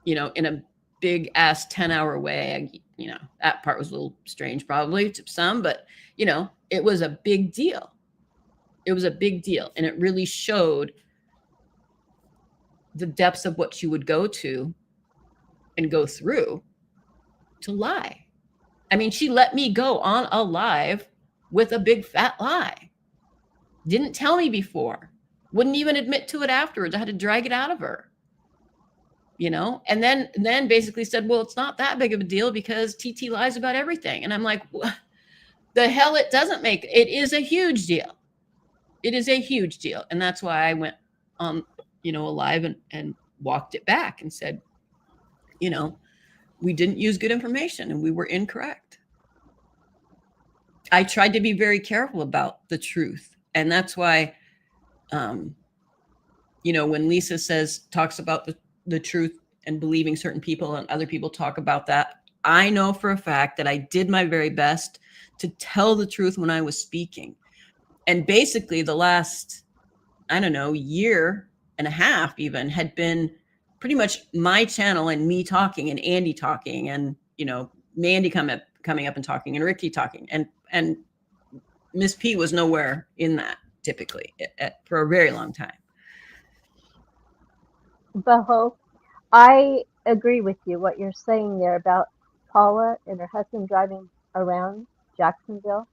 you know, in a big ass 10-hour way. You know, that part was a little strange probably to some, but you know, it was a big deal. It was a big deal. And it really showed the depths of what she would go to and go through to lie. I mean, she let me go on a live with a big fat lie. Didn't tell me before. Wouldn't even admit to it afterwards. I had to drag it out of her. You know, and then basically said, well, it's not that big of a deal because TT lies about everything. And I'm like, what the hell? It doesn't make it is a huge deal. It is a huge deal. And that's why I went on, you know, live and walked it back and said, you know, we didn't use good information and we were incorrect. I tried to be very careful about the truth. And that's why, you know, when Lisa talks about the truth and believing certain people, and other people talk about that. I know for a fact that I did my very best to tell the truth when I was speaking. And basically the last, I don't know, year and a half even had been pretty much my channel and me talking and Andy talking and, you know, Mandy coming up and talking and Ricky talking. And Miss P was nowhere in that typically for a very long time. Boho, I agree with you what you're saying there about Paula and her husband driving around Jacksonville,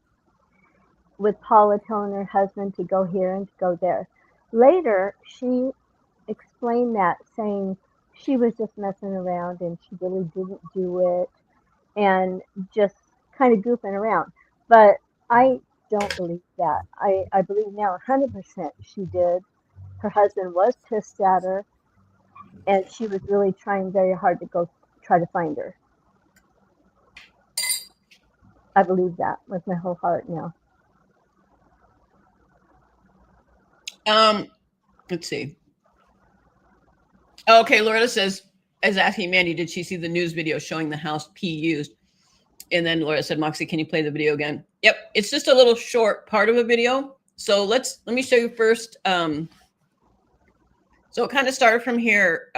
with Paula telling her husband to go here and to go there. Later, she explained that, saying she was just messing around and she really didn't do it and just kind of goofing around. But I don't believe that. I believe now 100% she did. Her husband was pissed at her, and she was really trying very hard to go try to find her. I believe that with my whole heart now. Let's see. Okay, Loretta is asking Mandy, did she see the news video showing the house P used? And then Laura said, Moxie, can you play the video again? Yep, it's just a little short part of a video. So let me show you first. So it kind of started from here,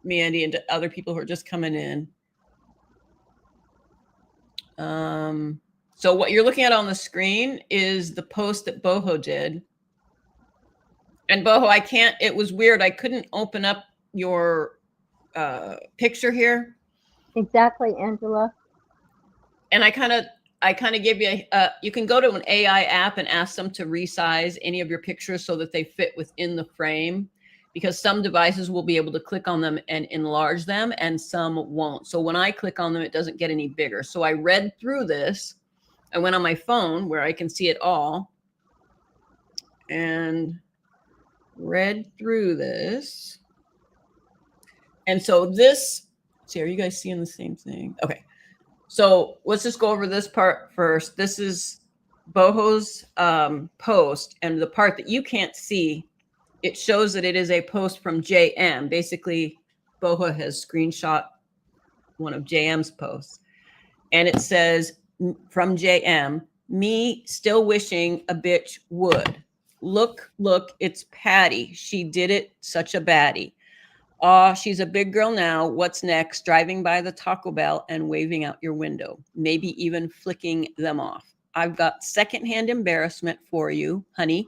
Mandy, and to other people who are just coming in. So what you're looking at on the screen is the post that Boho did. And Boho, it was weird. I couldn't open up your picture here. Exactly, Angela. And I kind of give you you can go to an AI app and ask them to resize any of your pictures so that they fit within the frame, because some devices will be able to click on them and enlarge them and some won't. So when I click on them, it doesn't get any bigger. So I read through this. I went on my phone where I can see it all and read through this. And so this, see, are you guys seeing the same thing? Okay. So let's just go over this part first. This is Boho's post, and the part that you can't see, it shows that it is a post from JM. Basically, Boho has screenshot one of JM's posts, and it says from JM, me still wishing a bitch would. Look, it's Patty. She did it, such a baddie. Aw, she's a big girl now. What's next? Driving by the Taco Bell and waving out your window, maybe even flicking them off. I've got secondhand embarrassment for you, honey.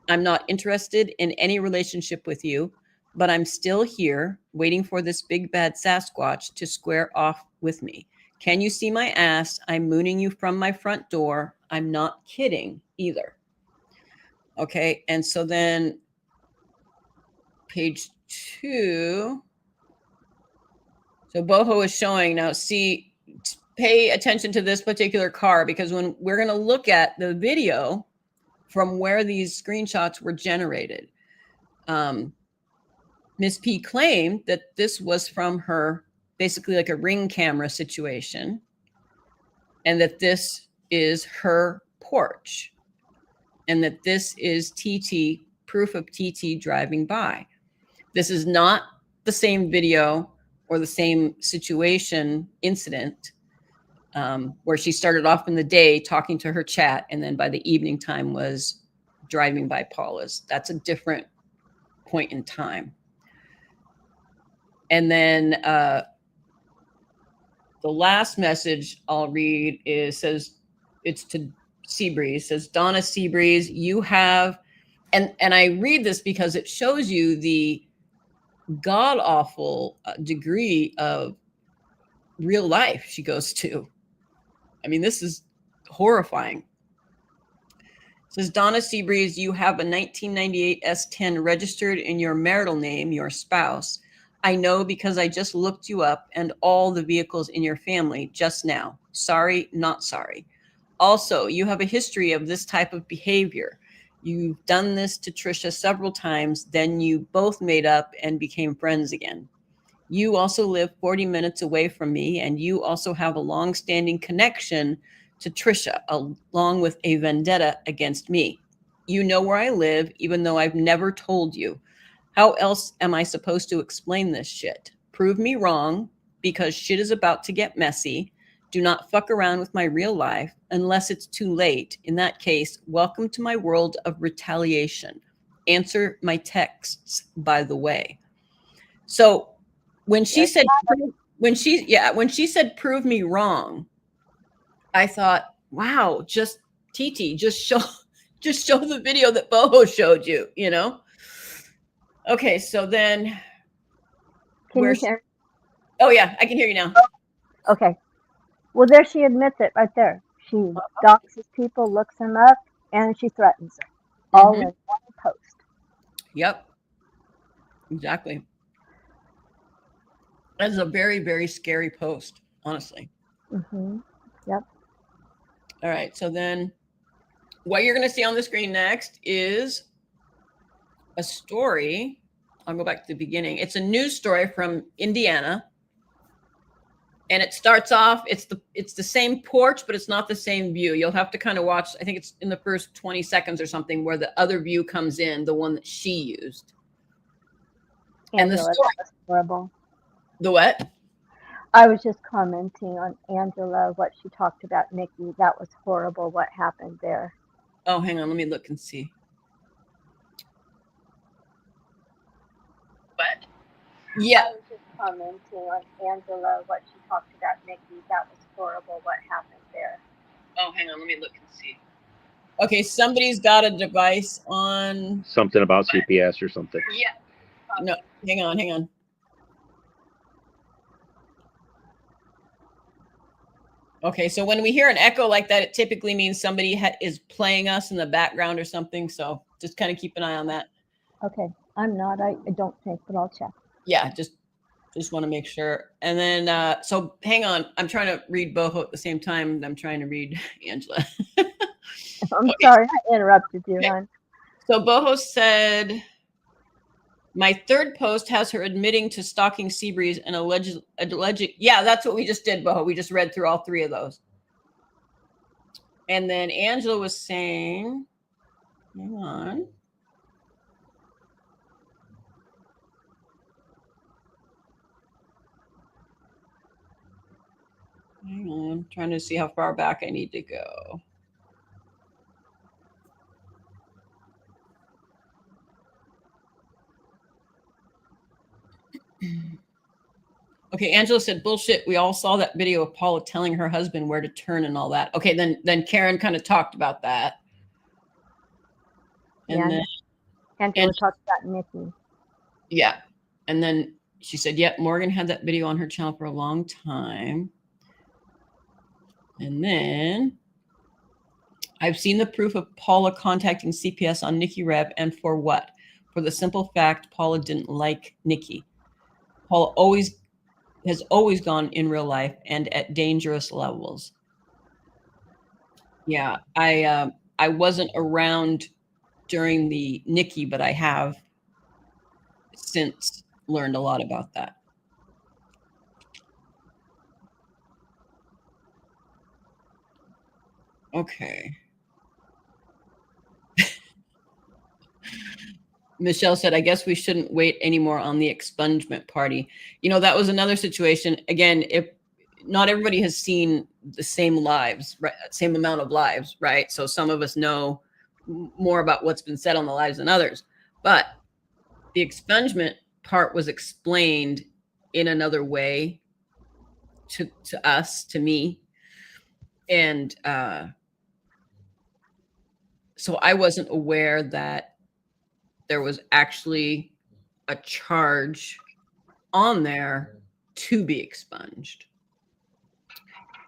I'm not interested in any relationship with you, but I'm still here waiting for this big bad Sasquatch to square off with me. Can you see my ass? I'm mooning you from my front door. I'm not kidding either. Okay, and so then page 2. So Boho is showing now. See, pay attention to this particular car, because when we're going to look at the video from where these screenshots were generated, Miss P claimed that this was from her, basically like a Ring camera situation, and that this is her porch, and that this is TT, proof of TT driving by. This is not the same video or the same situation incident where she started off in the day talking to her chat, and then by the evening time was driving by Paula's. That's a different point in time. And then the last message I'll read says, it's to Seabreeze, says, Donna Seabreeze, you have, and I read this because it shows you the god-awful degree of real life she goes to. I mean, this is horrifying. It says, Donna Seabreeze, you have a 1998 S10 registered in your marital name, your spouse. I know because I just looked you up and all the vehicles in your family just now. Sorry, not sorry. Also, you have a history of this type of behavior. You've done this to Trisha several times, then you both made up and became friends again. You also live 40 minutes away from me, and you also have a long-standing connection to Trisha, along with a vendetta against me. You know where I live, even though I've never told you. How else am I supposed to explain this shit? Prove me wrong, because shit is about to get messy. Do not fuck around with my real life unless it's too late. In that case, welcome to my world of retaliation. Answer my texts, by the way. So when she said when she said prove me wrong, I thought, wow, just TT, just show the video that Boho showed you, you know? Okay, so then Can you hear? Oh yeah, I can hear you now. Okay. Well, there she admits it right there. She doxes people, looks them up, and she threatens them. All in one post. Yep. Exactly. That's a very, very scary post, honestly. Yep. All right. So then what you're going to see on the screen next is a story. I'll go back to the beginning. It's a news story from Indiana. And it starts off, it's the same porch, but it's not the same view. You'll have to kind of watch, I think it's in the first 20 seconds or something, where the other view comes in, the one that she used. And the story, was horrible. The what? I was just commenting on Angela, what she talked about Nikki. That was horrible what happened there. Oh, hang on, let me look and see. What? Yeah. I was just commenting on Angela, what she talked about Nikki. That was horrible what happened there. Oh, hang on, let me look and see. Okay, somebody's got a device on. Something about CPS or something. Yeah. No, hang on. Okay, so when we hear an echo like that, it typically means somebody is playing us in the background or something. So just kind of keep an eye on that. Okay, I'm not. I don't think, but I'll check. Yeah, just want to make sure. And then, so hang on. I'm trying to read Boho at the same time I'm trying to read Angela. I'm sorry I interrupted you, hon. So Boho said, my third post has her admitting to stalking Seabreeze and alleged. Yeah, that's what we just did, Boho. We just read through all three of those. And then Angela was saying, hang on. Hang on, trying to see how far back I need to go. Okay, Angela said, bullshit. We all saw that video of Paula telling her husband where to turn and all that. Okay, then Karen kind of talked about that. And then Angela talked about Nikki. Yeah. And then she said, yeah, Morgan had that video on her channel for a long time. And then I've seen the proof of Paula contacting CPS on Nikki Rev, and for what? For the simple fact Paula didn't like Nikki. Paula has always gone in real life and at dangerous levels. Yeah, I wasn't around during the Nikki, but I have since learned a lot about that. Okay. Michelle said, I guess we shouldn't wait anymore on the expungement party. You know, that was another situation. Again, if not everybody has seen the same lives, right? Same amount of lives, right? So some of us know more about what's been said on the lives than others. But the expungement part was explained in another way to us, to me. And so I wasn't aware that there was actually a charge on there to be expunged.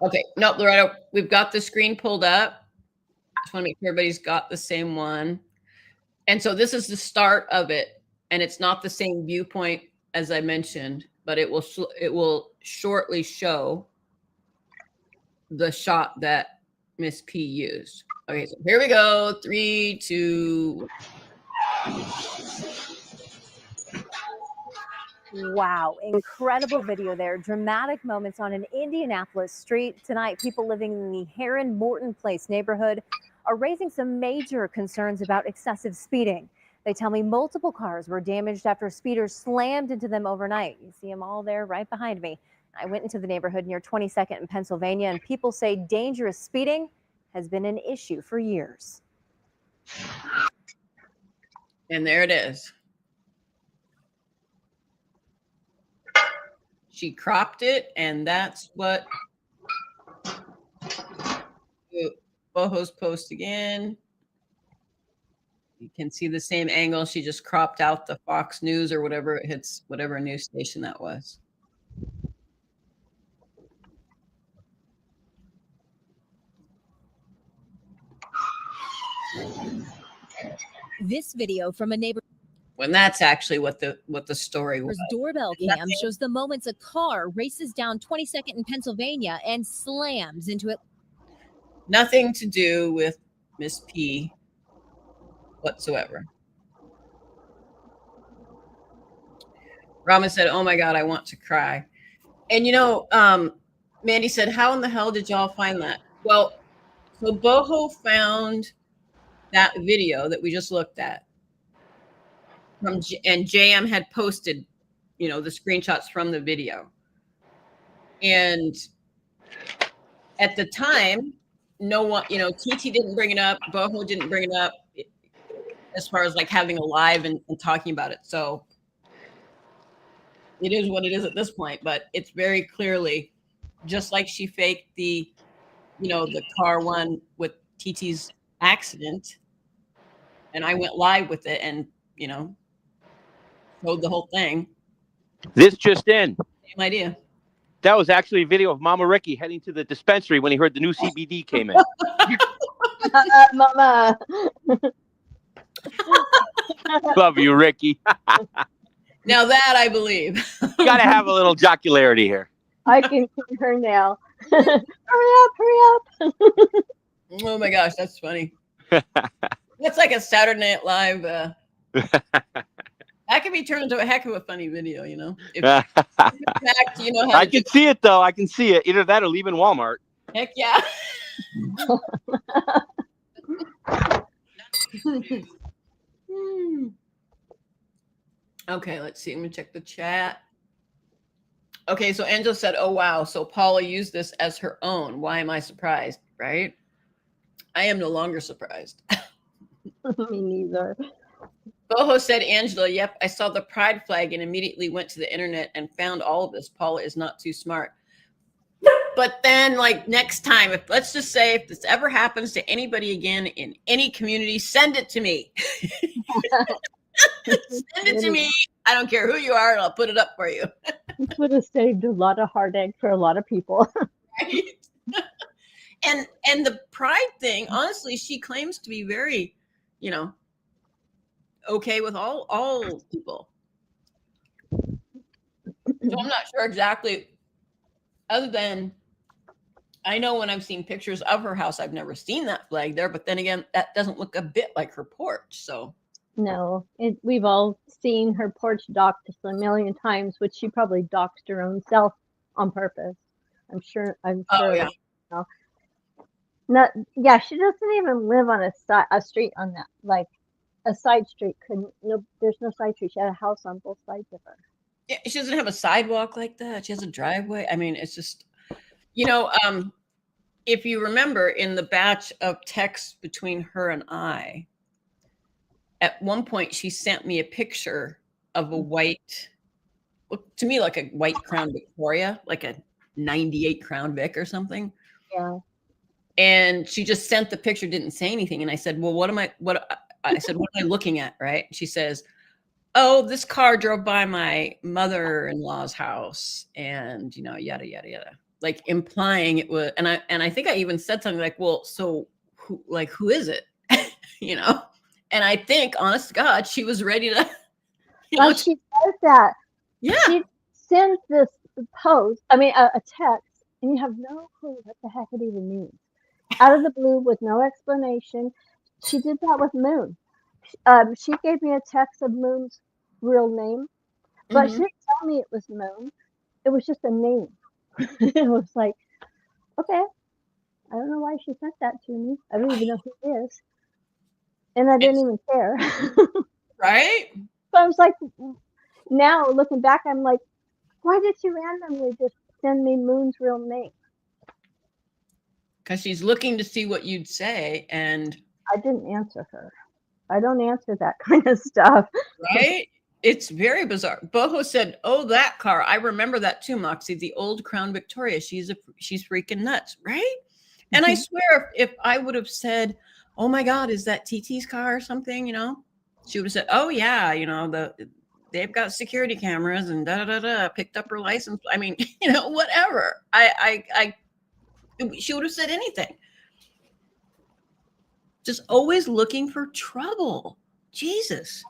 Okay, no, Loretta, we've got the screen pulled up. Just want to make sure everybody's got the same one. And so this is the start of it, and it's not the same viewpoint as I mentioned, but it will shortly show the shot that Miss P used. Okay, so here we go. 3, 2. Wow, incredible video there. Dramatic moments on an Indianapolis street tonight. People living in the Heron Morton Place neighborhood are raising some major concerns about excessive speeding. They tell me multiple cars were damaged after speeders slammed into them overnight. You see them all there right behind me. I went into the neighborhood near 22nd in Pennsylvania, and people say dangerous speeding has been an issue for years. And there it is. She cropped it, and that's what Boho's post again. You can see the same angle. She just cropped out the Fox News or whatever it hits, whatever news station that was. This video from a neighbor. When that's actually what the story was. Doorbell cam shows the moments a car races down 22nd in Pennsylvania and slams into it. Nothing to do with Miss P whatsoever. Rama said, "Oh my God, I want to cry." And you know, Mandy said, "How in the hell did y'all find that?" Well, so Boho found that video that we just looked at. And JM had posted, you know, the screenshots from the video. And at the time, no one, you know, TT didn't bring it up. Boho didn't bring it up as far as like having a live and talking about it. So it is what it is at this point, but it's very clearly just like she faked the, you know, the car one with TT's accident. And I went live with it and, you know, showed the whole thing. This just in. Same idea. That was actually a video of Mama Ricky heading to the dispensary when he heard the new CBD came in. Mama. Love you, Ricky. Now that I believe. Got to have a little jocularity here. I can hear her now. Hurry up, hurry up. Oh my gosh, that's funny. That's like a Saturday Night Live. That could be turned into a heck of a funny video, you know. If, in fact, you know how I can see it though. I can see it. Either that or leaving Walmart. Heck yeah. Okay, let's see. Let me check the chat. Okay, so Angela said, "Oh wow, so Paula used this as her own. Why am I surprised?" Right? I am no longer surprised. Me neither. Boho said, "Angela, yep, I saw the pride flag and immediately went to the internet and found all of this. Paula is not too smart." But then, like, next time, if let's just say if this ever happens to anybody again in any community, send it to me. Send it to me. I don't care who you are, and I'll put it up for you. This would have saved a lot of heartache for a lot of people. Right? And the pride thing, honestly, she claims to be very, you know, okay with all people. So I'm not sure exactly, other than I know when I've seen pictures of her house, I've never seen that flag there. But then again, that doesn't look a bit like her porch. So No, we've all seen her porch docked a million times, which she probably doxed her own self on purpose. I'm sure. Oh, yeah. Not, yeah, she doesn't even live on a street on that, like a side street. There's no side street. She had a house on both sides of her. Yeah, she doesn't have a sidewalk like that. She has a driveway. I mean, it's just, you know, if you remember in the batch of texts between her and I, at one point she sent me a picture of a white, looked to me like a white Crown Victoria, like a 98 Crown Vic or something. Yeah. And she just sent the picture, didn't say anything. And I said, "Well, what am I looking at?" Right. She says, "Oh, this car drove by my mother-in-law's house," and, you know, yada, yada, yada, like implying it was, and I think I even said something like, "Well, so who is it?" You know? And I think, honest to God, she was ready to, you know, she says that. Yeah. She sends this post, a text, and you have no clue what the heck it even means. Out of the blue with no explanation. She did that with Moon. She gave me a text of Moon's real name, but she didn't tell me it was Moon. It was just a name. It was like, okay, I don't know why she sent that to me. I don't even know who it is. And I didn't even care. Right? So I was like, now looking back, I'm like, why did she randomly just send me Moon's real name? Because she's looking to see what you'd say, and I didn't answer her. I don't answer that kind of stuff. right? It's very bizarre. Boho said, "Oh, that car. I remember that too, Moxie. The old Crown Victoria. She's freaking nuts, right?" And I swear, if I would have said, "Oh my God, is that TT's car or something?" She would have said, "Oh yeah, they've got security cameras and da da da. Picked up her license. I mean, whatever. She would have said anything. Just always looking for trouble. Jesus."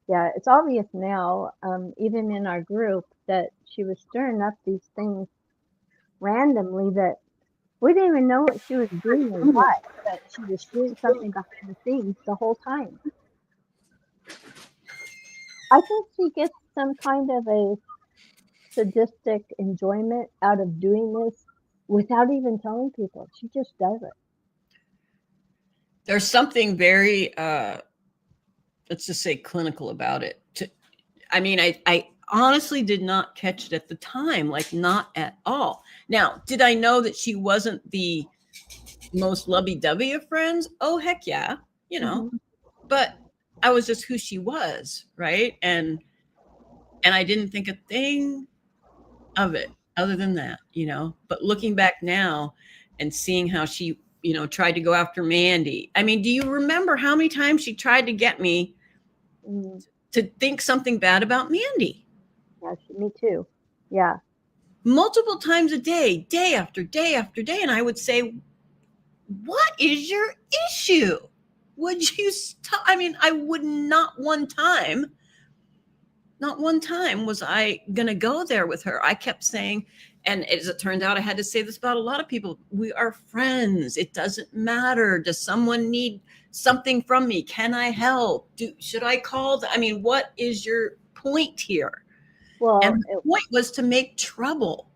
Yeah, it's obvious now, even in our group, that she was stirring up these things randomly that we didn't even know what she was doing or what, but she was doing something behind the scenes the whole time. I think she gets some kind of a sadistic enjoyment out of doing this without even telling people. She just does it. There's something very, let's just say, clinical about it. I honestly did not catch it at the time, like not at all. Now, did I know that she wasn't the most lovey-dovey of friends? Oh, heck yeah, but I was just who she was, right? And I didn't think a thing of it other than that, but looking back now and seeing how she, tried to go after Mandy. I mean, do you remember how many times she tried to get me to think something bad about Mandy? Yeah, me too. Yeah. Multiple times a day, day after day after day. And I would say, what is your issue? Would you stop? I mean, I would not one time was I going to go there with her. I kept saying, and as it turned out, I had to say this about a lot of people. We are friends. It doesn't matter. Does someone need something from me? Can I help? Should I call? I mean, what is your point here? Well, and the point was to make trouble.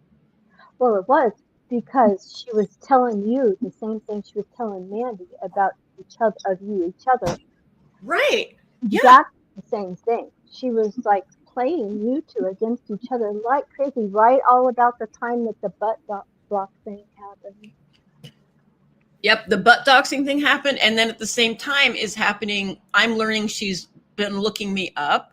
Well, it was because she was telling you the same thing she was telling Mandy about each other. Right. Exactly the same thing. She was like playing you two against each other like crazy, right? All about the time that the butt block thing happened. Yep, the butt doxing thing happened, and then at the same time is happening. I'm learning she's been looking me up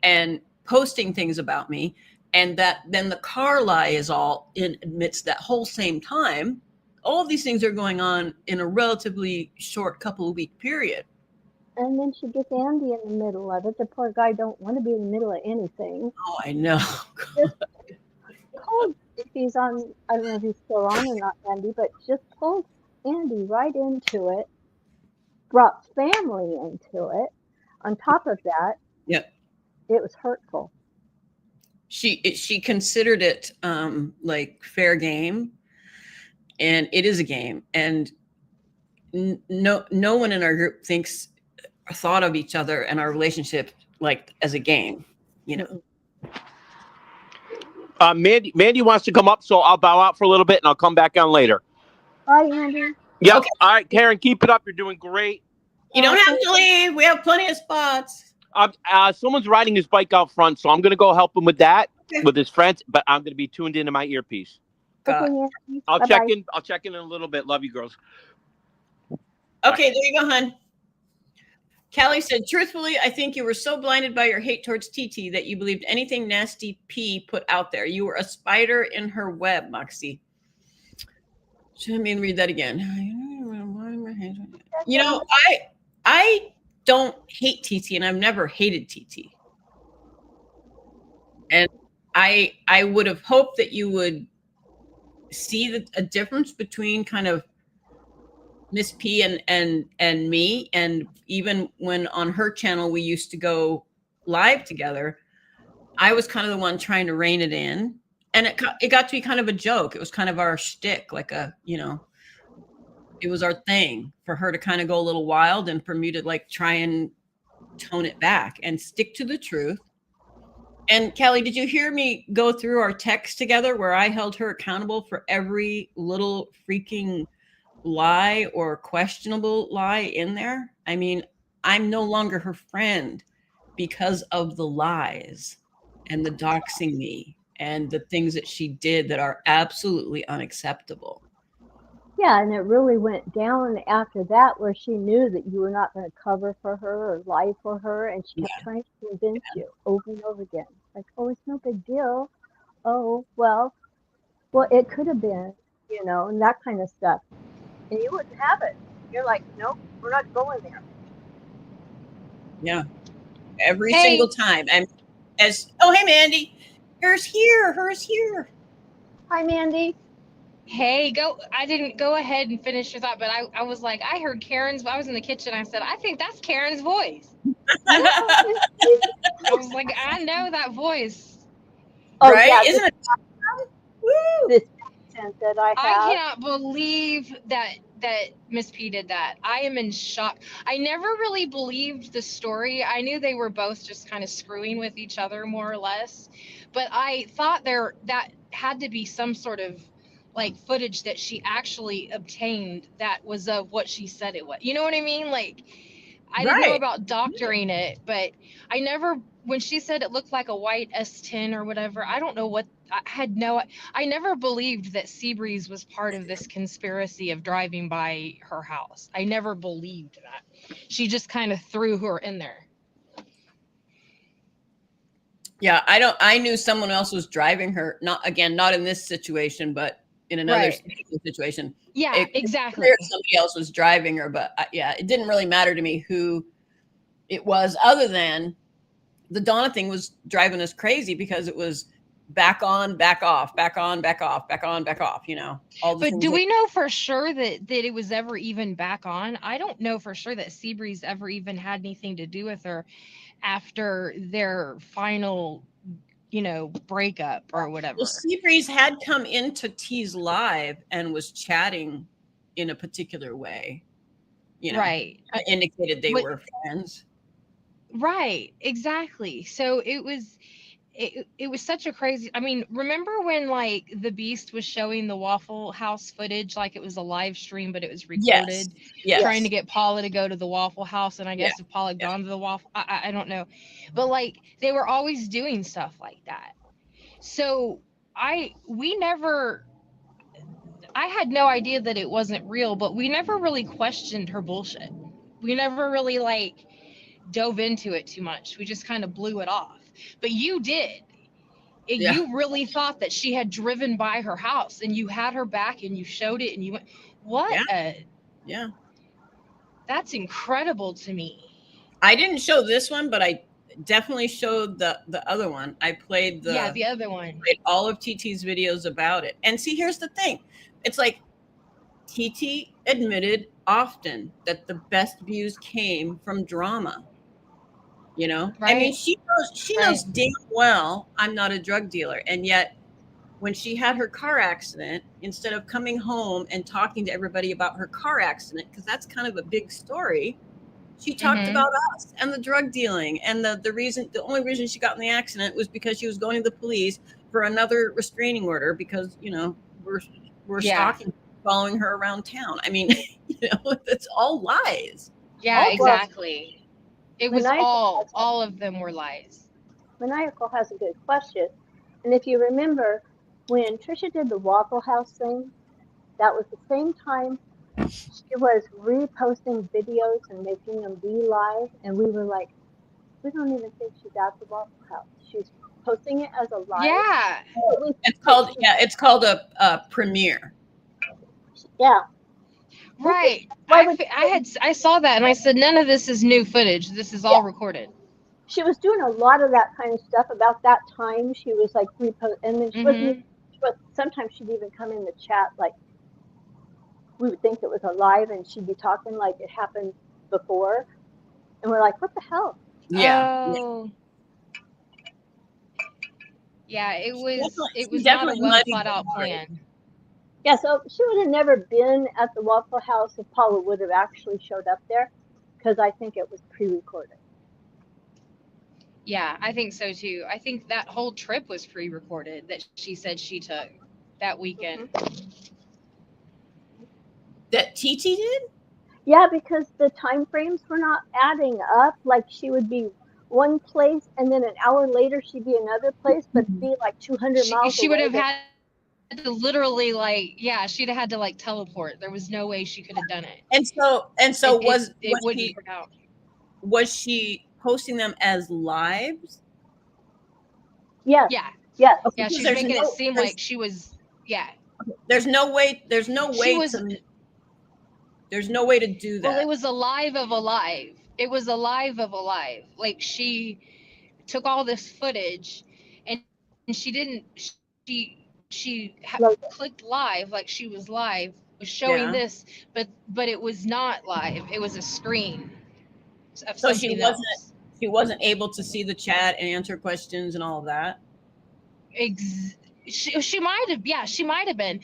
and posting things about me, and that then the car lie is all in amidst that whole same time. All of these things are going on in a relatively short couple of week period. And then she gets Andy in the middle of it. The poor guy don't want to be in the middle of anything. Oh, I know. Just pulled, if he's on, I don't know if he's still on or not, Andy, but just pulled Andy right into it, brought family into it. On top of that, yep, it was hurtful. She considered it like fair game, and it is a game, and no one in our group thought of each other and our relationship like as a game, Mandy wants to come up, so I'll bow out for a little bit and I'll come back on later. Bye, Andy. Yeah. Okay. All right, Karen, keep it up. You're doing great. You don't have to leave. We have plenty of spots. Someone's riding his bike out front, so I'm going to go help him with that with his friends, but I'm going to be tuned into my earpiece. I'll check in. I'll check in a little bit. Love you, girls. Okay, there you go, hon. Callie said, truthfully, I think you were so blinded by your hate towards TT that you believed anything Nasty P put out there. You were a spider in her web, Moxie. Shouldn't mean read that again. I don't hate TT, and I've never hated TT. And I would have hoped that you would see a difference between kind of Miss P and me. And even when on her channel we used to go live together, I was kind of the one trying to rein it in. And it got to be kind of a joke. It was kind of our shtick, like it was our thing for her to kind of go a little wild and for me to like try and tone it back and stick to the truth. And Callie, did you hear me go through our text together where I held her accountable for every little freaking lie or questionable lie in there? I mean, I'm no longer her friend. because of the lies and the doxing me and the things that she did that are absolutely unacceptable. Yeah, and it really went down after that where she knew that you were not going to cover for her or lie for her, and she kept trying to convince you over and over again. Like, oh, it's no big deal. Oh, well, it could have been, and that kind of stuff. And you wouldn't have it. You're like, nope, we're not going there. Yeah. Every single time. And hey, Mandy, hers here. Hi, Mandy. Hey, I didn't go ahead and finish your thought, but I was like, I heard Karen's, I was in the kitchen. I said, I think that's Karen's voice. I was like, I know that voice. Oh, right? Yeah, Isn't it? Woo! This accent that I have. I cannot believe that Miss P did that. I am in shock. I never really believed the story. I knew they were both just kind of screwing with each other more or less, but I thought that had to be some sort of like footage that she actually obtained that was of what she said it was. You know what I mean? Like, I didn't know about doctoring it, but I never, when she said it looked like a white S10 or whatever, I don't know what, I never believed that Seabreeze was part of this conspiracy of driving by her house. I never believed that. She just kind of threw her in there. Yeah, I knew someone else was driving her. Not in this situation, but in another situation. Yeah, exactly. Somebody else was driving her, but it didn't really matter to me who it was, other than the Donna thing was driving us crazy because it was back on, back off, back on, back off, back on, back off, all the But do we know for sure that it was ever even back on? I don't know for sure that Seabreeze ever even had anything to do with her after their final, breakup or whatever. Well, Seabreeze had come into T's live and was chatting in a particular way, right? Indicated they were friends. Right, exactly. So it was such a crazy, I mean, remember when like the Beast was showing the Waffle House footage like it was a live stream, but it was recorded, trying to get Paula to go to the Waffle House, and I guess if Paula had gone to the Waffle, I don't know, but like they were always doing stuff like that. So I had no idea that it wasn't real, but we never really questioned her bullshit. We never really like dove into it too much. We just kind of blew it off. But you did. You really thought that she had driven by her house and you had her back and you showed it and you went, what? Yeah. That's incredible to me. I didn't show this one, but I definitely showed the other one. I played the other one. Played all of TT's videos about it. And see, here's the thing. It's like TT admitted often that the best views came from drama. Right. I mean, she knows damn well I'm not a drug dealer. And yet when she had her car accident, instead of coming home and talking to everybody about her car accident, because that's kind of a big story, she talked about us and the drug dealing, and the only reason she got in the accident was because she was going to the police for another restraining order because, we're stalking, following her around town. I mean, it's all lies. Yeah, exactly. It was all of them were lies. Maniacal has a good question. And if you remember, when Trisha did the Waffle House thing, that was the same time she was reposting videos and making them be live. And we were like, we don't even think she's at the Waffle House. She's posting it as a live. Yeah. It's called a premiere. Yeah. Right. I saw that and I said, none of this is new footage. This is all recorded. She was doing a lot of that kind of stuff about that time. She was like repost, and then she wasn't. But sometimes she'd even come in the chat like we would think it was a live, and she'd be talking like it happened before, and we're like, what the hell? Yeah. Oh. Yeah, it was not a well thought out plan. Yeah, so she would have never been at the Waffle House if Paula would have actually showed up there, because I think it was pre-recorded. Yeah, I think so too. I think that whole trip was pre-recorded that she said she took that weekend. That TT did? Yeah, because the time frames were not adding up. Like she would be one place, and then an hour later she'd be another place, but be like 200 miles She would away. have had to literally she'd have had to teleport. There was no way she could have done it. And so it wouldn't work out. Was she posting them as lives? Yes. Yeah. Yes. Yeah, she's making it seem like she was. Yeah. There's no way. There's no way there's no way to do that. Well, it was a live of a live. It was a live of a live. Like, she took all this footage, and she didn't. She clicked live, like she was live, was showing this, but it was not live. It was a screen of So something else. She wasn't able to see the chat and answer questions and all of that. She might have. Yeah, she might have been.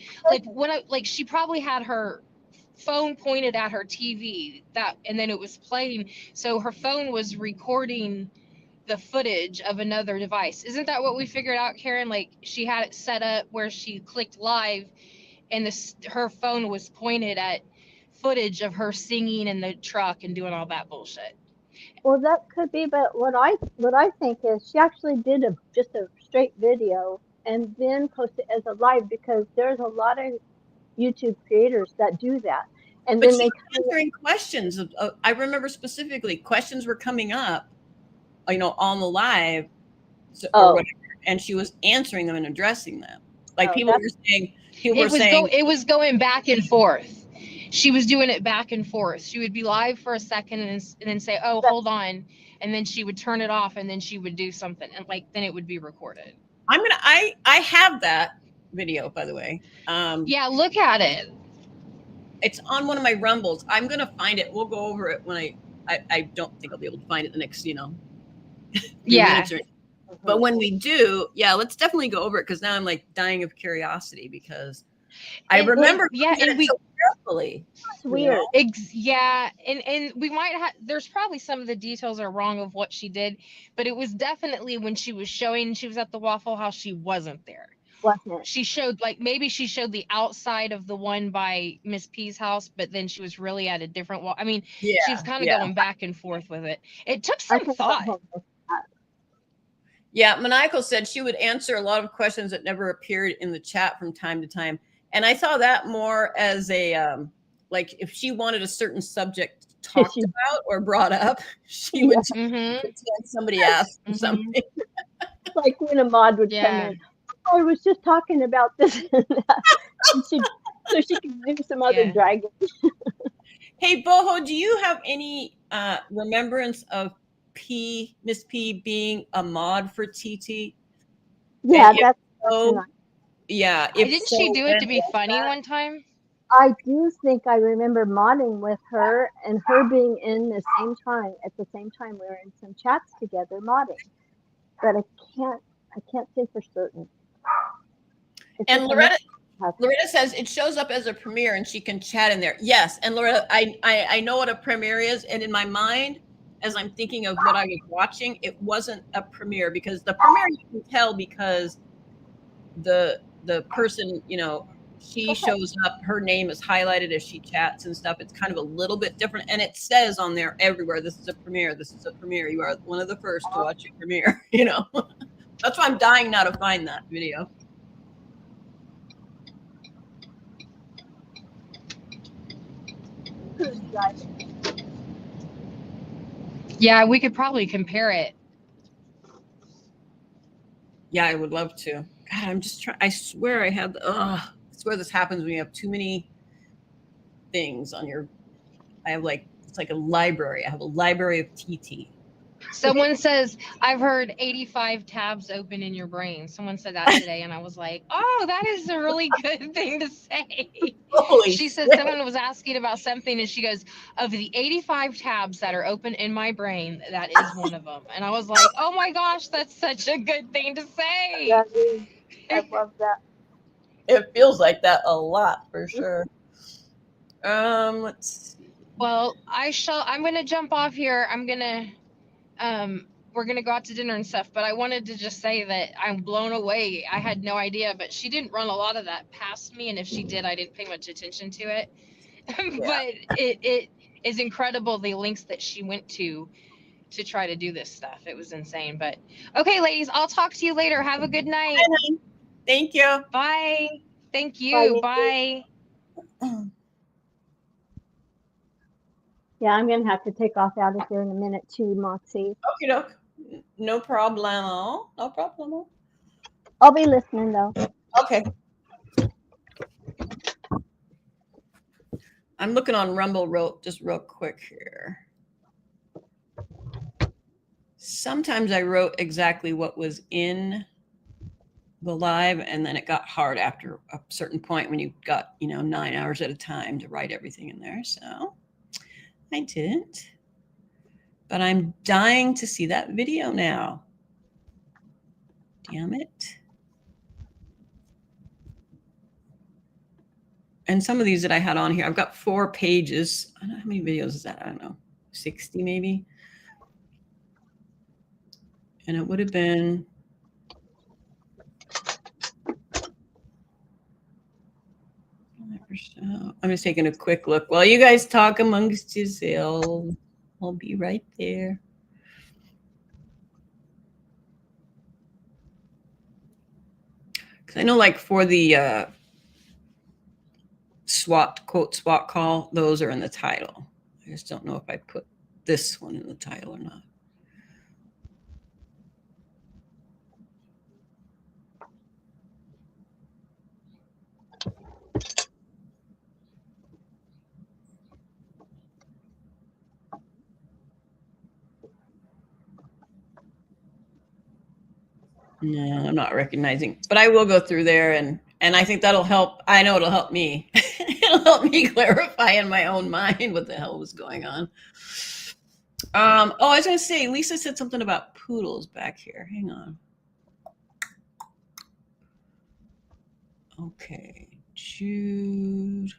She probably had her phone pointed at her TV, and then it was playing, so her phone was recording the footage of another device. Isn't that what we figured out, Karen? Like, she had it set up where she clicked live, and her phone was pointed at footage of her singing in the truck and doing all that bullshit. Well, that could be, but what I think is she actually did just a straight video and then posted it as a live, because there's a lot of YouTube creators that do that. And but then they answering questions. I remember specifically questions were coming up, on the live, or whatever, and she was answering them and addressing them. Like, people were saying, it was going back and forth. She was doing it back and forth. She would be live for a second and then say, "Oh, hold on," and then she would turn it off, and then she would do something, and then it would be recorded. I have that video, by the way. Yeah, look at it. It's on one of my Rumbles. I'm gonna find it. We'll go over it when I don't think I'll be able to find it the next, yeah. But when we do, let's definitely go over it, because now I'm like dying of curiosity, because I remember and we so carefully. It's weird. Yeah, and we might have. There's probably some of the details are wrong of what she did, but it was definitely when she was showing. She was at the Waffle House. She wasn't there. Wasn't. She showed maybe she showed the outside of the one by Miss P's house, but then she was really at a different wall. I mean, she's kind of going back and forth with it. It took some thought. Yeah, Maniacal said she would answer a lot of questions that never appeared in the chat from time to time. And I saw that more as a, if she wanted a certain subject talked about or brought up, she would pretend somebody asked something. Like when a mod would come in. I was just talking about this and that. So she could do some other dragon. Hey, Boho, do you have any remembrance of Miss P being a mod for TT? Yeah, that's Didn't she do it to be funny one time? I do think I remember modding with her, and her being in the same time. At the same time, we were in some chats together modding, but I can't say for certain. And Loretta says it shows up as a premiere and she can chat in there. Yes, and Loretta, I know what a premiere is, and in my mind, as I'm thinking of what I was watching, it wasn't a premiere, because the premiere you can tell because the person, she shows up, her name is highlighted as she chats and stuff. It's kind of a little bit different, and it says on there everywhere, this is a premiere, this is a premiere. You are one of the first to watch a premiere, That's why I'm dying now to find that video. Yeah, we could probably compare it. Yeah, I would love to. God, I'm just trying. I swear I have. I swear this happens when you have too many things on your. I have it's like a library. I have a library of TT. Someone says, I've heard 85 tabs open in your brain. Someone said that today, and I was like, oh, that is a really good thing to say. She said someone was asking about something, and she goes, of the 85 tabs that are open in my brain, that is one of them. And I was like, oh my gosh, that's such a good thing to say. I love that. It feels like that a lot, for sure. Let's see. Well, I'm going to jump off here. We're going to go out to dinner and stuff, but I wanted to just say that I'm blown away. I had no idea, but she didn't run a lot of that past me. And if she did, I didn't pay much attention to it. But it is incredible, the links that she went to to try to do this stuff. It was insane. But okay, ladies, I'll talk to you later. Have a good night. Bye. Thank you. Bye. Thank you. Bye. Bye. Yeah, I'm going to have to take off out of here in a minute too, Moxie. Okay, doke. No problem. No problem. I'll be listening though. Okay. I'm looking on Rumble just real quick here. Sometimes I wrote exactly what was in the live, and then it got hard after a certain point when you got, 9 hours at a time to write everything in there. So I didn't. But I'm dying to see that video now. Damn it. And some of these that I had on here, I've got 4 pages. I don't know how many videos is that? I don't know, 60 maybe. And it would have been I'm just taking a quick look while you guys talk amongst yourselves. I'll be right there. Because I know, like, for the SWAT call, those are in the title. I just don't know if I put this one in the title or not. No, I'm not recognizing, but I will go through there and I think that'll help. I know it'll help me. It'll help me clarify in my own mind what the hell was going on. I was going to say, Lisa said something about poodles back here. Hang on. Okay, Jude.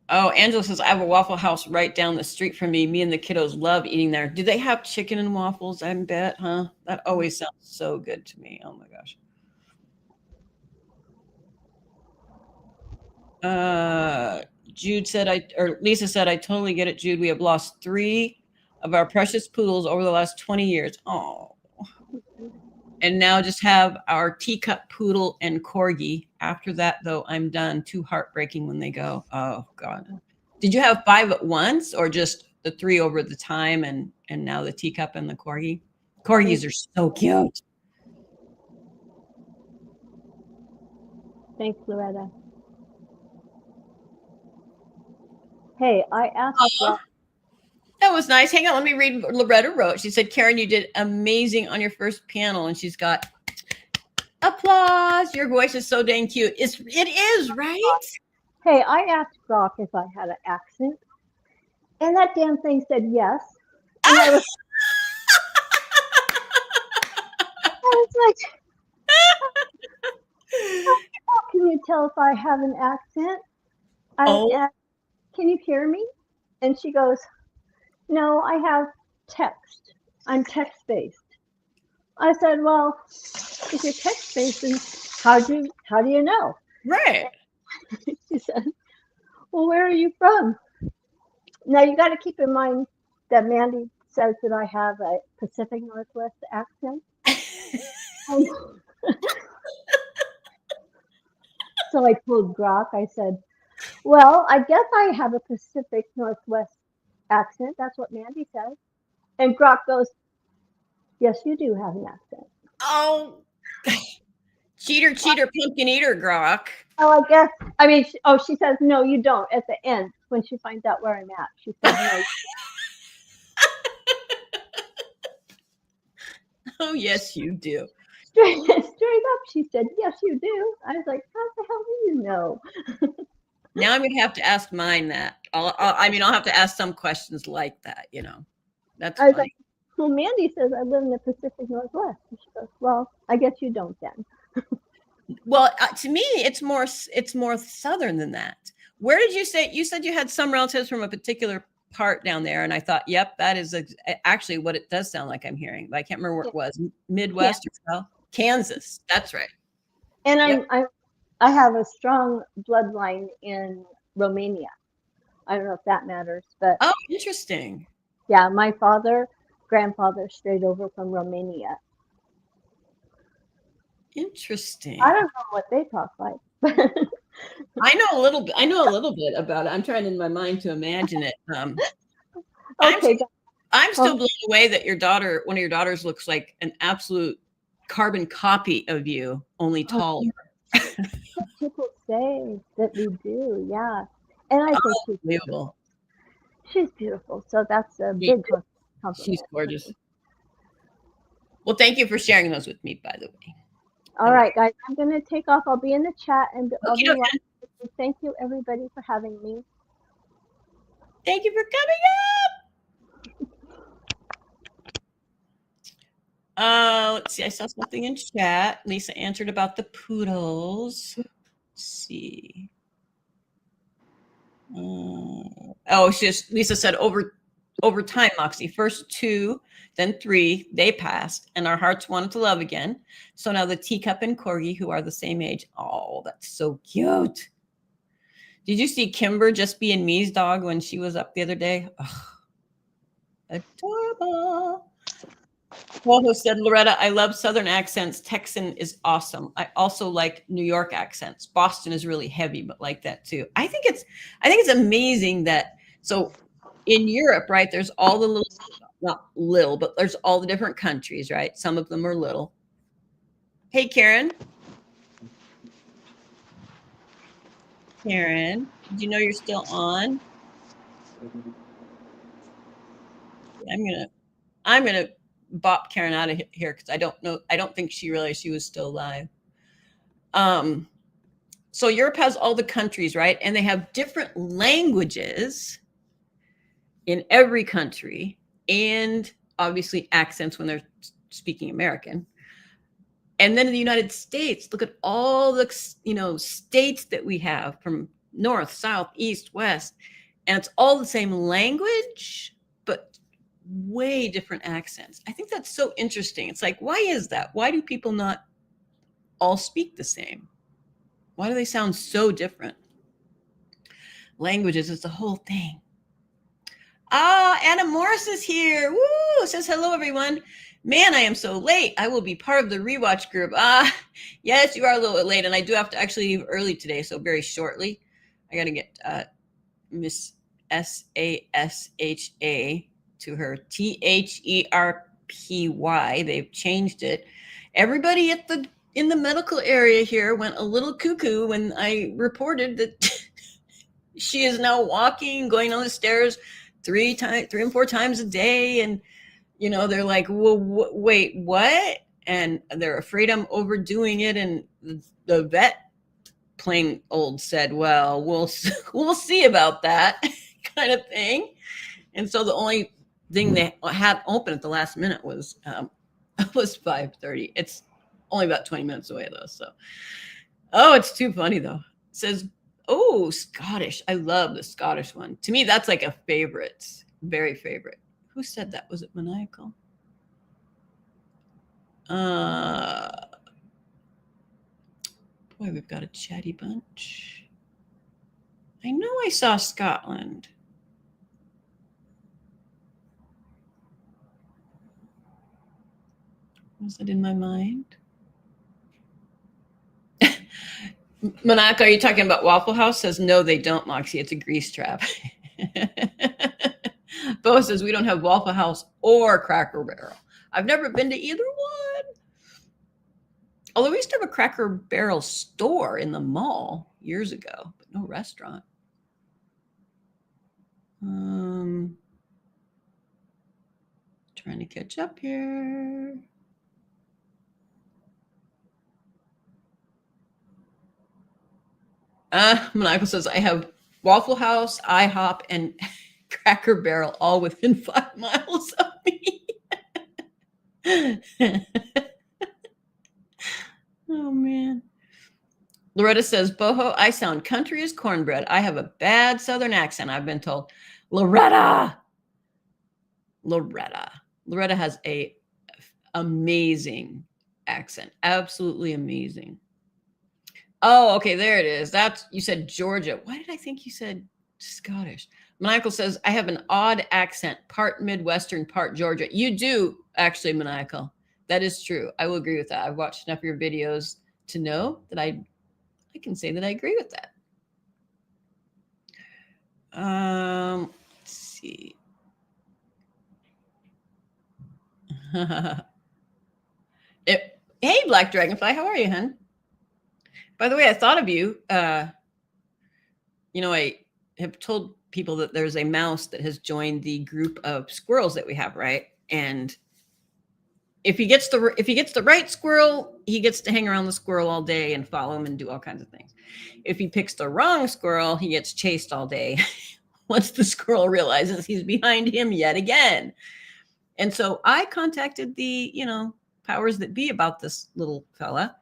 Oh, Angela says, I have a Waffle House right down the street from me. Me and the kiddos love eating there. Do they have chicken and waffles? I bet, huh? That always sounds so good to me. Oh my gosh. Jude said, Lisa said, I totally get it, Jude. We have lost 3 of our precious poodles over the last 20 years. Oh. And now just have our teacup poodle and corgi. After that, though, I'm done. Too heartbreaking when they go. Oh, God. Did you have 5 at once or just the 3 over the time and now the teacup and the corgi? Corgis are so cute. Thanks, Loretta. Hey, I asked that was nice. Hang on, let me read what Loretta wrote. She said, Karen, you did amazing on your first panel. And she's got applause. Your voice is so dang cute. It is, right? Hey, I asked Brock if I had an accent. And that damn thing said yes. And I was like, how can you tell if I have an accent? I asked, can you hear me? And she goes, no, I have text. I'm text-based. I said, well, if you're text-based, then how do you know? Right. She said, well, where are you from? Now, you got to keep in mind that Mandy says that I have a Pacific Northwest accent. So I told Brock, I said, well, I guess I have a Pacific Northwest accent. That's what Mandy says. And Brock goes, yes, you do have an accent. Oh, cheater, pumpkin eater, Brock. Oh, she says, no, you don't at the end when she finds out where I'm at. She says, no. Oh, yes, you do. Straight up, she said, yes, you do. I was like, how the hell do you know? Now I'm going to have to ask mine that. I'll have to ask some questions like that, That's I was funny. like, well, Mandy says I live in the Pacific Northwest. And she goes, well, I guess you don't then. Well, to me, it's more southern than that. Where did you say? You said you had some relatives from a particular part down there, and I thought, yep, that is actually what it does sound like I'm hearing. But I can't remember where it was. Midwest or South? Kansas. That's right. And I have a strong bloodline in Romania. I don't know if that matters, but Oh, interesting. yeah, my grandfather straight over from Romania. Interesting. I don't know what they talk like. I know a little bit. I know a little bit about it. I'm trying in my mind to imagine it. Okay, I'm still blown away that one of your daughters looks like an absolute carbon copy of you, only taller. people say that we do, yeah. And I think Unbelievable. she's beautiful. So that's a big compliment. She's gorgeous. Well, thank you for sharing those with me, by the way. All right, guys, I'm going to take off. I'll be in the chat and I'll be Okay. watching. Thank you, everybody, for having me. Thank you for coming up. Let's see. I saw something in chat. Lisa answered about the poodles. Let's see. Lisa said over time, Moxie, first 2, then 3, they passed, and our hearts wanted to love again. So now the teacup and Corgi, who are the same age. Oh, that's so cute. Did you see Kimber just being Me's dog when she was up the other day? Oh, adorable. Who said, Loretta, I love Southern accents. Texan is awesome. I also like New York accents. Boston is really heavy, but like that too. I think it's amazing that, so in Europe, right, there's all the not little, but there's all the different countries, right? Some of them are little. Hey, Karen. Karen, did you know you're still on? I'm gonna bop Karen out of here because I don't think she realized she was still live. So Europe has all the countries, right? And they have different languages in every country, and obviously accents when they're speaking American. And then in the United States, look at all the states that we have from north, south, east, west, and it's all the same language, but way different accents. I think that's so interesting. It's like, why is that? Why do people not all speak the same? Why do they sound so different? Languages is the whole thing. Anna Morris is here. Woo! Says hello, everyone. Man, I am so late. I will be part of the rewatch group. Yes, you are a little bit late, and I do have to actually leave early today, so very shortly. I got to get Miss Sasha to her Therpy. They've changed it. Everybody in the medical area here went a little cuckoo when I reported that she is now walking, going on the stairs 3 and 4 times a day, and they're like, well, wait, what? And they're afraid I'm overdoing it. And the vet plain old said, well, we'll see about that kind of thing. And so the only thing they had open at the last minute was 5:30. It's only about 20 minutes away though. So, it's too funny though. It says, oh, Scottish. I love the Scottish one. To me, that's like a favorite, very favorite. Who said that? Was it maniacal? Boy, we've got a chatty bunch. I know I saw Scotland. Was it in my mind? Monaco, are you talking about Waffle House? Says, no, they don't, Moxie. It's a grease trap. Bo says, we don't have Waffle House or Cracker Barrel. I've never been to either one. Although we used to have a Cracker Barrel store in the mall years ago, but no restaurant. Trying to catch up here. Monaco says, I have Waffle House, IHOP, and Cracker Barrel all within 5 miles of me. Oh, man. Loretta says, Boho, I sound country as cornbread. I have a bad Southern accent, I've been told. Loretta has a amazing accent. Absolutely amazing. Oh, okay, there it is. You said Georgia. Why did I think you said Scottish. Maniacal says, I have an odd accent, part Midwestern, part Georgia. You do, actually, Maniacal. That is true. I will agree with that. I've watched enough of your videos to know that I can say that I agree with that. Let's see. Hey, Black Dragonfly, how are you, hun? By the way, I thought of you. You know, I have told people that there's a mouse that has joined the group of squirrels that we have, right? And if he gets the right squirrel, he gets to hang around the squirrel all day and follow him and do all kinds of things. If he picks the wrong squirrel, he gets chased all day once the squirrel realizes he's behind him yet again. And so I contacted the, powers that be about this little fella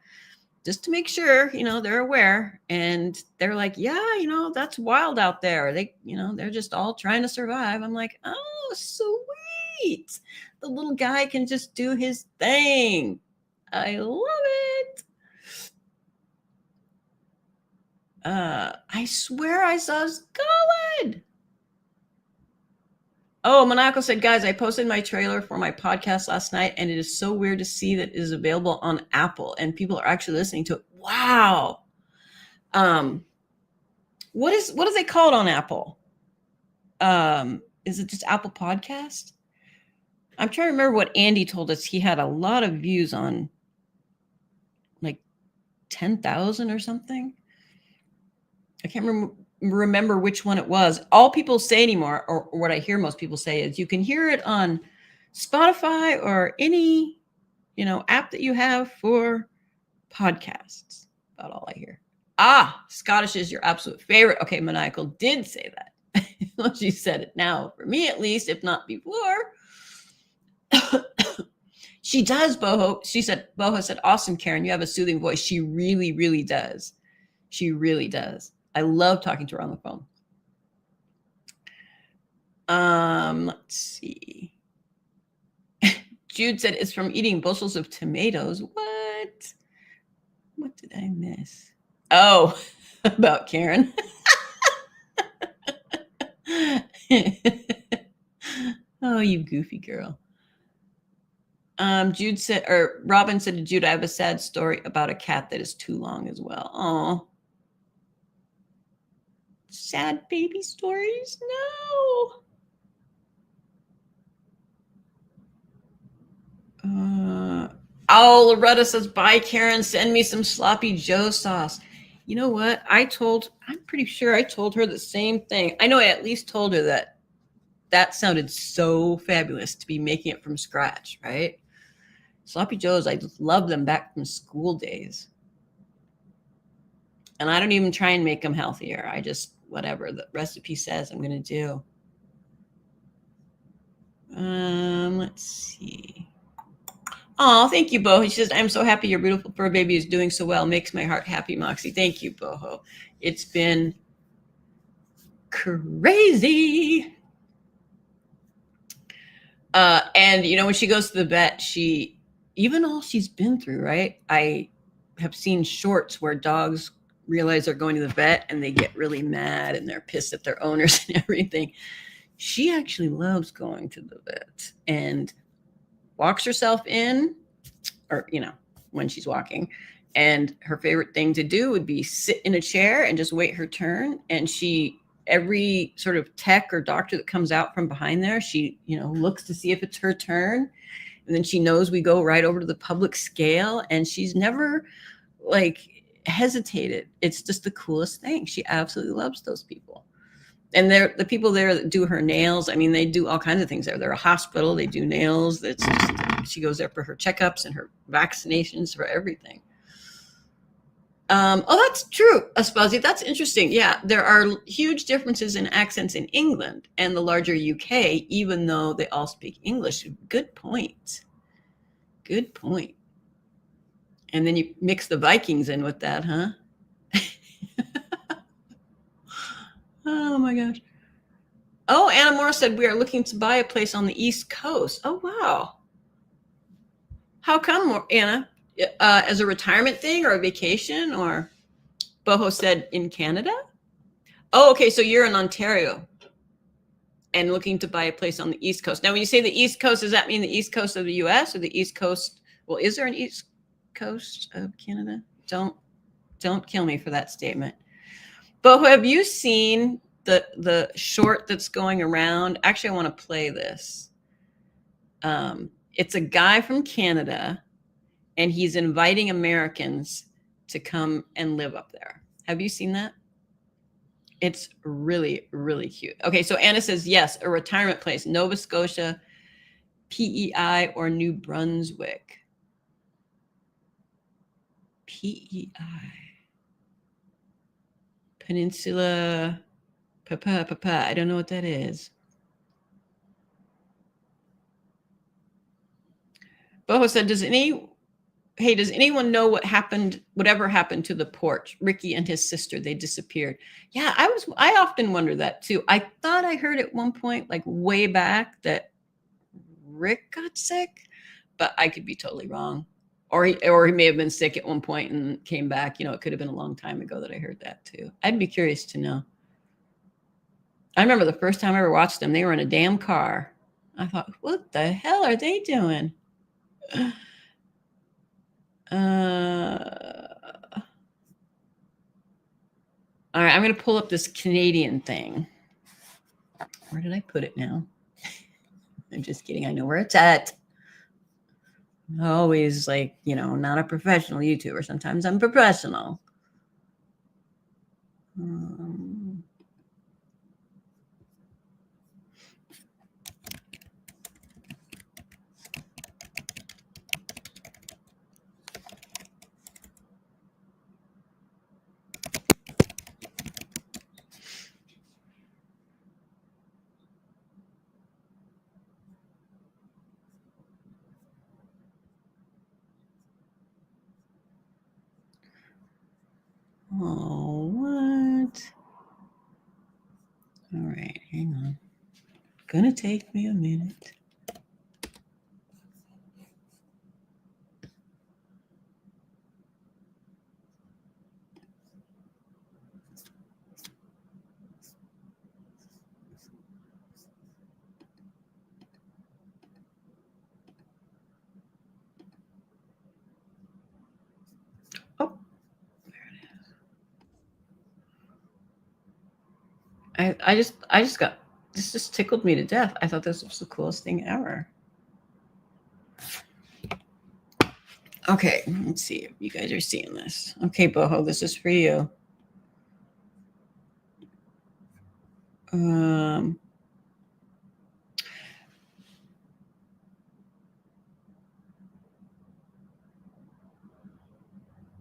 just to make sure, they're aware. And they're like, yeah, that's wild out there. They, they're just all trying to survive. I'm like, oh, sweet. The little guy can just do his thing. I love it. I swear I saw Scarlet. Oh, Monaco said, guys, I posted my trailer for my podcast last night, and it is so weird to see that it is available on Apple, and people are actually listening to it. Wow. What is they called on Apple? Is it just Apple Podcast? I'm trying to remember what Andy told us. He had a lot of views on like 10,000 or something. I can't remember which one it was. All people say anymore, or what I hear most people say, is you can hear it on Spotify or any, app that you have for podcasts. About all I hear. Scottish is your absolute favorite. Okay, Maniacal did say that. Well, she said it now, for me at least, if not before. She does, Boho. Boho said, awesome, Karen. You have a soothing voice. She really, really does. She really does. I love talking to her on the phone. Let's see. Jude said it's from eating bushels of tomatoes. What did I miss? Oh, about Karen. Oh, you goofy girl. Jude said, or Robin said to Jude, I have a sad story about a cat that is too long as well. Oh, sad baby stories. No. Loretta says, bye, Karen. Send me some sloppy Joe sauce. You know what? I'm pretty sure I told her the same thing. I know I at least told her that sounded so fabulous to be making it from scratch, right? Sloppy Joes, I just love them back from school days. And I don't even try and make them healthier. I just, whatever the recipe says, I'm going to do. Let's see. Oh, thank you, Boho. She says, I'm so happy your beautiful fur baby is doing so well. Makes my heart happy, Moxie. Thank you, Boho. It's been crazy. And, when she goes to the vet, even all she's been through, right? I have seen shorts where dogs realize they're going to the vet and they get really mad and they're pissed at their owners and everything. She actually loves going to the vet and walks herself in, or, when she's walking. And her favorite thing to do would be sit in a chair and just wait her turn. And every sort of tech or doctor that comes out from behind there, she, looks to see if it's her turn. And then she knows we go right over to the public scale, and she's never hesitated. It's just the coolest thing. She absolutely loves those people. And they're the people there that do her nails. I mean, they do all kinds of things there. They're a hospital. They do nails. She goes there for her checkups and her vaccinations, for everything. That's true, Aspazi. That's interesting. Yeah, there are huge differences in accents in England and the larger UK, even though they all speak English. Good point. Good point. And then you mix the Vikings in with that, huh? Oh, my gosh. Oh, Anna Moore said, we are looking to buy a place on the East Coast. Oh, wow. How come, Anna? As a retirement thing or a vacation? Or Boho said in Canada? Oh, okay. So you're in Ontario and looking to buy a place on the East Coast. Now, when you say the East Coast, does that mean the East Coast of the US or the East Coast? Well, is there an East Coast of Canada? Don't kill me for that statement. But have you seen the short that's going around? Actually, I want to play this. It's a guy from Canada, and he's inviting Americans to come and live up there. Have you seen that? It's really, really cute. Okay, so Anna says, yes, a retirement place, Nova Scotia, PEI, or New Brunswick. PEI. Peninsula, Papa. I don't know what that is. Boho said, does anyone know whatever happened to the porch? Ricky and his sister, they disappeared. Yeah, I often wonder that too. I thought I heard at one point, like way back, that Rick got sick, but I could be totally wrong. Or he may have been sick at one point and came back. You know, it could have been a long time ago that I heard that too. I'd be curious to know. I remember the first time I ever watched them, they were in a damn car. I thought, what the hell are they doing? All right, I'm going to pull up this Canadian thing. Where did I put it now? I'm just kidding. I know where it's at. I'm always like, not a professional YouTuber. Sometimes I'm professional. Oh, what? All right, hang on. Gonna take me a minute. Oh, there it is. I just got, this just tickled me to death. I thought this was the coolest thing ever. Okay, let's see if you guys are seeing this. Okay, Boho, this is for you.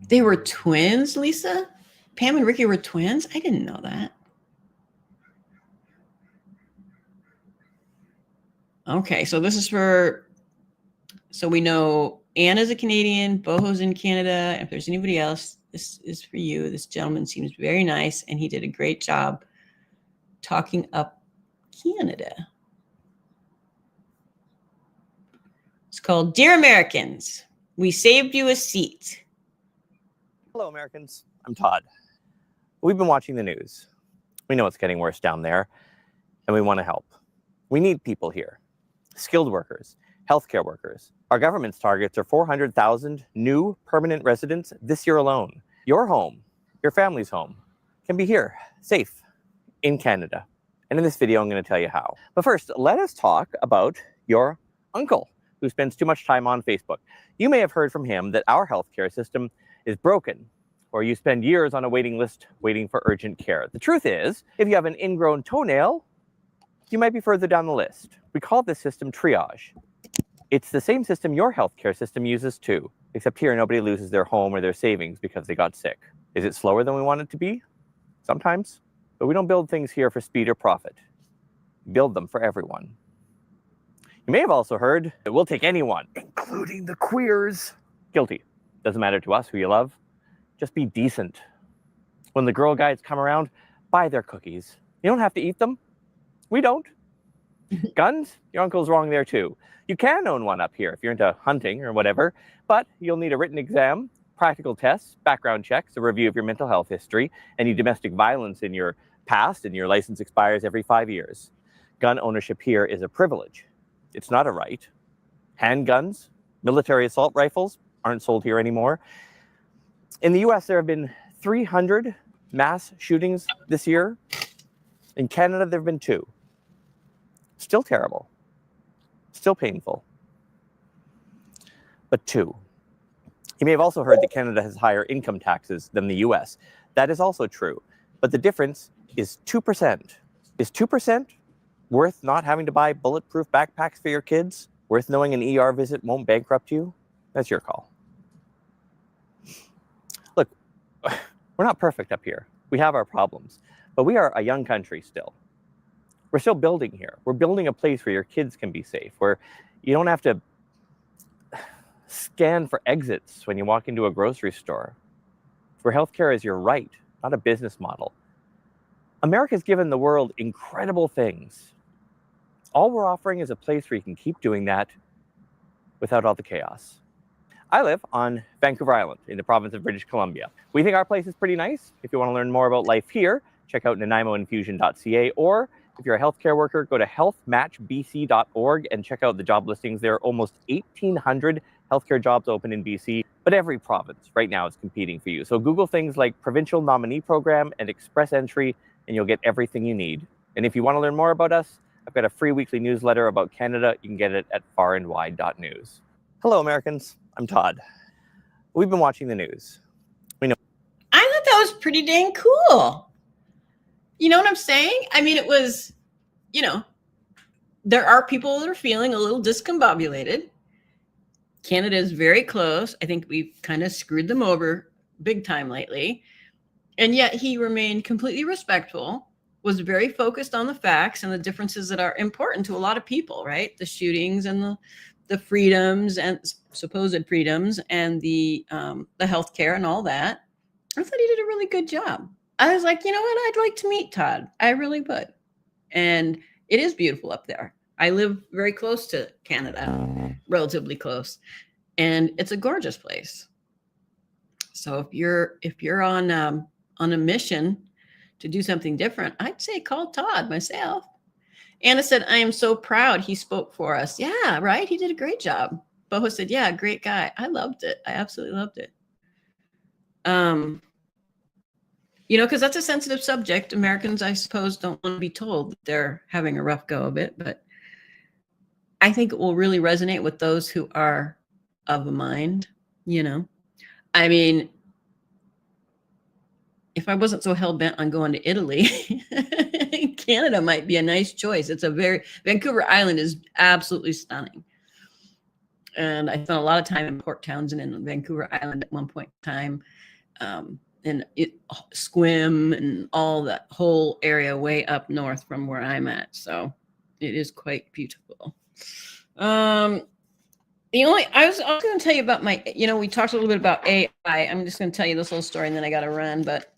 They were twins, Lisa? Pam and Ricky were twins? I didn't know that. Okay, so this is so we know Anna's a Canadian, Boho's in Canada. And if there's anybody else, this is for you. This gentleman seems very nice, and he did a great job talking up Canada. It's called Dear Americans, we saved you a seat. Hello, Americans. I'm Todd. We've been watching the news. We know it's getting worse down there, and we want to help. We need people here. Skilled workers, healthcare workers. Our government's targets are 400,000 new permanent residents this year alone. Your home, your family's home, can be here, safe, in Canada. And in this video, I'm going to tell you how. But first, let us talk about your uncle who spends too much time on Facebook. You may have heard from him that our healthcare system is broken, or you spend years on a waiting list waiting for urgent care. The truth is, if you have an ingrown toenail, you might be further down the list. We call this system triage. It's the same system your healthcare system uses too, except here nobody loses their home or their savings because they got sick. Is it slower than we want it to be? Sometimes. But we don't build things here for speed or profit. We build them for everyone. You may have also heard that we'll take anyone, including the queers. Guilty. Doesn't matter to us who you love. Just be decent. When the Girl Guides come around, buy their cookies. You don't have to eat them. We don't. Guns? Your uncle's wrong there too. You can own one up here if you're into hunting or whatever, but you'll need a written exam, practical tests, background checks, a review of your mental health history, any domestic violence in your passed and your license expires every 5 years. Gun ownership here is a privilege. It's not a right. Handguns, military assault rifles aren't sold here anymore. In the US, there have been 300 mass shootings this year. In Canada, there have been 2. Still terrible. Still painful. But 2. You may have also heard that Canada has higher income taxes than the US. That is also true. But the difference is 2%. Is 2% worth not having to buy bulletproof backpacks for your kids? Worth knowing an ER visit won't bankrupt you? That's your call. Look, we're not perfect up here. We have our problems. But we are a young country still. We're still building here. We're building a place where your kids can be safe, where you don't have to scan for exits when you walk into a grocery store, where healthcare is your right, not a business model. America's given the world incredible things. All we're offering is a place where you can keep doing that without all the chaos. I live on Vancouver Island in the province of British Columbia. We think our place is pretty nice. If you want to learn more about life here, check out nanaimoinfusion.ca, or if you're a healthcare worker, go to healthmatchbc.org and check out the job listings. There are almost 1,800 healthcare jobs open in BC, but every province right now is competing for you. So Google things like Provincial Nominee Program and Express Entry, and you'll get everything you need. And if you want to learn more about us, I've got a free weekly newsletter about Canada. You can get it at farandwide.news. Hello, Americans. I'm Todd. We've been watching the news. We know. I thought that was pretty dang cool. You know what I'm saying? I mean, it was, there are people that are feeling a little discombobulated. Canada is very close. I think we've kind of screwed them over big time lately. And yet he remained completely respectful, was very focused on the facts and the differences that are important to a lot of people, right? The shootings and the freedoms and supposed freedoms and the healthcare and all that. I thought he did a really good job. I was like, you know what? I'd like to meet Todd. I really would. And it is beautiful up there. I live very close to Canada, relatively close, and it's a gorgeous place. So if you're on a mission to do something different, I'd say call Todd myself. Anna said, I am so proud he spoke for us. Yeah, right. He did a great job. Boho said, yeah, great guy. I loved it. I absolutely loved it. Because that's a sensitive subject. Americans, I suppose, don't want to be told that they're having a rough go of it, but I think it will really resonate with those who are of a mind, I mean, if I wasn't so hell-bent on going to Italy, Canada might be a nice choice. Vancouver Island is absolutely stunning. And I spent a lot of time in Port Townsend and Vancouver Island at one point in time. And Squim and all that whole area way up north from where I'm at. So it is quite beautiful. I was going to tell you about we talked a little bit about AI. I'm just going to tell you this little story and then I got to run. But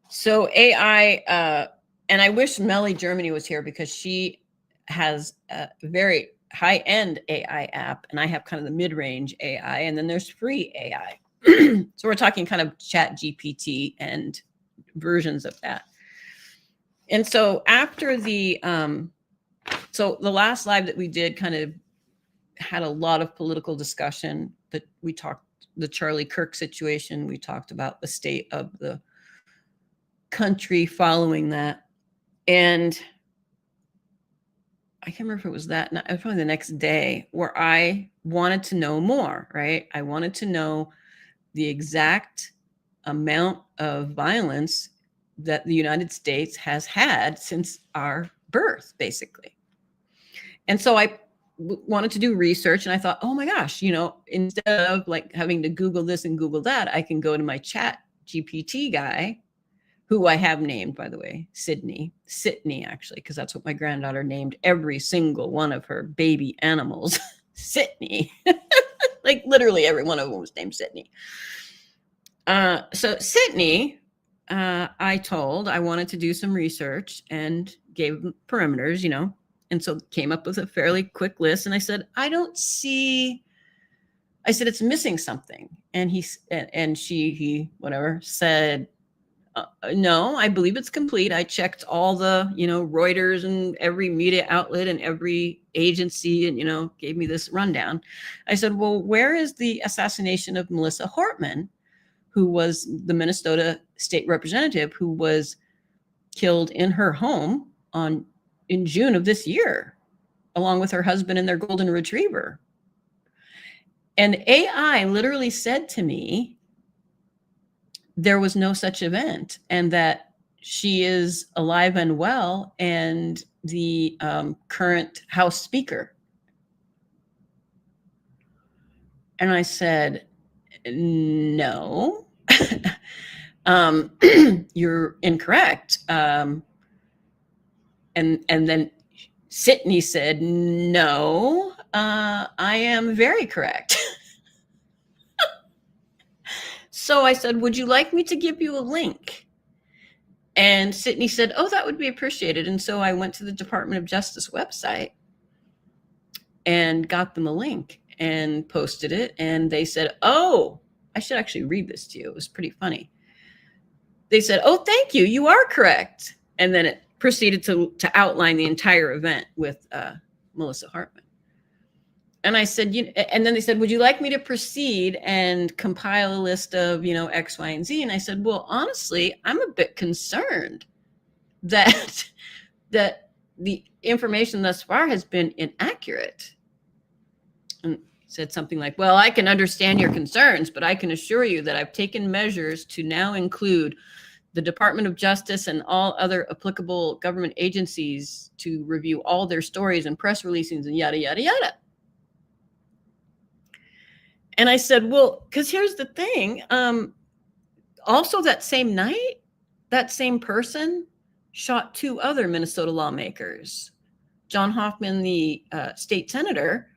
so AI, and I wish Melly Germany was here because she has a very high-end AI app and I have kind of the mid-range AI, and then there's free AI. So we're talking kind of Chat GPT and versions of that. And so after the last live that we did kind of had a lot of political discussion. That we talked the Charlie Kirk situation. We talked about the state of the country following that. And I can't remember if it was that. It was probably the next day where I wanted to know more, right? I wanted to know the exact amount of violence that the United States has had since our birth, basically. And so I wanted to do research and I thought, oh my gosh, instead of like having to Google this and Google that, I can go to my Chat GPT guy, who I have named, by the way, Sydney, actually, because that's what my granddaughter named every single one of her baby animals, Sydney. Like literally every one of them was named Sydney. So Sydney, I told I wanted to do some research and gave them parameters, and so came up with a fairly quick list. And I said, it's missing something. And he said, No, I believe it's complete. I checked all the, Reuters and every media outlet and every agency and, gave me this rundown. I said, well, where is the assassination of Melissa Hortman, who was the Minnesota state representative who was killed in her home in June of this year, along with her husband and their golden retriever? And AI literally said to me, there was no such event, and that she is alive and well, and the current House Speaker. And I said, no, you're incorrect. And then Sydney said, no, I am very correct. So I said, would you like me to give you a link? And Sydney said, oh, that would be appreciated. And so I went to the Department of Justice website and got them a link and posted it. And they said, oh, I should actually read this to you. It was pretty funny. They said, oh, thank you. You are correct. And then it proceeded to outline the entire event with Melissa Hartman. And I said, and then they said, would you like me to proceed and compile a list of, X, Y, and Z? And I said, well, honestly, I'm a bit concerned that the information thus far has been inaccurate. And said something like, well, I can understand your concerns, but I can assure you that I've taken measures to now include the Department of Justice and all other applicable government agencies to review all their stories and press releases and yada, yada, yada. And I said, well, because here's the thing. Also that same night, that same person shot 2 other Minnesota lawmakers. John Hoffman, the state senator,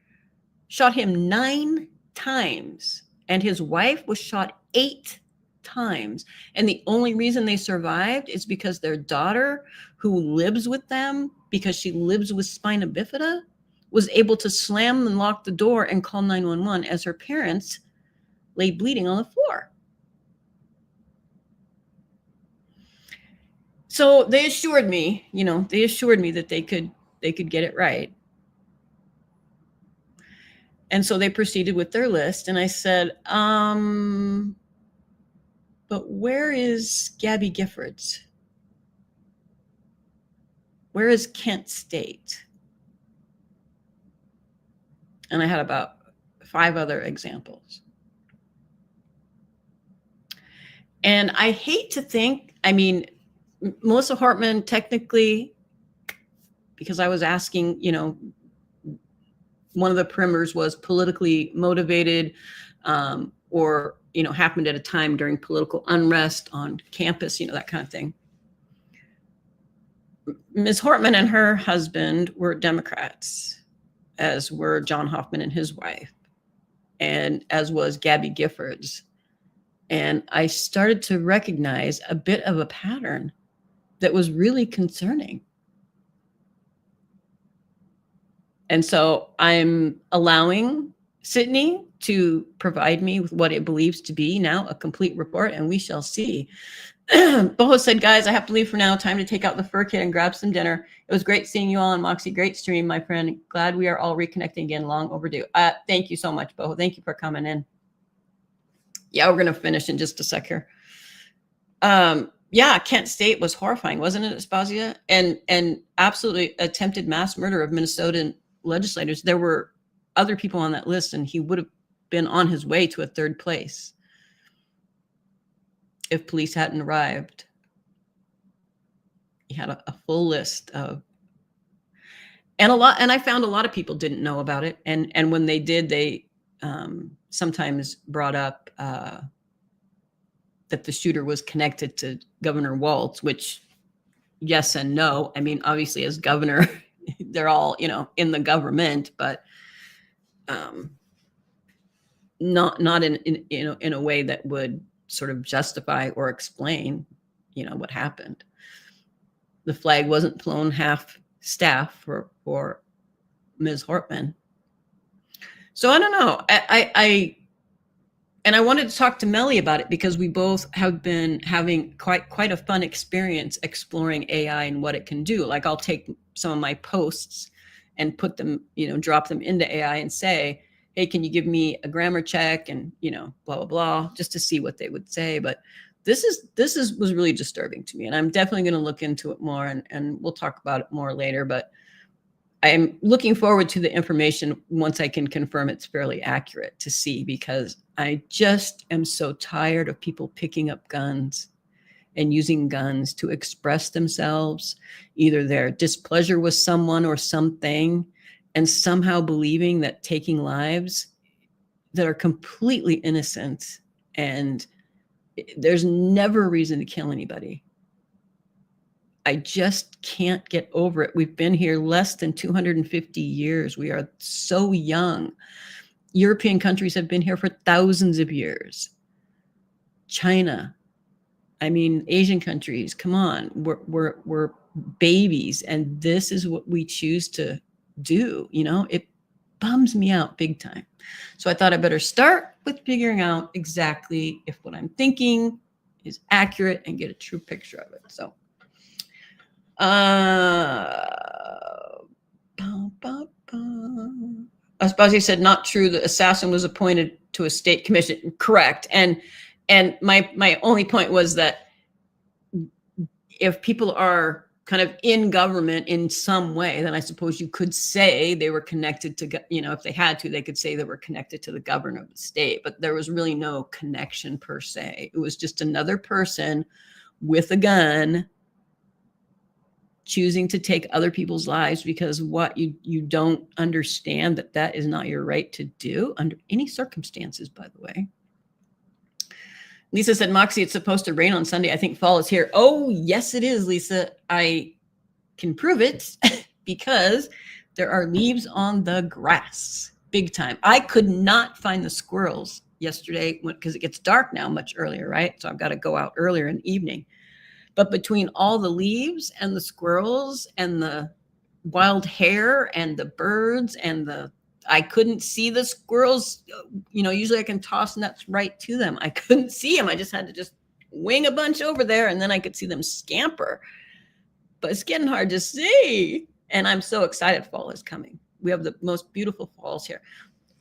shot him 9 times, and his wife was shot 8 times. And the only reason they survived is because their daughter, who lives with them because she lives with spina bifida, was able to slam and lock the door and call 911 as her parents lay bleeding on the floor. So they assured me, that they could get it right. And so they proceeded with their list. And I said, but where is Gabby Giffords? Where is Kent State? And I had about 5 other examples. And I hate to think, Melissa Hartman, technically, because I was asking, one of the perimeters was politically motivated, or, happened at a time during political unrest on campus, that kind of thing. Ms. Hartman and her husband were Democrats, as were John Hoffman and his wife, and as was Gabby Giffords. And I started to recognize a bit of a pattern that was really concerning. And so I'm allowing Sydney to provide me with what it believes to be now a complete report, and we shall see. Boho said, guys, I have to leave for now. Time to take out the fur kit and grab some dinner. It was great seeing you all on Moxie. Great stream, my friend. Glad we are all reconnecting again. Long overdue. Thank you so much, Boho. Thank you for coming in. Yeah, we're going to finish in just a sec here. Yeah, Kent State was horrifying, wasn't it, Aspasia? And absolutely attempted mass murder of Minnesotan legislators. There were other people on that list, and he would have been on his way to a 3rd place if police hadn't arrived. He had a full list of, and I found a lot of people didn't know about it. And when they did, they sometimes brought up that the shooter was connected to Governor Walz, which yes and no. Obviously as governor, they're all, in the government, but not in a way that would sort of justify or explain, what happened. The flag wasn't flown half staff for Ms. Hartman. So I don't know. And I wanted to talk to Melly about it because we both have been having quite a fun experience exploring AI and what it can do. Like I'll take some of my posts and put them, drop them into AI and say, hey, can you give me a grammar check and, blah, blah, blah, just to see what they would say. But this was really disturbing to me. And I'm definitely going to look into it more and we'll talk about it more later. But I'm looking forward to the information once I can confirm it's fairly accurate to see, because I just am so tired of people picking up guns and using guns to express themselves, either their displeasure with someone or something, and somehow believing that taking lives that are completely innocent and there's never a reason to kill anybody. I just can't get over it. We've been here less than 250 years. We are so young. European countries have been here for thousands of years. China, Asian countries, come on, we're babies, and this is what we choose to do. It bums me out big time. So I thought I better start with figuring out exactly if what I'm thinking is accurate and get a true picture of it. So Aspasia said, not true. The assassin was appointed to a state commission. Correct. And my only point was that if people are kind of in government in some way, then I suppose you could say they were connected to, if they had to, they could say they were connected to the governor of the state, but there was really no connection per se. It was just another person with a gun choosing to take other people's lives because what you don't understand that is not your right to do under any circumstances, by the way. Lisa said, Moxie, it's supposed to rain on Sunday. I think fall is here. Oh, yes, it is, Lisa. I can prove it because there are leaves on the grass, big time. I could not find the squirrels yesterday because it gets dark now much earlier, right? So I've got to go out earlier in the evening. But between all the leaves and the squirrels and the wild hare and the birds and I couldn't see the squirrels. Usually I can toss nuts right to them. I couldn't see them. I just had to just wing a bunch over there and then I could see them scamper. But it's getting hard to see. And I'm so excited fall is coming. We have the most beautiful falls here.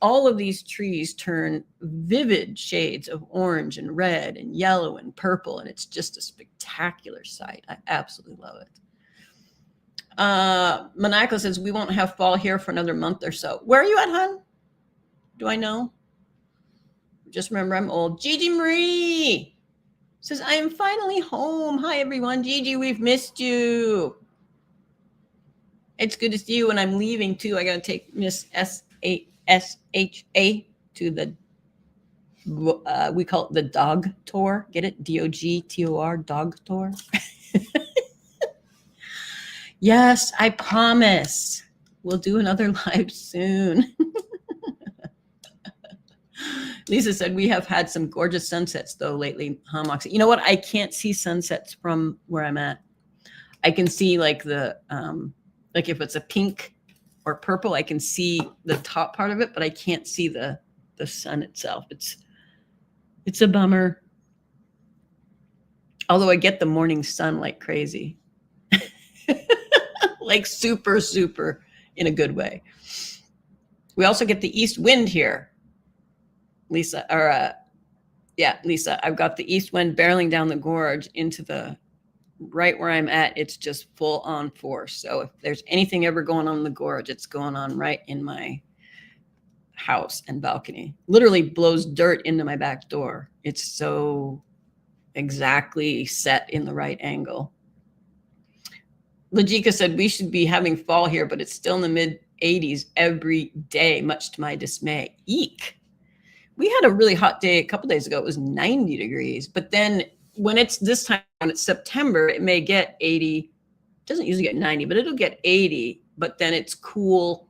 All of these trees turn vivid shades of orange and red and yellow and purple. And it's just a spectacular sight. I absolutely love it. Maniacal says, we won't have fall here for another month or so. Where are you at, hon? Do I know? Just remember I'm old. Gigi Marie says, I am finally home. Hi, everyone. Gigi, we've missed you. It's good to see you. And I'm leaving, too. I got to take Miss SHA to the, we call it the dog tour. Get it? DOGTOR, dog tour. Yes, I promise. We'll do another live soon. Lisa said, we have had some gorgeous sunsets, though, lately, huh, Moxie? You know what? I can't see sunsets from where I'm at. I can see like the, like if it's a pink or purple, I can see the top part of it, but I can't see the sun itself. It's a bummer. Although I get the morning sun like crazy. Like super, super in a good way. We also get the east wind here. Lisa, Lisa, I've got the east wind barreling down the gorge into the right where I'm at. It's just full on force. So if there's anything ever going on in the gorge, it's going on right in my house and balcony. Literally blows dirt into my back door. It's so exactly set in the right angle. Lajika said, we should be having fall here, but it's still in the mid 80s every day, much to my dismay. Eek. We had a really hot day a couple days ago. It was 90 degrees. But then when it's this time, when it's September, it may get 80. It doesn't usually get 90, but it'll get 80. But then it's cool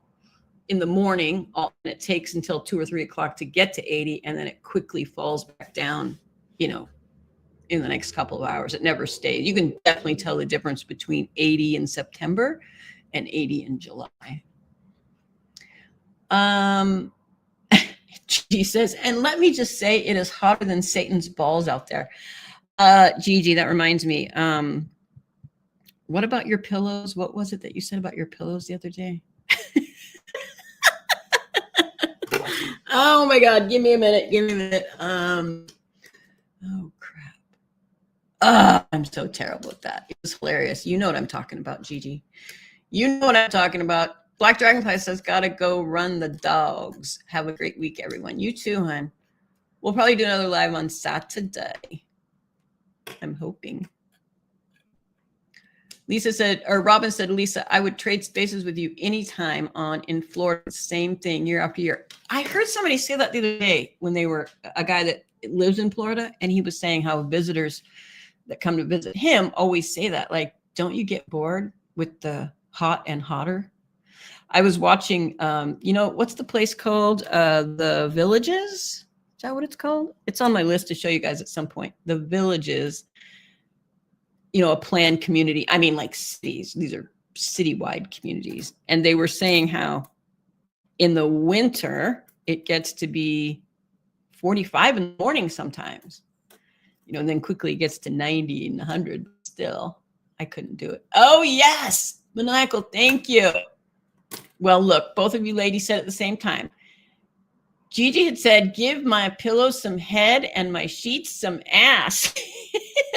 in the morning. And it takes until 2 or 3 o'clock to get to 80. And then it quickly falls back down, in the next couple of hours. It never stays. You can definitely tell the difference between 80 in September and 80 in July. It's Gigi says, and let me just say, it is hotter than Satan's balls out there. Gigi, that reminds me. What about your pillows? What was it that you said about your pillows the other day? Oh my God, give me a minute. Oh crap. I'm so terrible at that. It was hilarious. You know what I'm talking about, Gigi. You know what I'm talking about. Black Dragonfly says, gotta go run the dogs. Have a great week, everyone. You too, hon. We'll probably do another live on Saturday. I'm hoping. Lisa said, or Robin said, Lisa, I would trade spaces with you anytime in Florida. Same thing year after year. I heard somebody say that the other day when they were a guy that lives in Florida, and he was saying how visitors that come to visit him always say that, like, don't you get bored with the hot and hotter? I was watching, what's the place called? The Villages? Is that what it's called? It's on my list to show you guys at some point. The Villages. A planned community. I mean, like cities. These are citywide communities. And they were saying how in the winter, it gets to be 45 in the morning sometimes, and then quickly it gets to 90 and 100 still. I couldn't do it. Oh, yes. Maniacal, thank you. Well, look, both of you ladies said at the same time. Gigi had said, give my pillows some head and my sheets some ass.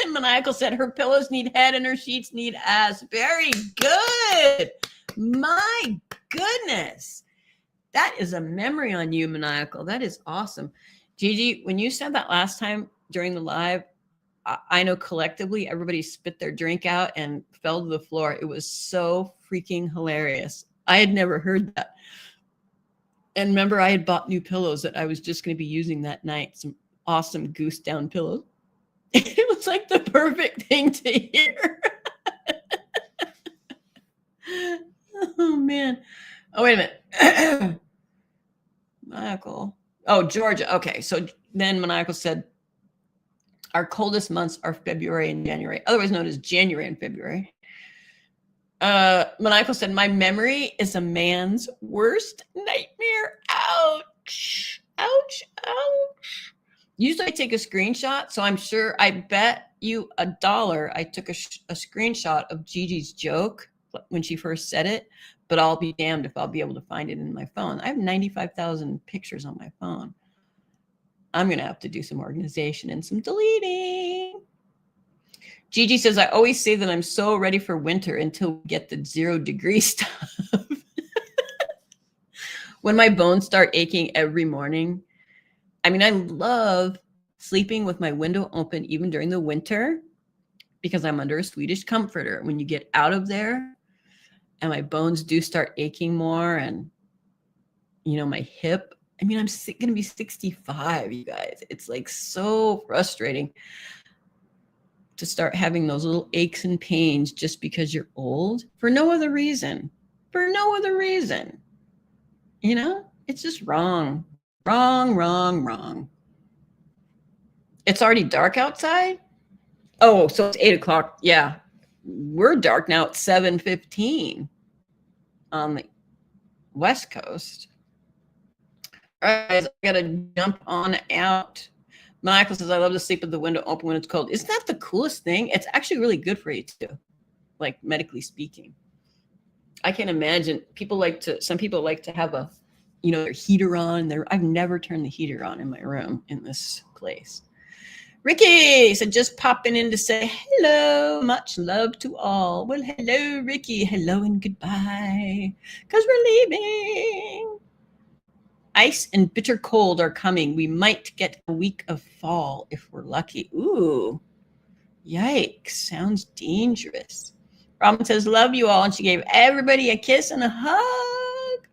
And Maniacal said her pillows need head and her sheets need ass. Very good. My goodness. That is a memory on you, Maniacal. That is awesome. Gigi, when you said that last time during the live, I know collectively everybody spit their drink out and fell to the floor. It was so freaking hilarious. I had never heard that. And remember, I had bought new pillows that I was just going to be using that night. Some awesome goose down pillows. It was like the perfect thing to hear. Oh, man. Oh, wait a minute. Maniacal. Oh, Georgia. Okay. So then Maniacal said, our coldest months are February and January, otherwise known as January and February. Maniacal said, my memory is a man's worst nightmare. Ouch. Ouch. Ouch. Usually I take a screenshot, so I'm sure, I bet you $1 I took a screenshot of Gigi's joke when she first said it, but I'll be damned if I'll be able to find it in my phone. I have 95,000 pictures on my phone. I'm going to have to do some organization and some deleting. Gigi says, I always say that I'm so ready for winter until we get the 0 degree stuff. When my bones start aching every morning. I mean, I love sleeping with my window open even during the winter because I'm under a Swedish comforter. When you get out of there and my bones do start aching more and, my hip, I mean, I'm going to be 65, you guys. It's like so frustrating to start having those little aches and pains just because you're old for no other reason. For no other reason. It's just wrong. Wrong. It's already dark outside? Oh, so it's 8 o'clock. Yeah. We're dark now at 7:15 on the West Coast. All right, guys, I gotta jump on out. Michael says, I love to sleep with the window open when it's cold. Isn't that the coolest thing? It's actually really good for you too, like medically speaking. I can imagine some people like to have their heater on. I've never turned the heater on in my room in this place. Ricky said, just popping in to say hello. Much love to all. Well, hello, Ricky. Hello and goodbye. Because we're leaving. Ice and bitter cold are coming. We might get a week of fall if we're lucky. Ooh, yikes. Sounds dangerous. Robin says, love you all. And she gave everybody a kiss and a hug.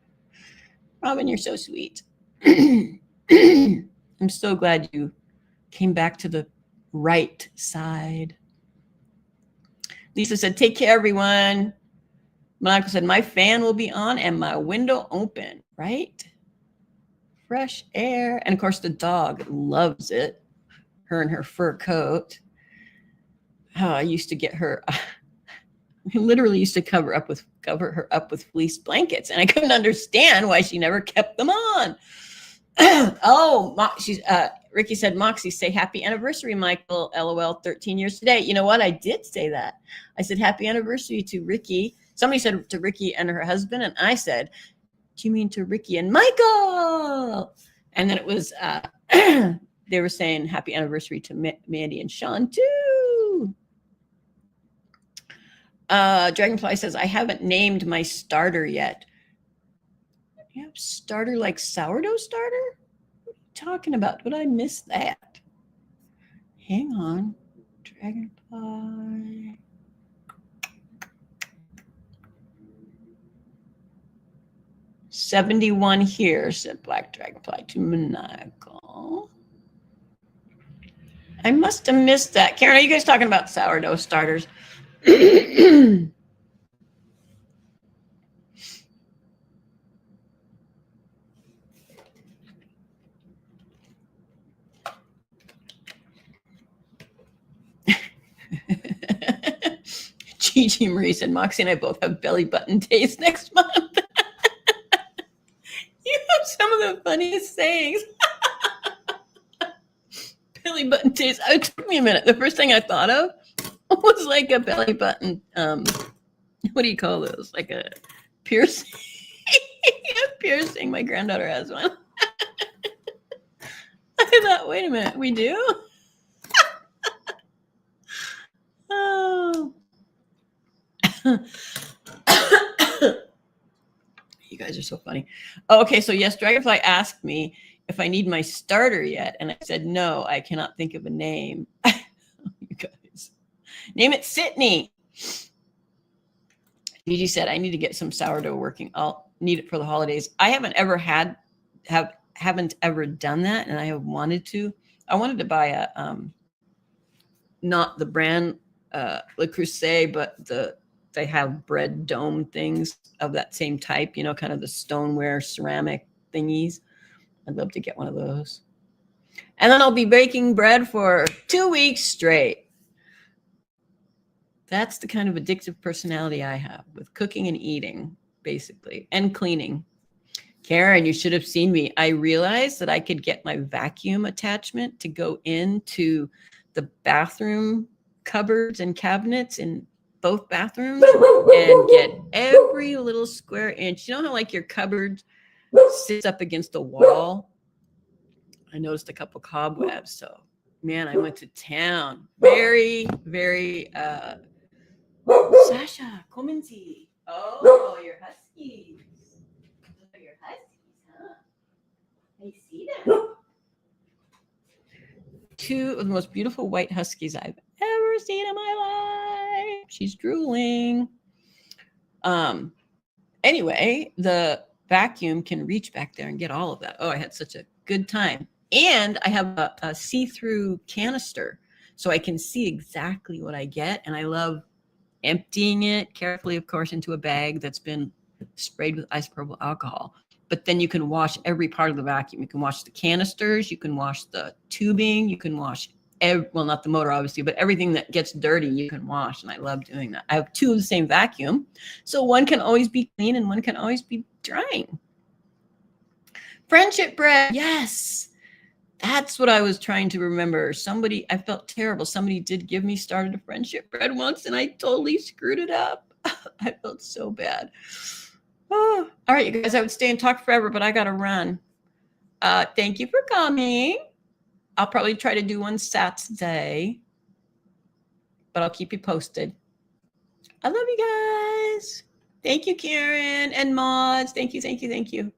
Robin, you're so sweet. I'm so glad you came back to the right side. Lisa said, take care, everyone. Monica said, my fan will be on and my window open, right? Fresh air. And of course, the dog loves it. Her and her fur coat. Oh, I used to get her. I literally used to cover her up with fleece blankets, and I couldn't understand why she never kept them on. Oh, she's Ricky said, Moxie, say happy anniversary, Michael. LOL, 13 years today. You know what? I did say that. I said happy anniversary to Ricky. Somebody said to Ricky and her husband, and I said, do you mean to Ricky and Michael? And then it was they were saying happy anniversary to Mandy and Sean too. Dragonfly says, I haven't named my starter yet. You have starter like sourdough starter? What are you talking about? Did I miss that? Hang on. Dragonfly. "71 here," said Black Dragonfly to Maniacal. I must have missed that. Karen, are you guys talking about sourdough starters? Gigi Marie said, Moxie and I both have belly button days next month. You have some of the funniest sayings. Belly button days. It took me a minute. The first thing I thought of was like a belly button. What do you call those? Like a piercing. A piercing. My granddaughter has one. I thought, wait a minute, we do? Oh. You guys are so funny. Oh, okay, so yes, Dragonfly asked me if I need my starter yet, and I said no, I cannot think of a name. You guys, name it Sydney. Gigi said I need to get some sourdough working. I'll need it for the holidays. I haven't ever haven't ever done that, and I have wanted to. I wanted to buy a not the brand Le Creuset, but they have bread dome things of that same type, you know, kind of the stoneware ceramic thingies. I'd love to get one of those. And then I'll be baking bread for 2 weeks straight. That's the kind of addictive personality I have with cooking and eating, basically, and cleaning. Karen, you should have seen me. I realized that I could get my vacuum attachment to go into the bathroom cupboards and cabinets in both bathrooms and get every little square inch. You know how like your cupboard sits up against the wall? I noticed a couple cobwebs. So, man, I went to town. Very, very, Sasha, come and see. Oh, your huskies. Those are your huskies, huh? I see them. Two of the most beautiful white huskies I've ever seen in my life. She's drooling. Anyway, the vacuum can reach back there and get all of that. Oh, I had such a good time. And I have a see-through canister, so I can see exactly what I get. And I love emptying it carefully, of course, into a bag that's been sprayed with isopropyl alcohol. But then you can wash every part of the vacuum. You can wash the canisters, you can wash the tubing, you can wash, well, not the motor, obviously, but everything that gets dirty, you can wash. And I love doing that. I have two of the same vacuum. So one can always be clean and one can always be drying. Friendship bread. Yes. That's what I was trying to remember. Somebody, I felt terrible. Somebody did give me started a friendship bread once and I totally screwed it up. I felt so bad. Oh, all right, you guys, I would stay and talk forever, but I got to run. Thank you for coming. I'll probably try to do one Saturday, but I'll keep you posted. I love you guys. Thank you, Karen and Mods. Thank you, thank you, thank you.